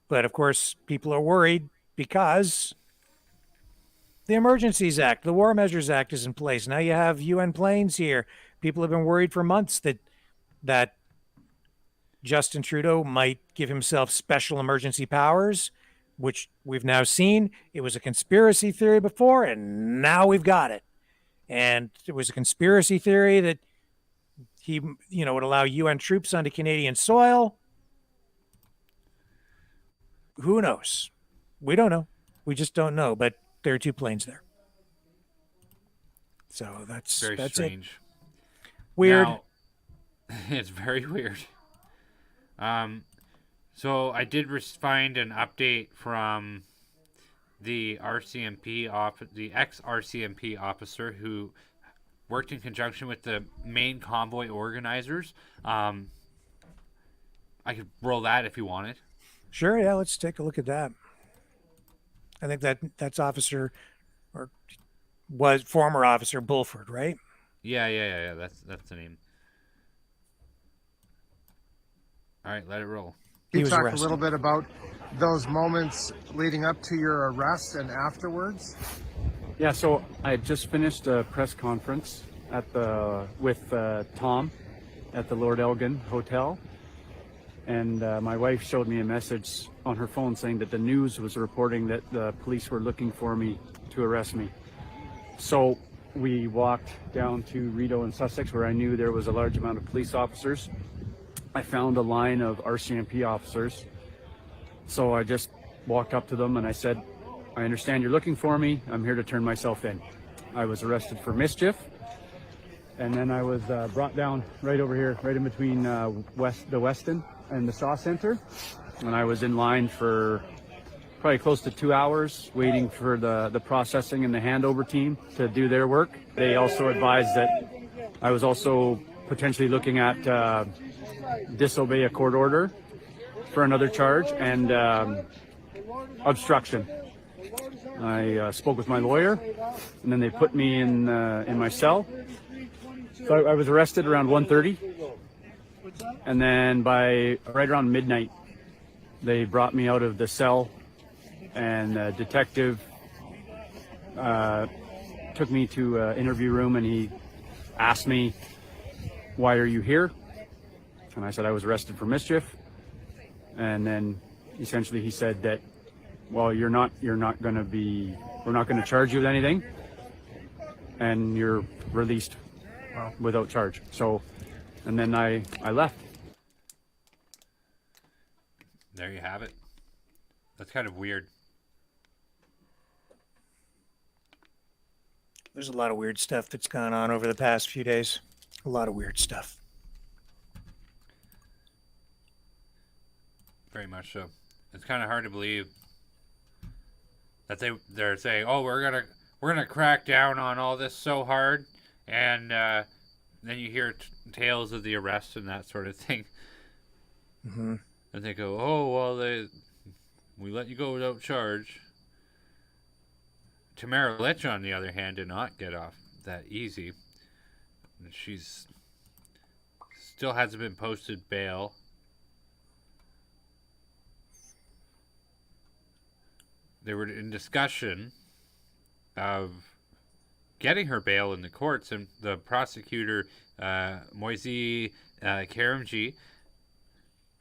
But of course, people are worried because the Emergencies Act, the War Measures Act is in place. Now you have UN planes here. People have been worried for months that Justin Trudeau might give himself special emergency powers, which we've now seen. It was a conspiracy theory before, and now we've got it. And it was a conspiracy theory that he, would allow UN troops onto Canadian soil. Who knows? We don't know. We just don't know. But there are 2 planes there. So that's strange. It. Weird. Now, it's very weird. So I did find an update from the the ex-RCMP officer who worked in conjunction with the main convoy organizers. I could roll that if you want it. Sure, yeah, let's take a look at that. I think that's officer, or was former officer Bulford, right? Yeah. That's the name. All right, let it roll. Can you talk a little bit about those moments leading up to your arrest and afterwards? Yeah, so I had just finished a press conference with Tom at the Lord Elgin Hotel, and my wife showed me a message on her phone saying that the news was reporting that the police were looking for me to arrest me. So we walked down to Rideau and Sussex, where I knew there was a large amount of police officers. I found a line of RCMP officers, so I just walked up to them and I said, I understand you're looking for me. I'm here to turn myself in. I was arrested for mischief, and then I was brought down right over here, right in between the Weston and the Shaw Center. And I was in line for probably close to 2 hours waiting for the processing and the handover team to do their work. They also advised that I was also potentially looking at disobey a court order for another charge and obstruction. I spoke with my lawyer, and then they put me in my cell. So I was arrested around 1:30, and then by right around midnight, they brought me out of the cell, and the detective took me to an interview room, and he asked me, "Why are you here?" And I said I was arrested for mischief. And then essentially he said that, well, we're not going to charge you with anything, and you're released without charge. So, and then I left. There you have it. That's kind of weird. There's a lot of weird stuff that's gone on over the past few days. A lot of weird stuff. Very much so. It's kind of hard to believe that they're saying, "Oh, we're gonna crack down on all this so hard," and then you hear tales of the arrests and that sort of thing. Mm-hmm. And they go, "Oh, well, we let you go without charge." Tamara Litch, on the other hand, did not get off that easy. She's still hasn't been posted bail. They were in discussion of getting her bail in the courts, and the prosecutor, Moise Karimji,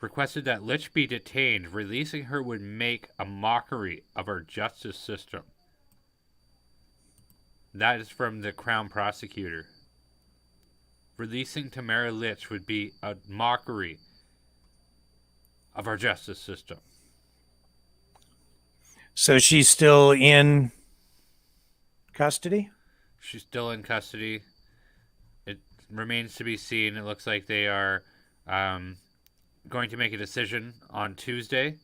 requested that Litch be detained. Releasing her would make a mockery of our justice system. That is from the Crown prosecutor. Releasing Tamara Litch would be a mockery of our justice system. So she's still in custody? She's still in custody. It remains to be seen. It looks like they are going to make a decision on Tuesday.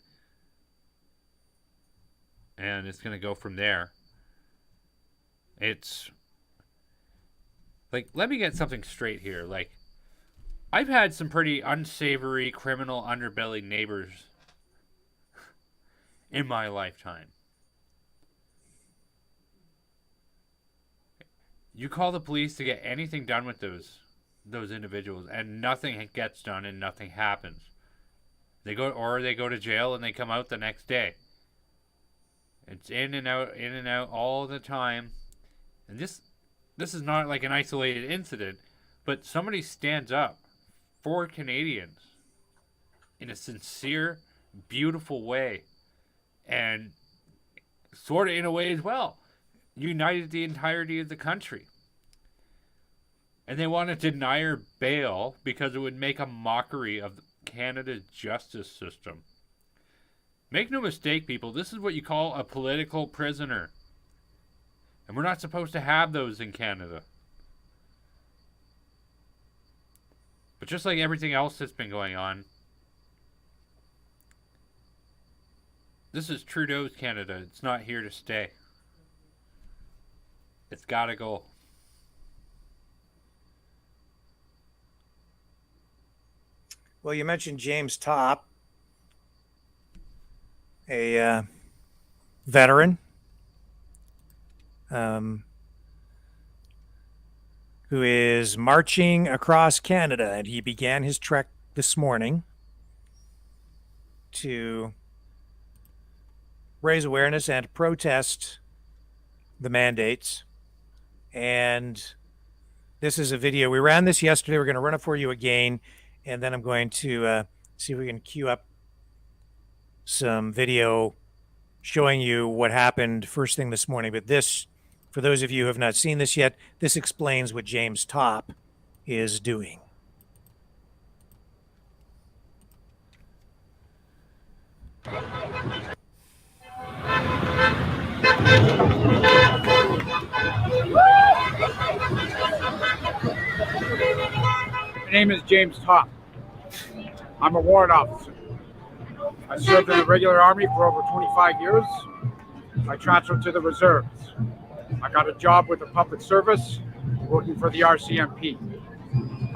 And it's going to go from there. It's like, let me get something straight here. Like, I've had some pretty unsavory criminal underbelly neighbors in my lifetime. You call the police to get anything done with those individuals, and nothing gets done and nothing happens. They go to jail and they come out the next day. It's in and out all the time. And this is not like an isolated incident, but somebody stands up for Canadians in a sincere, beautiful way, and sort of in a way as well, united the entirety of the country. And they want to deny her bail because it would make a mockery of Canada's justice system. Make no mistake, people, this is what you call a political prisoner. And we're not supposed to have those in Canada. But just like everything else that's been going on, this is Trudeau's Canada. It's not here to stay. It's gotta go. Well, you mentioned James Topp, a veteran who is marching across Canada, and he began his trek this morning to raise awareness and protest the mandates. And this is a video. We ran this yesterday. We're going to run it for you again, and then I'm going to see if we can queue up some video showing you what happened first thing this morning. But this, for those of you who have not seen this yet, this explains what James Topp is doing. My name is James Topp. I'm a warrant officer. I served in the regular army for over 25 years. I transferred to the reserves. I got a job with the public service working for the RCMP.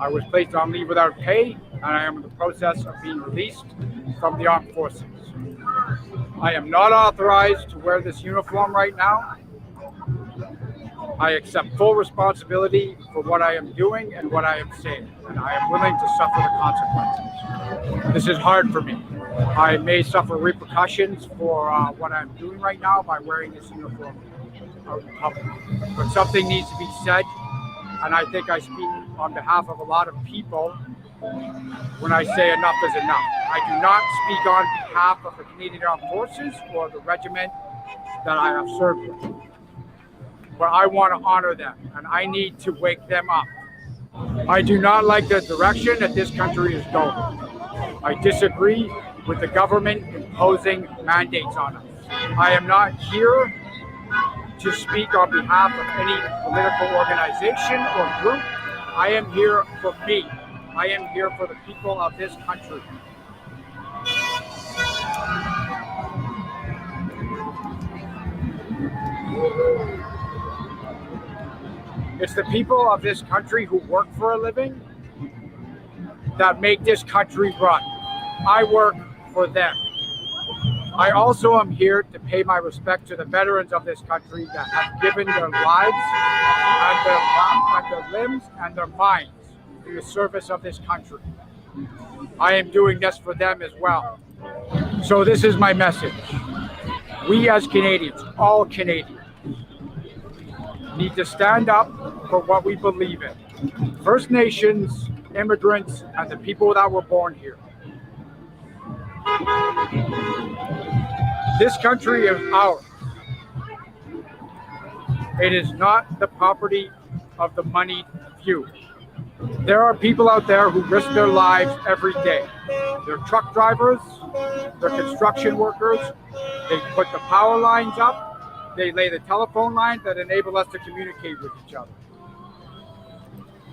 I was placed on leave without pay, and I am in the process of being released from the armed forces. I am not authorized to wear this uniform right now. I accept full responsibility for what I am doing and what I am saying, and I am willing to suffer the consequences. This is hard for me. I may suffer repercussions for what I'm doing right now by wearing this uniform out in public. But something needs to be said, and I think I speak on behalf of a lot of people when I say enough is enough. I do not speak on behalf of the Canadian Armed Forces or the regiment that I have served with. But I want to honor them, and I need to wake them up. I do not like the direction that this country is going. I disagree with the government imposing mandates on us. I am not here to speak on behalf of any political organization or group. I am here for me. I am here for the people of this country. It's the people of this country who work for a living that make this country run. I work for them. I also am here to pay my respect to the veterans of this country that have given their lives and their limbs and their minds to the service of this country. I am doing this for them as well. So this is my message. We as Canadians, all Canadians, need to stand up for what we believe in. First Nations, immigrants, and the people that were born here. This country is ours. It is not the property of the moneyed few. There are people out there who risk their lives every day. They're truck drivers, they're construction workers, they put the power lines up, they lay the telephone lines that enable us to communicate with each other.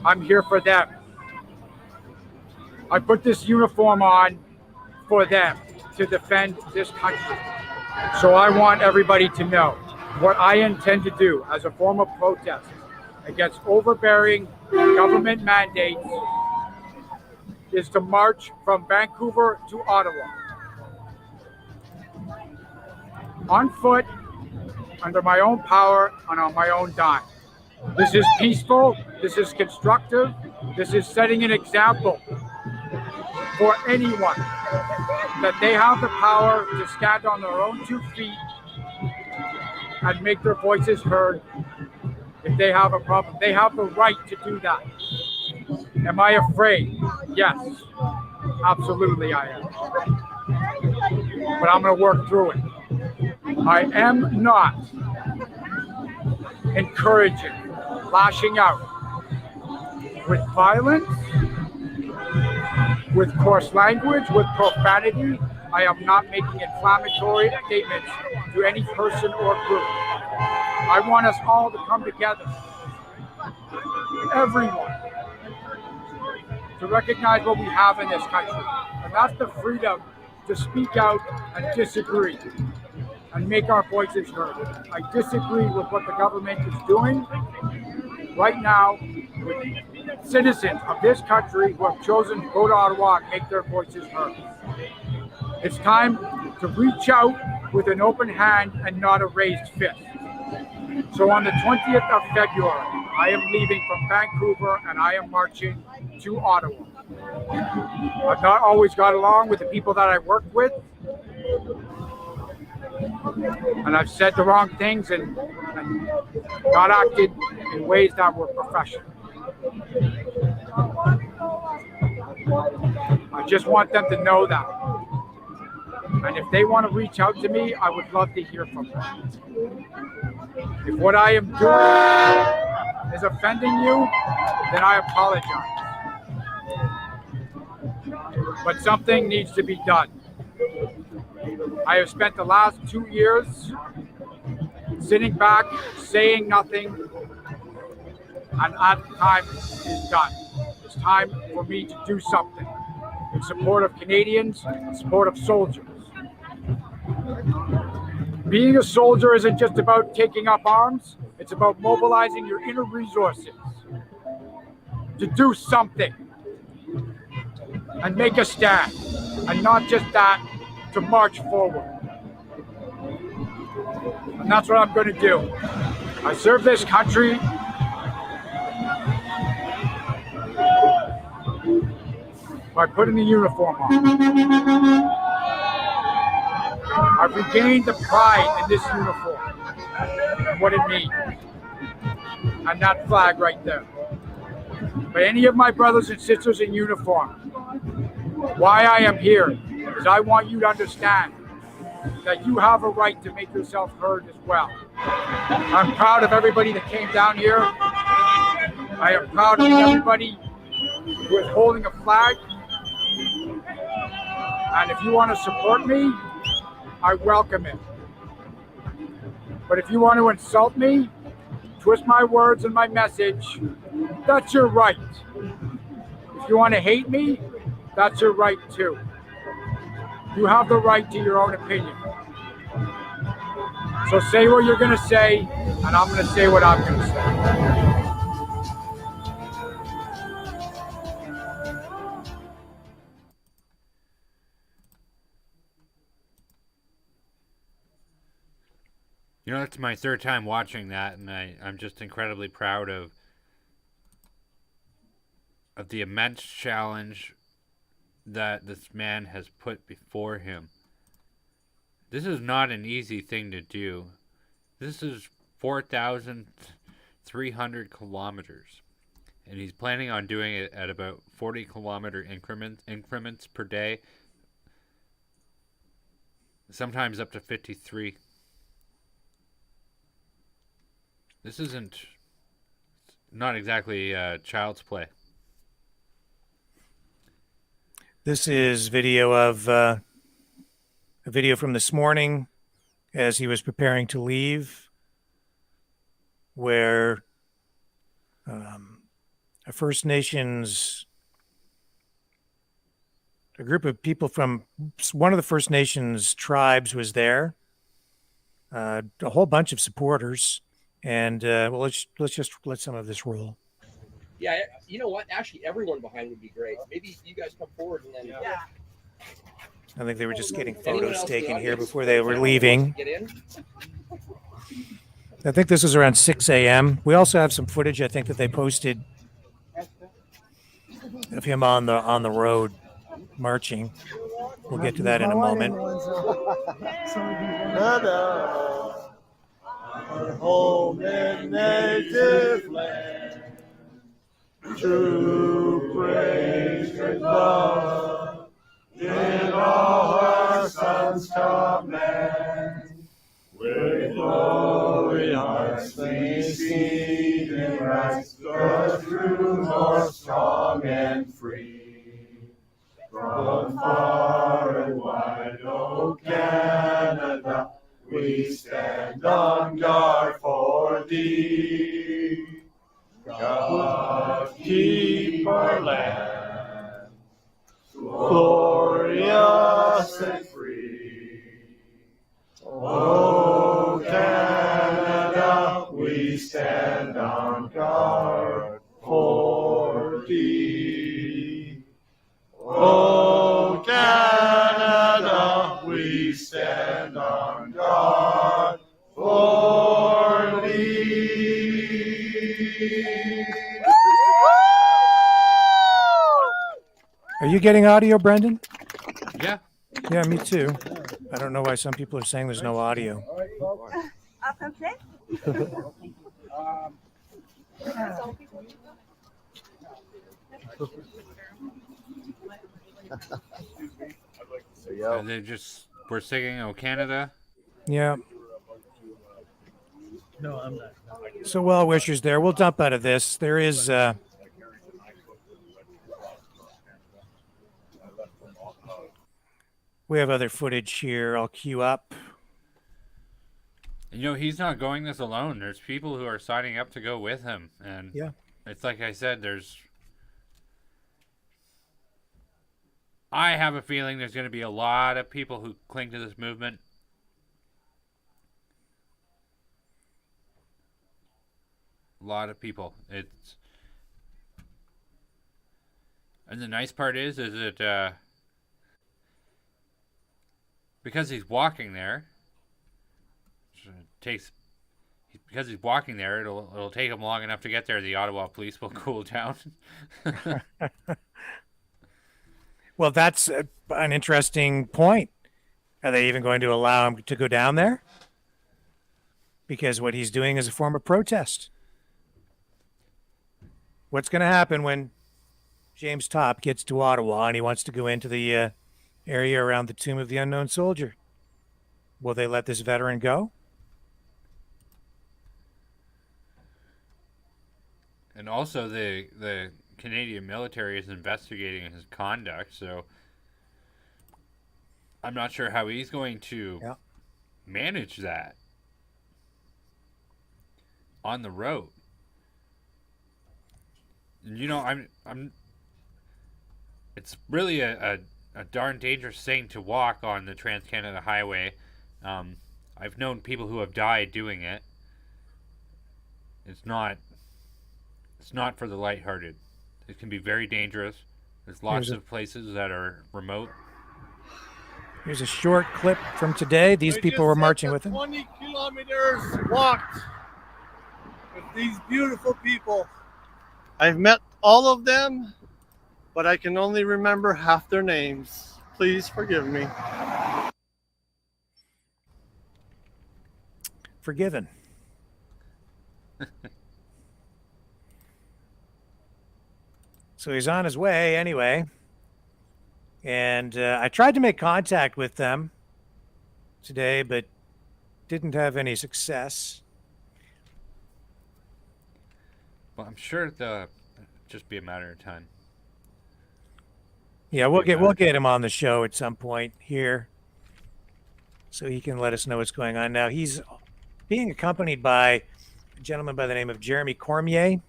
I'm here for them. I put this uniform on for them to defend this country. So I want everybody to know what I intend to do as a form of protest against overbearing government mandates is to march from Vancouver to Ottawa on foot, under my own power and on my own dime. This is peaceful, this is constructive, this is setting an example for anyone that they have the power to stand on their own 2 feet and make their voices heard. If they have a problem, they have the right to do that. Am I afraid? Yes, absolutely I am. But I'm going to work through it. I am not encouraging lashing out with violence, with coarse language, with profanity. I am not making inflammatory statements to any person or group. I want us all to come together, everyone, to recognize what we have in this country. And that's the freedom to speak out and disagree and make our voices heard. I disagree with what the government is doing right now with citizens of this country who have chosen to go to Ottawa and make their voices heard. It's time to reach out with an open hand and not a raised fist. So on the 20th of February, I am leaving from Vancouver and I am marching to Ottawa. I've not always got along with the people that I work with, and I've said the wrong things and not acted in ways that were professional. I just want them to know that. And if they want to reach out to me, I would love to hear from them. If what I am doing is offending you, then I apologize. But something needs to be done. I have spent the last 2 years sitting back, saying nothing, and that time is done. It's time for me to do something in support of Canadians, in support of soldiers. Being a soldier isn't just about taking up arms, it's about mobilizing your inner resources to do something and make a stand, and not just that, to march forward. And that's what I'm going to do. I serve this country by putting the uniform on. I've regained the pride in this uniform and what it means, and that flag right there. But any of my brothers and sisters in uniform, why I am here is I want you to understand that you have a right to make yourself heard as well. I'm proud of everybody that came down here. I am proud of everybody who is holding a flag. And if you want to support me, I welcome it. But if you want to insult me, twist my words and my message, that's your right. If you want to hate me, that's your right too. You have the right to your own opinion. So say what you're going to say, and I'm going to say what I'm going to say. You know, that's my third time watching that, and I'm just incredibly proud of the immense challenge that this man has put before him. This is not an easy thing to do. This is 4,300 kilometers, and he's planning on doing it at about 40-kilometer increments per day, sometimes up to 53. This isn't not exactly child's play. This is video of a video from this morning as he was preparing to leave, where a First Nations, a group of people from one of the First Nations tribes was there, a whole bunch of supporters, and well, let's just let some of this roll. Yeah, you know what? Actually, everyone behind would be great. Maybe you guys come forward and then. Yeah. I think they were just getting photos taken here before they were leaving. Get in. I think this was around 6 a.m. We also have some footage, I think, that they posted of him on the road marching. We'll get to that in a moment. Our home and native land, true praise and love, in all our sons command. With glowing hearts we seek and rise, the true north strong and free. From far and wide, O Canada, we stand on guard for thee. God, keep our land glorious and free. O Canada, we stand on guard for thee. O Canada, we stand on guard for thee. Are you getting audio, Brendan? Yeah. Yeah, me too. I don't know why some people are saying there's no audio. They just were singing "Oh Canada." Yeah. No, I'm not. So well wishers there. We'll dump out of this. There is we have other footage here. I'll queue up. You know, he's not going this alone. There's people who are signing up to go with him. And yeah, it's like I said, I have a feeling there's going to be a lot of people who cling to this movement. A lot of people. And the nice part is that because he's walking there, because he's walking there, it'll take him long enough to get there. The Ottawa police will cool down. Well, that's an interesting point. Are they even going to allow him to go down there? Because what he's doing is a form of protest. What's going to happen when James Topp gets to Ottawa and he wants to go into the area around the Tomb of the Unknown Soldier? Will they let this veteran go? And also, the Canadian military is investigating his conduct, so I'm not sure how he's going to manage that on the road. You know, it's really a darn dangerous thing to walk on the Trans-Canada Highway. I've known people who have died doing it. It's not for the lighthearted. It can be very dangerous. There's lots of places that are remote. Here's a short clip from today. These people were marching with him. 20 kilometers walked with these beautiful people. I've met all of them, but I can only remember half their names. Please forgive me. Forgiven. So he's on his way anyway. And I tried to make contact with them today, but didn't have any success. Well, I'm sure it'll just be a matter of time. Yeah, we'll get him on the show at some point here, so he can let us know what's going on. Now he's being accompanied by a gentleman by the name of Jeremy Cormier,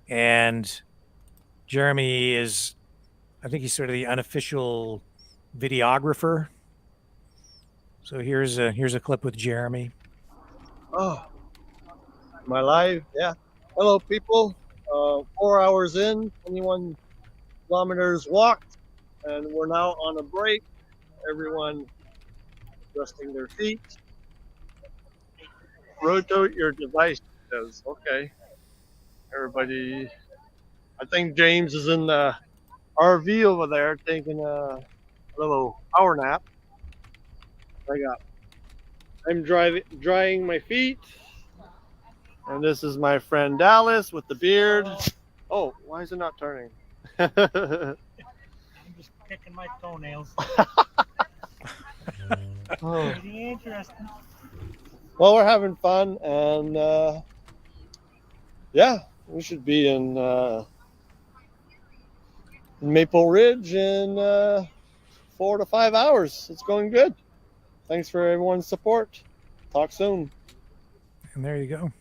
and Jeremy is, I think he's sort of the unofficial videographer. So here's a clip with Jeremy. Oh, am I live? Yeah. Hello, people. 4 hours in, 21 kilometers walked, and we're now on a break. Everyone adjusting their feet. Rotate your device. Says, okay. Everybody, I think James is in the RV over there taking a little power nap. I'm drying my feet. And this is my friend Dallas with the beard. Oh, why is it not turning? I'm just picking my toenails. Oh. Pretty interesting. Well, we're having fun, and yeah, we should be in Maple Ridge in 4 to 5 hours. It's going good. Thanks for everyone's support. Talk soon. And there you go.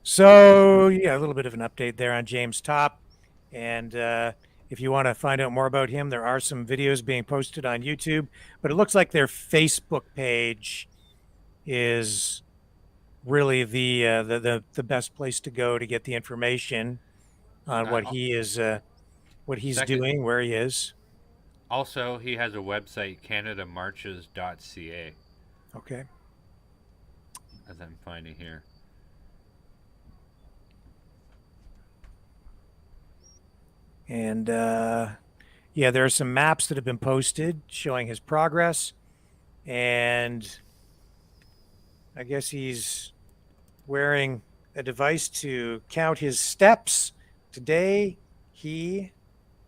So, yeah, a little bit of an update there on James Topp. And if you want to find out more about him, there are some videos being posted on YouTube. But it looks like their Facebook page is really the best place to go to get the information on what he is, what he's doing, where he is. Also, he has a website, canadamarches.ca. Okay. As I'm finding here. And yeah, there are some maps that have been posted showing his progress. And I guess he's wearing a device to count his steps. Today, he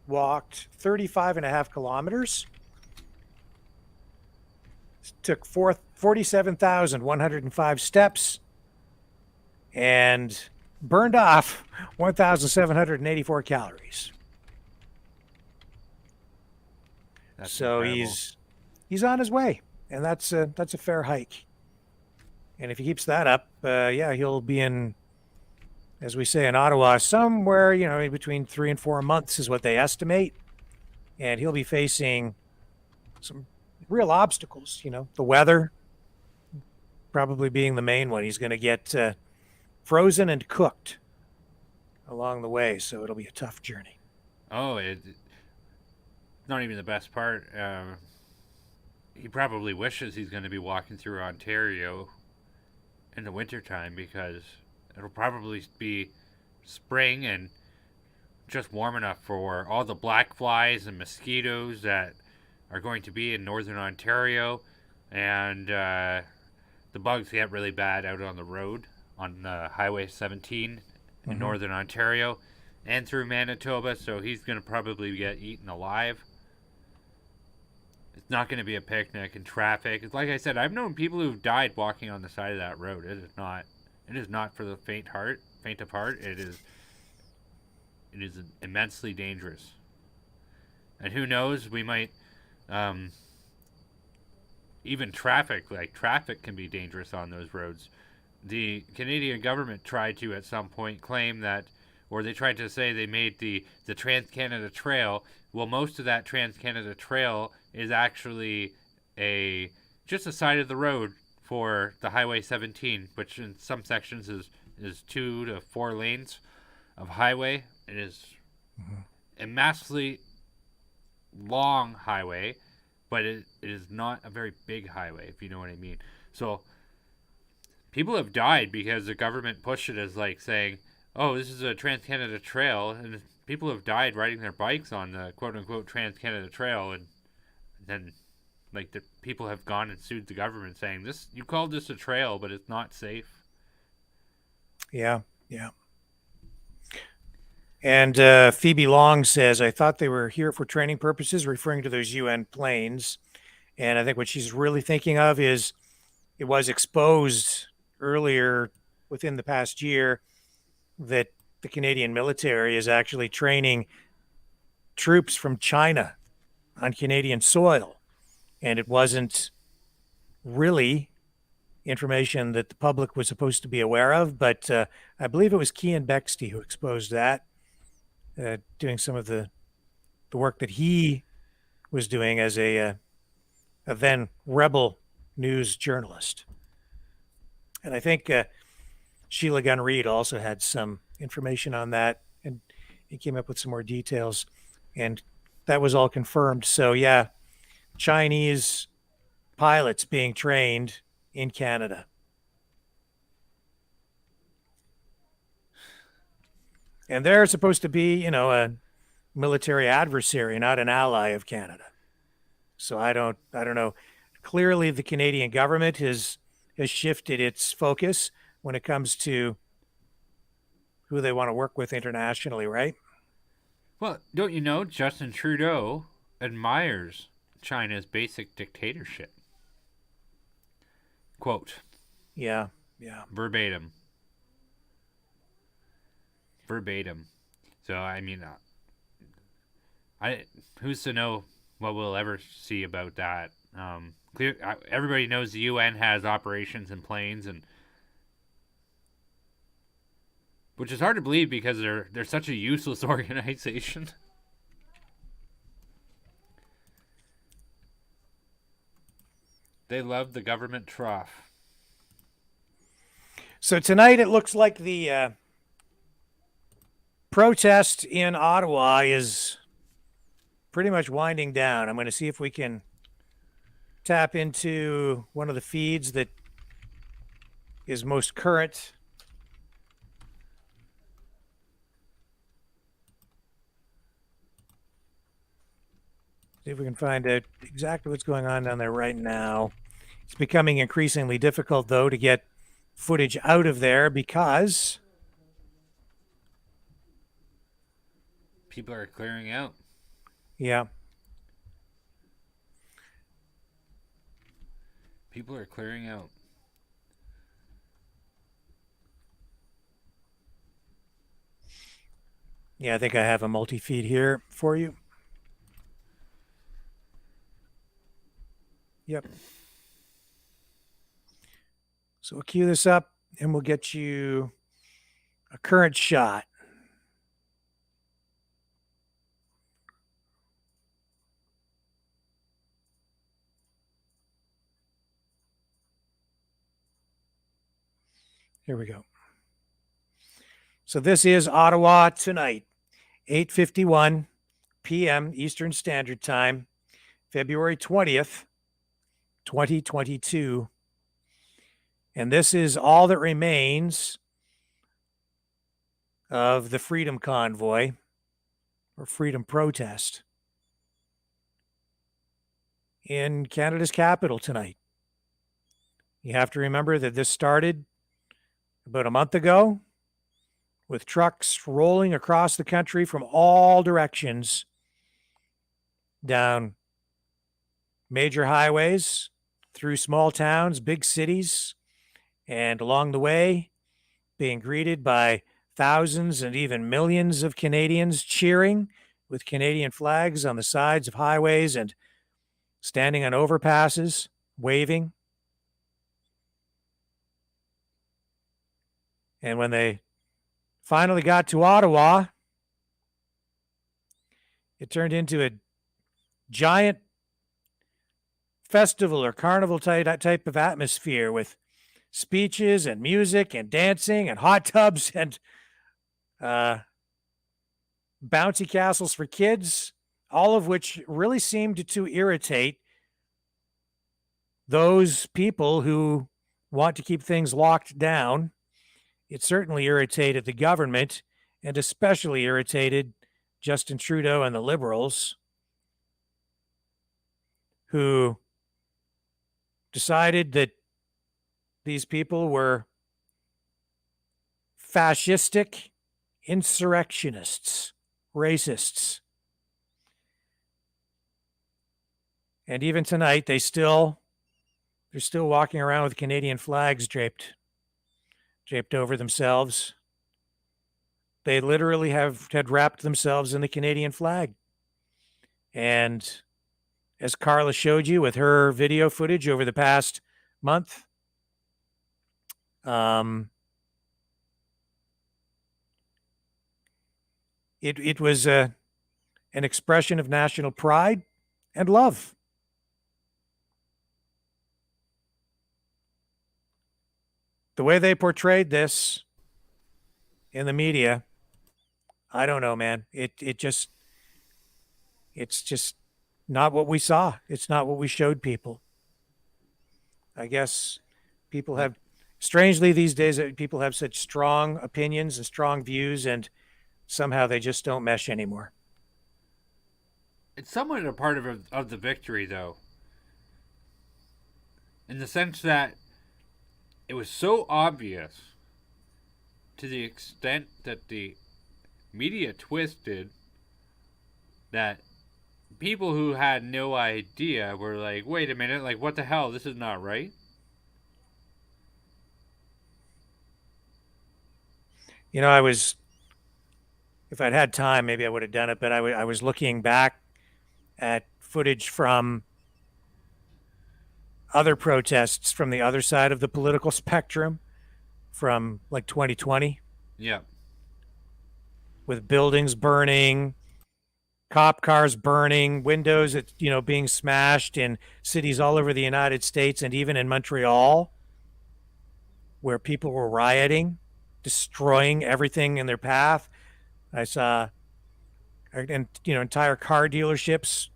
walked 35.5 kilometers. Took 47,105 steps and burned off 1,784 calories. That's so incredible. he's on his way. and that's a fair hike. And if he keeps that up, yeah, he'll be in, as we say in Ottawa, somewhere, between 3 and 4 months is what they estimate. And he'll be facing some real obstacles, the weather probably being the main one. He's going to get frozen and cooked along the way, so it'll be a tough journey. Oh, it's not even the best part. He probably wishes he's going to be walking through Ontario in the wintertime, because it'll probably be spring and just warm enough for all the black flies and mosquitoes that are going to be in northern Ontario, and the bugs get really bad out on the road on Highway 17 in northern Ontario and through Manitoba, so he's going to probably get eaten alive. It's not going to be a picnic in traffic. It's like I said, I've known people who've died walking on the side of that road. It is not for the faint of heart. It is immensely dangerous. And who knows, we might even traffic can be dangerous on those roads. The Canadian government tried to at some point claim that, or they tried to say they made the Trans-Canada Trail. Well, most of that Trans-Canada Trail is actually just a side of the road for the Highway 17, which in some sections is 2 to 4 lanes of highway. It is a massively long highway, but it is not a very big highway, if you know what I mean. So people have died because the government pushed it as like saying, oh, this is a Trans-Canada Trail, and people have died riding their bikes on the quote-unquote Trans-Canada Trail, and then the people have gone and sued the government saying, you called this a trail, but it's not safe. Yeah. And Phoebe Long says, I thought they were here for training purposes, referring to those UN planes. And I think what she's really thinking of is it was exposed earlier within the past year that the Canadian military is actually training troops from China on Canadian soil. And it wasn't really information that the public was supposed to be aware of, but I believe it was Cian Bexty who exposed that, doing some of the work that he was doing as a then rebel news journalist. And I think Sheila Gunn Reid also had some information on that, and he came up with some more details, and that was all confirmed. So yeah, Chinese pilots being trained in Canada. And they're supposed to be, a military adversary, not an ally of Canada. So I don't know. Clearly the Canadian government has shifted its focus when it comes to who they want to work with internationally, right? Well, don't you know Justin Trudeau admires China's basic dictatorship? Quote. Yeah. Verbatim. So, I mean, who's to know what we'll ever see about that? Everybody knows the UN has operations in planes, and which is hard to believe because they're such a useless organization. They love the government trough. So tonight it looks like the protest in Ottawa is pretty much winding down. I'm going to see if we can tap into one of the feeds that is most current. See if we can find out exactly what's going on down there right now. It's becoming increasingly difficult, though, to get footage out of there because people are clearing out. Yeah. People are clearing out. Yeah, I think I have a multi-feed here for you. Yep. So we'll cue this up and we'll get you a current shot. Here we go. So this is Ottawa tonight, 8:51 p.m. Eastern Standard Time, February 20th, 2022. And this is all that remains of the Freedom Convoy or Freedom Protest in Canada's capital tonight. You have to remember that this started about a month ago with trucks rolling across the country from all directions down major highways, through small towns, big cities, and along the way being greeted by thousands and even millions of Canadians cheering with Canadian flags on the sides of highways and standing on overpasses, waving. And when they finally got to Ottawa, it turned into a giant festival or carnival type of atmosphere with speeches and music and dancing and hot tubs and bouncy castles for kids, all of which really seemed to irritate those people who want to keep things locked down. It certainly irritated the government and especially irritated Justin Trudeau and the Liberals, who decided that these people were fascistic insurrectionists, racists. And even tonight, they're still walking around with Canadian flags draped over themselves. They literally had wrapped themselves in the Canadian flag. And as Carla showed you with her video footage over the past month, it was an expression of national pride and love. The way they portrayed this in the media, I don't know, man. It's just not what we saw. It's not what we showed people. I guess people have, strangely these days, people have such strong opinions and strong views, and somehow they just don't mesh anymore. It's somewhat a part of the victory, though, in the sense that it was so obvious, to the extent that the media twisted, that people who had no idea were like, wait a minute, like, what the hell? This is not right. You know, if I'd had time, maybe I would have done it, but I was looking back at footage from other protests from the other side of the political spectrum from like 2020. Yeah. With buildings burning, cop cars burning, windows being smashed in cities all over the United States and even in Montreal, where people were rioting, destroying everything in their path. I saw entire car dealerships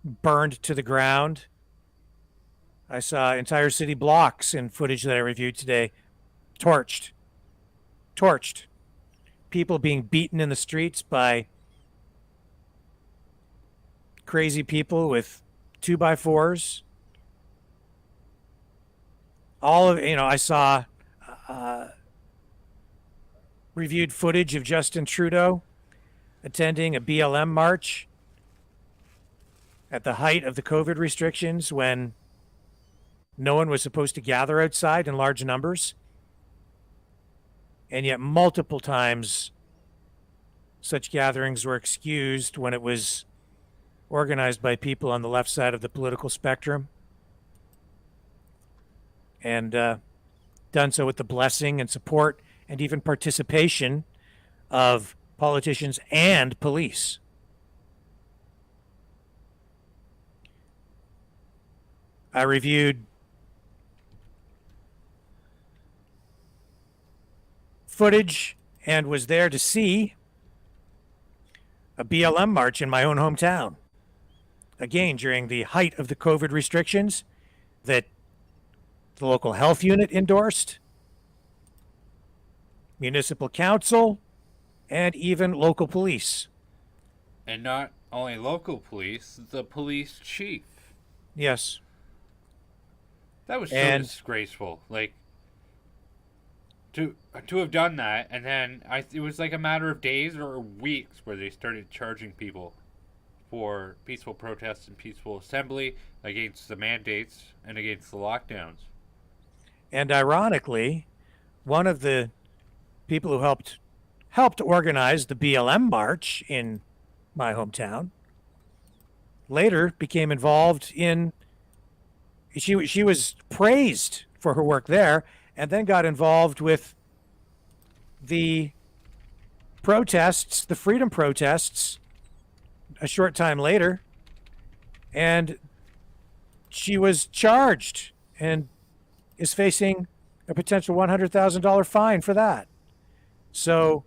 burned to the ground. I saw entire city blocks in footage that I reviewed today torched. People being beaten in the streets by crazy people with 2x4s. I saw reviewed footage of Justin Trudeau attending a BLM march at the height of the COVID restrictions when no one was supposed to gather outside in large numbers. And yet multiple times such gatherings were excused when it was organized by people on the left side of the political spectrum. And done so with the blessing and support and even participation of politicians and police. I reviewed footage and was there to see a BLM march in my own hometown. Again, during the height of the COVID restrictions that the local health unit endorsed, municipal council, and even local police. And not only local police, the police chief. Yes. That was so And- disgraceful. Like, to have done that, and then it was like a matter of days or weeks where they started charging people for peaceful protests and peaceful assembly against the mandates and against the lockdowns. And ironically, one of the people who helped organize the BLM march in my hometown later became involved in, she was praised for her work there, and then got involved with the protests, the freedom protests, a short time later, and she was charged and is facing a potential $100,000 fine for that. So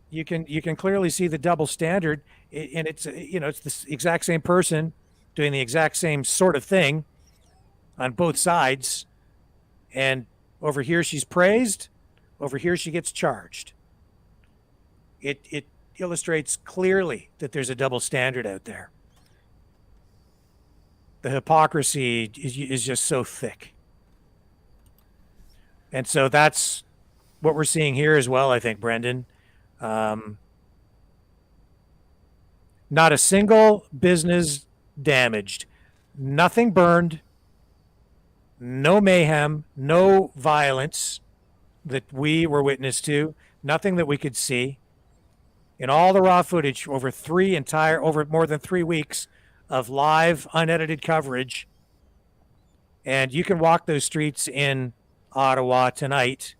you can clearly see the double standard, and it's it's the exact same person doing the exact same sort of thing on both sides. And over here she's praised, over here she gets charged. It illustrates clearly that there's a double standard out there. The hypocrisy is just so thick. And so that's what we're seeing here as well, I think, Brendan. Not a single business damaged, nothing burned, no mayhem, no violence that we were witness to, nothing that we could see. In all the raw footage over more than 3 weeks of live, unedited coverage, and you can walk those streets in Ottawa tonight,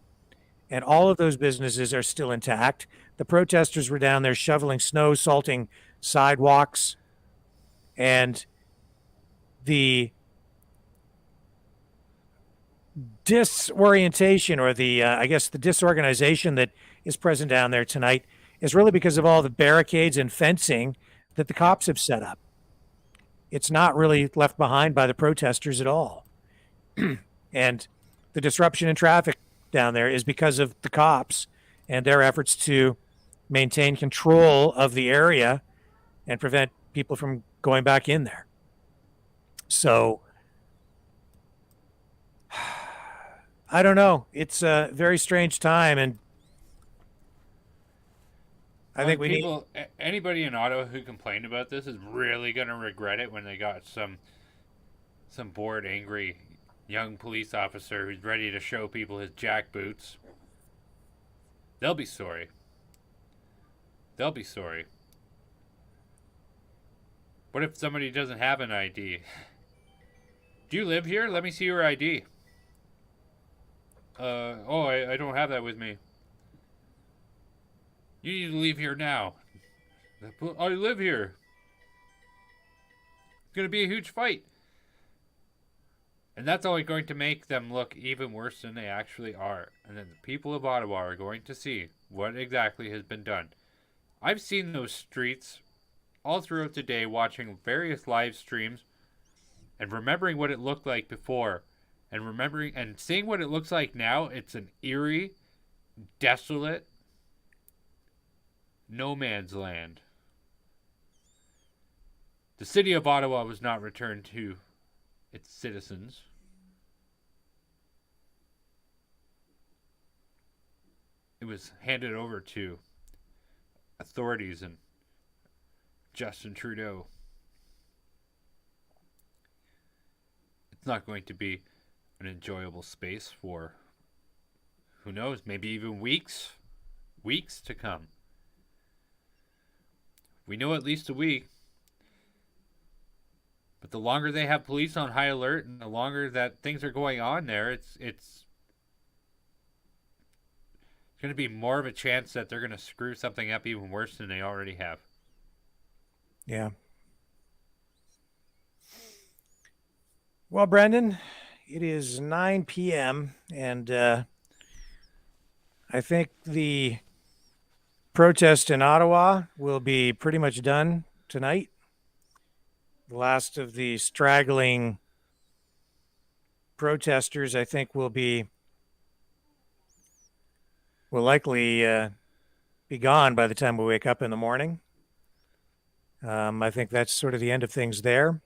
and all of those businesses are still intact. The protesters were down there shoveling snow, salting sidewalks, and the disorientation, or the disorganization that is present down there tonight is really because of all the barricades and fencing that the cops have set up. It's not really left behind by the protesters at all. And the disruption in traffic down there is because of the cops and their efforts to maintain control of the area and prevent people from going back in there. So I don't know. It's a very strange time, and I think anybody in Ottawa who complained about this is really going to regret it when they got some bored, angry young police officer who's ready to show people his jack boots. They'll be sorry. They'll be sorry. What if somebody doesn't have an ID? Do you live here? Let me see your ID. I don't have that with me. You need to leave here now. I live here. It's going to be a huge fight. And that's only going to make them look even worse than they actually are. And then the people of Ottawa are going to see what exactly has been done. I've seen those streets all throughout the day, watching various live streams and remembering what it looked like before, and remembering and seeing what it looks like now. It's an eerie, desolate, no man's land. The city of Ottawa was not returned to its citizens. It was handed over to authorities and Justin Trudeau. It's not going to be an enjoyable space for, who knows, maybe even weeks to come. We know at least a week. But the longer they have police on high alert and the longer that things are going on there, it's going to be more of a chance that they're going to screw something up even worse than they already have. Yeah. Well, Brendan, it is 9 p.m. and I think the protest in Ottawa will be pretty much done tonight. The last of the straggling protesters, I think, will likely be gone by the time we wake up in the morning. I think that's sort of the end of things there.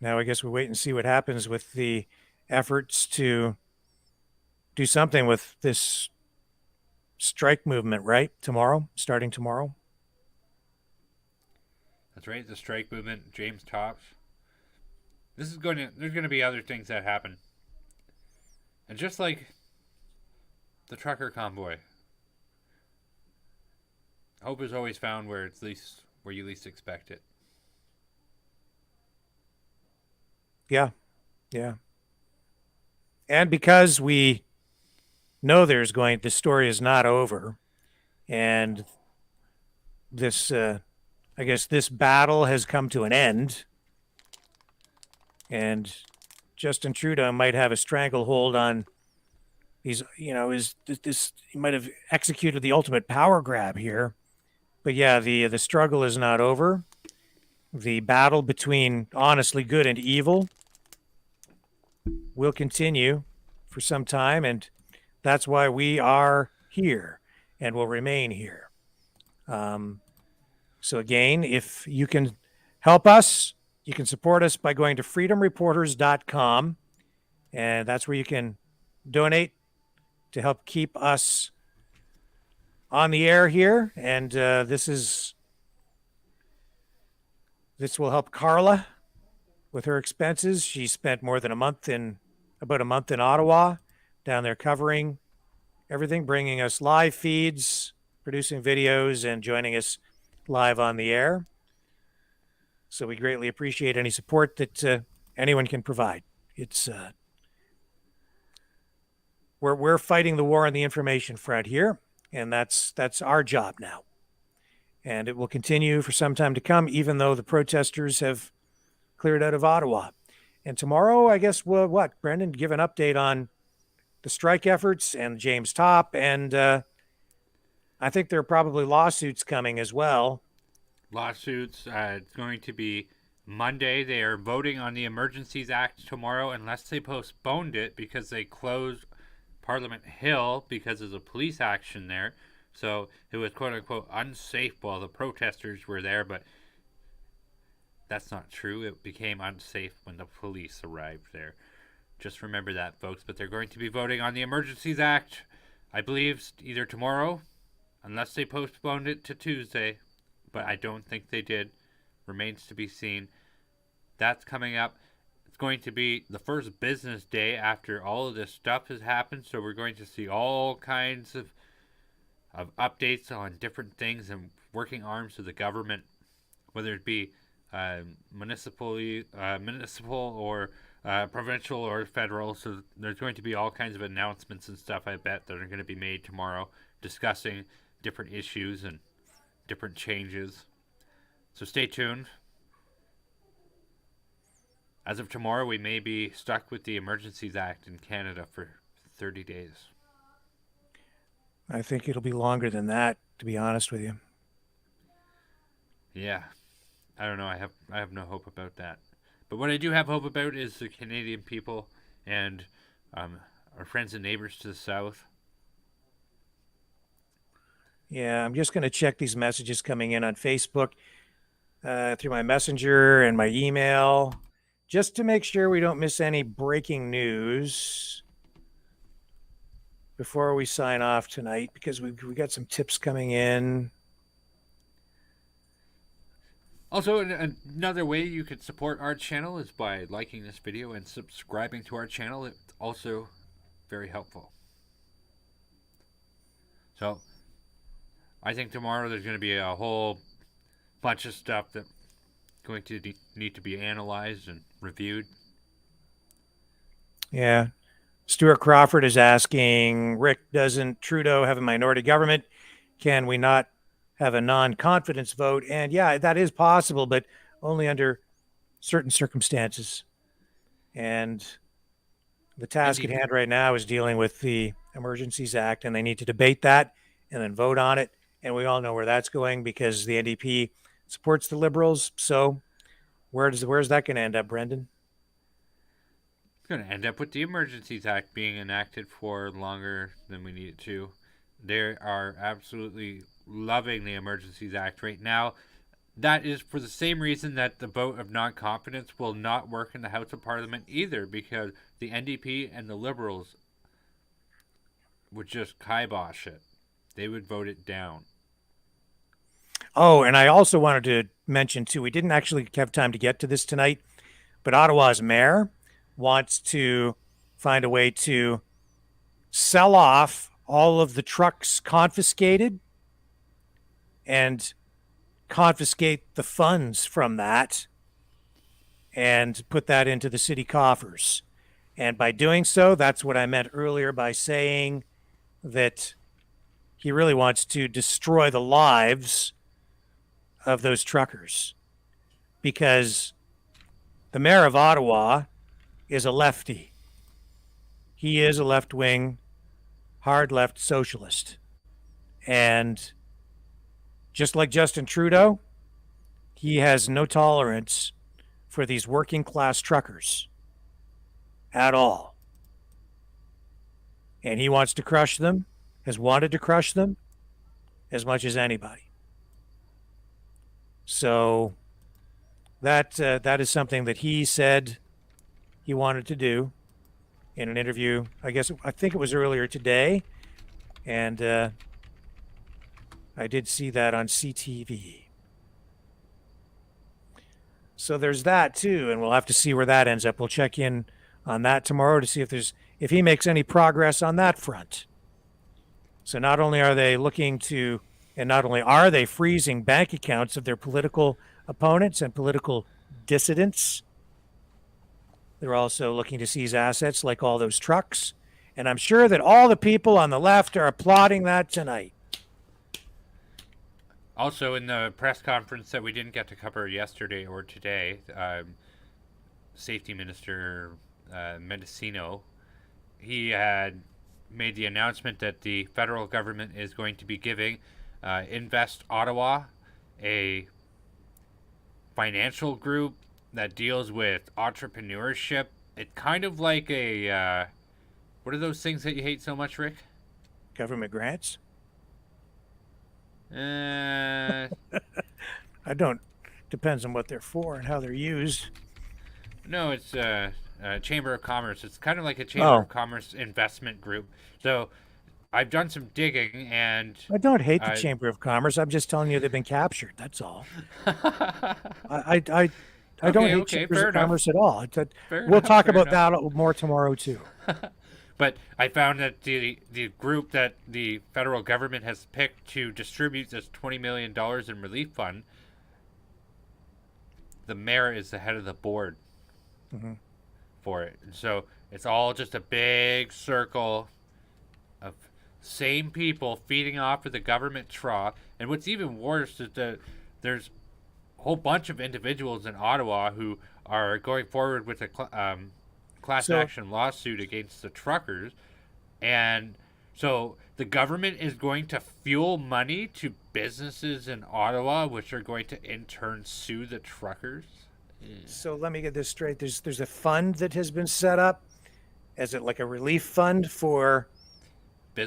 Now I guess we wait and see what happens with the efforts to do something with this strike movement, right? Starting tomorrow. That's right, the strike movement, James Tops. There's going to be other things that happen. And just like the trucker convoy, hope is always found where you least expect it. Yeah. Yeah. And because we know this story is not over, and this, I guess this battle has come to an end, and Justin Trudeau might have a stranglehold on these, he might have executed the ultimate power grab here. But yeah, the struggle is not over. The battle between honestly good and evil will continue for some time, and that's why we are here and will remain here. So again, if you can help us, you can support us by going to freedomreporters.com, and that's where you can donate to help keep us on the air here. And this will help Carla with her expenses. She spent about a month in Ottawa, down there covering everything, bringing us live feeds, producing videos, and joining us live on the air. So we greatly appreciate any support that anyone can provide. It's we're fighting the war on the information front here, and that's our job now. And it will continue for some time to come, even though the protesters have cleared out of Ottawa. And tomorrow, I guess, Brendan, give an update on the strike efforts and James Top, and I think there are probably lawsuits coming as well. Lawsuits. It's going to be Monday. They are voting on the Emergencies Act tomorrow, unless they postponed it because they closed Parliament Hill because of the police action there. So it was quote unquote unsafe while the protesters were there, but that's not true. It became unsafe when the police arrived there. Just remember that, folks. But they're going to be voting on the Emergencies Act, I believe, either tomorrow, unless they postponed it to Tuesday. But I don't think they did. Remains to be seen. That's coming up. It's going to be the first business day after all of this stuff has happened. So we're going to see all kinds of updates on different things and working arms of the government, whether it be municipal or provincial or federal. So there's going to be all kinds of announcements and stuff, I bet, that are going to be made tomorrow discussing different issues and different changes. So stay tuned. As of tomorrow, we may be stuck with the Emergencies Act in Canada for 30 days. I think it'll be longer than that, to be honest with you. Yeah. I don't know. I have no hope about that. But what I do have hope about is the Canadian people and our friends and neighbors to the south. Yeah, I'm just going to check these messages coming in on Facebook through my messenger and my email, just to make sure we don't miss any breaking news before we sign off tonight, because we got some tips coming in. Also, another way you could support our channel is by liking this video and subscribing to our channel. It's also very helpful. So, I think tomorrow there's going to be a whole bunch of stuff that going to need to be analyzed and reviewed. Yeah. Stuart Crawford is asking, Rick, doesn't Trudeau have a minority government? Can we not have a non-confidence vote? And yeah, that is possible, but only under certain circumstances. And the task at hand right now is dealing with the Emergencies Act, and they need to debate that and then vote on it. And we all know where that's going because the NDP supports the Liberals. So where's that going to end up, Brendan? It's going to end up with the Emergencies Act being enacted for longer than we need it to. They are absolutely loving the Emergencies Act right now. That is for the same reason that the vote of non-confidence will not work in the House of Parliament either, because the NDP and the Liberals would just kibosh it. They would vote it down. Oh, and I also wanted to mention, too, we didn't actually have time to get to this tonight, but Ottawa's mayor wants to find a way to sell off all of the trucks confiscated and confiscate the funds from that and put that into the city coffers. And by doing so, that's what I meant earlier by saying that he really wants to destroy the lives of those truckers, because the mayor of Ottawa is a lefty. He is a left-wing, hard left socialist. And just like Justin Trudeau, he has no tolerance for these working class truckers at all. And he wants to crush them, has wanted to crush them as much as anybody. So that is something that he said he wanted to do in an interview. I think it was earlier today, and I did see that on CTV. So there's that too, and we'll have to see where that ends up. We'll check in on that tomorrow to see if he makes any progress on that front. So not only are they looking to, and not only are they freezing bank accounts of their political opponents and political dissidents, they're also looking to seize assets like all those trucks. And I'm sure that all the people on the left are applauding that tonight. Also, in the press conference that we didn't get to cover yesterday or today, Safety Minister Mendicino, he had made the announcement that the federal government is going to be giving Invest Ottawa, a financial group that deals with entrepreneurship. It's kind of like a, what are those things that you hate so much, Rick? Government grants? I don't. Depends on what they're for and how they're used. No, it's a Chamber of Commerce. It's kind of like a Chamber of Commerce investment group. So I've done some digging, and I don't hate the Chamber of Commerce. I'm just telling you they've been captured. That's all. I don't hate Chambers of Commerce at all. We'll talk about that more tomorrow too. But I found that the group that the federal government has picked to distribute this $20 million in relief fund, the mayor is the head of the board for it. And so it's all just a big circle of same people feeding off of the government trough. And what's even worse is that there's a whole bunch of individuals in Ottawa who are going forward with a class action lawsuit against the truckers. And so the government is going to fuel money to businesses in Ottawa, which are going to in turn sue the truckers. So let me get this straight. There's a fund that has been set up. Is it like a relief fund for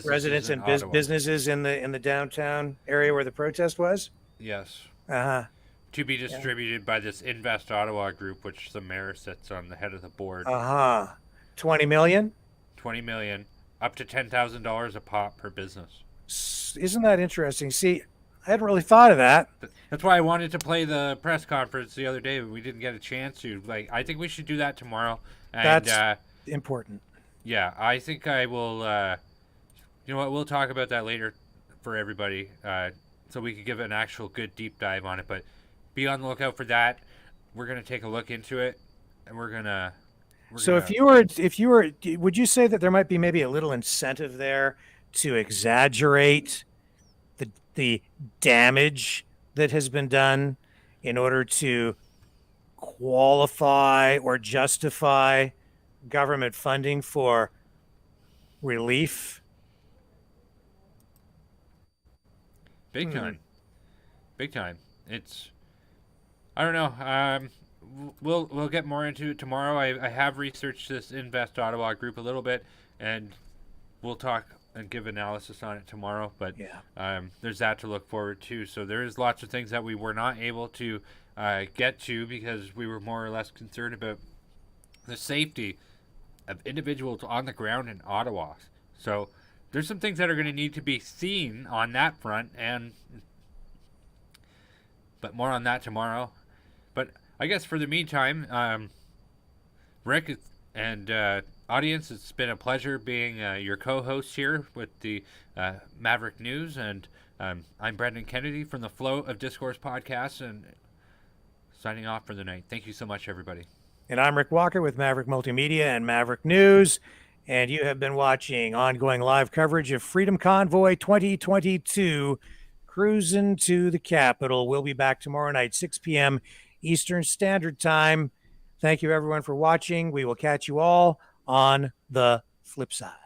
residents and businesses in the downtown area where the protest was? Yes. Uh-huh. To be distributed by this Invest Ottawa group, which the mayor sits on the head of the board. 20 million? 20 million, up to $10,000 a pop per business. Isn't that interesting? See, I hadn't really thought of that. That's why I wanted to play the press conference the other day, but we didn't get a chance to. Like, I think we should do that tomorrow. And, that's important. Yeah, I think I will. You know what? We'll talk about that later for everybody, so we could give an actual good deep dive on it. But be on the lookout for that. we're gonna take a look into it, and we're gonna. So if you were, would you say that there might be maybe a little incentive there to exaggerate the damage that has been done in order to qualify or justify government funding for relief? Big time. Big time. It's, I don't know. We'll get more into it tomorrow. I have researched this Invest Ottawa group a little bit, and we'll talk and give analysis on it tomorrow. But there's that to look forward to. So there is lots of things that we were not able to get to because we were more or less concerned about the safety of individuals on the ground in Ottawa. So there's some things that are going to need to be seen on that front, but more on that tomorrow. But I guess for the meantime, Rick and audience, it's been a pleasure being your co-host here with the Maverick News, and I'm Brendan Kennedy from the Flow of Discourse podcast, and signing off for the night. Thank you so much, everybody. And I'm Rick Walker with Maverick Multimedia and Maverick News, and you have been watching ongoing live coverage of Freedom Convoy 2022, cruising to the Capitol. We'll be back tomorrow night, 6 p.m. Eastern Standard Time. Thank you, everyone, for watching. We will catch you all on the flip side.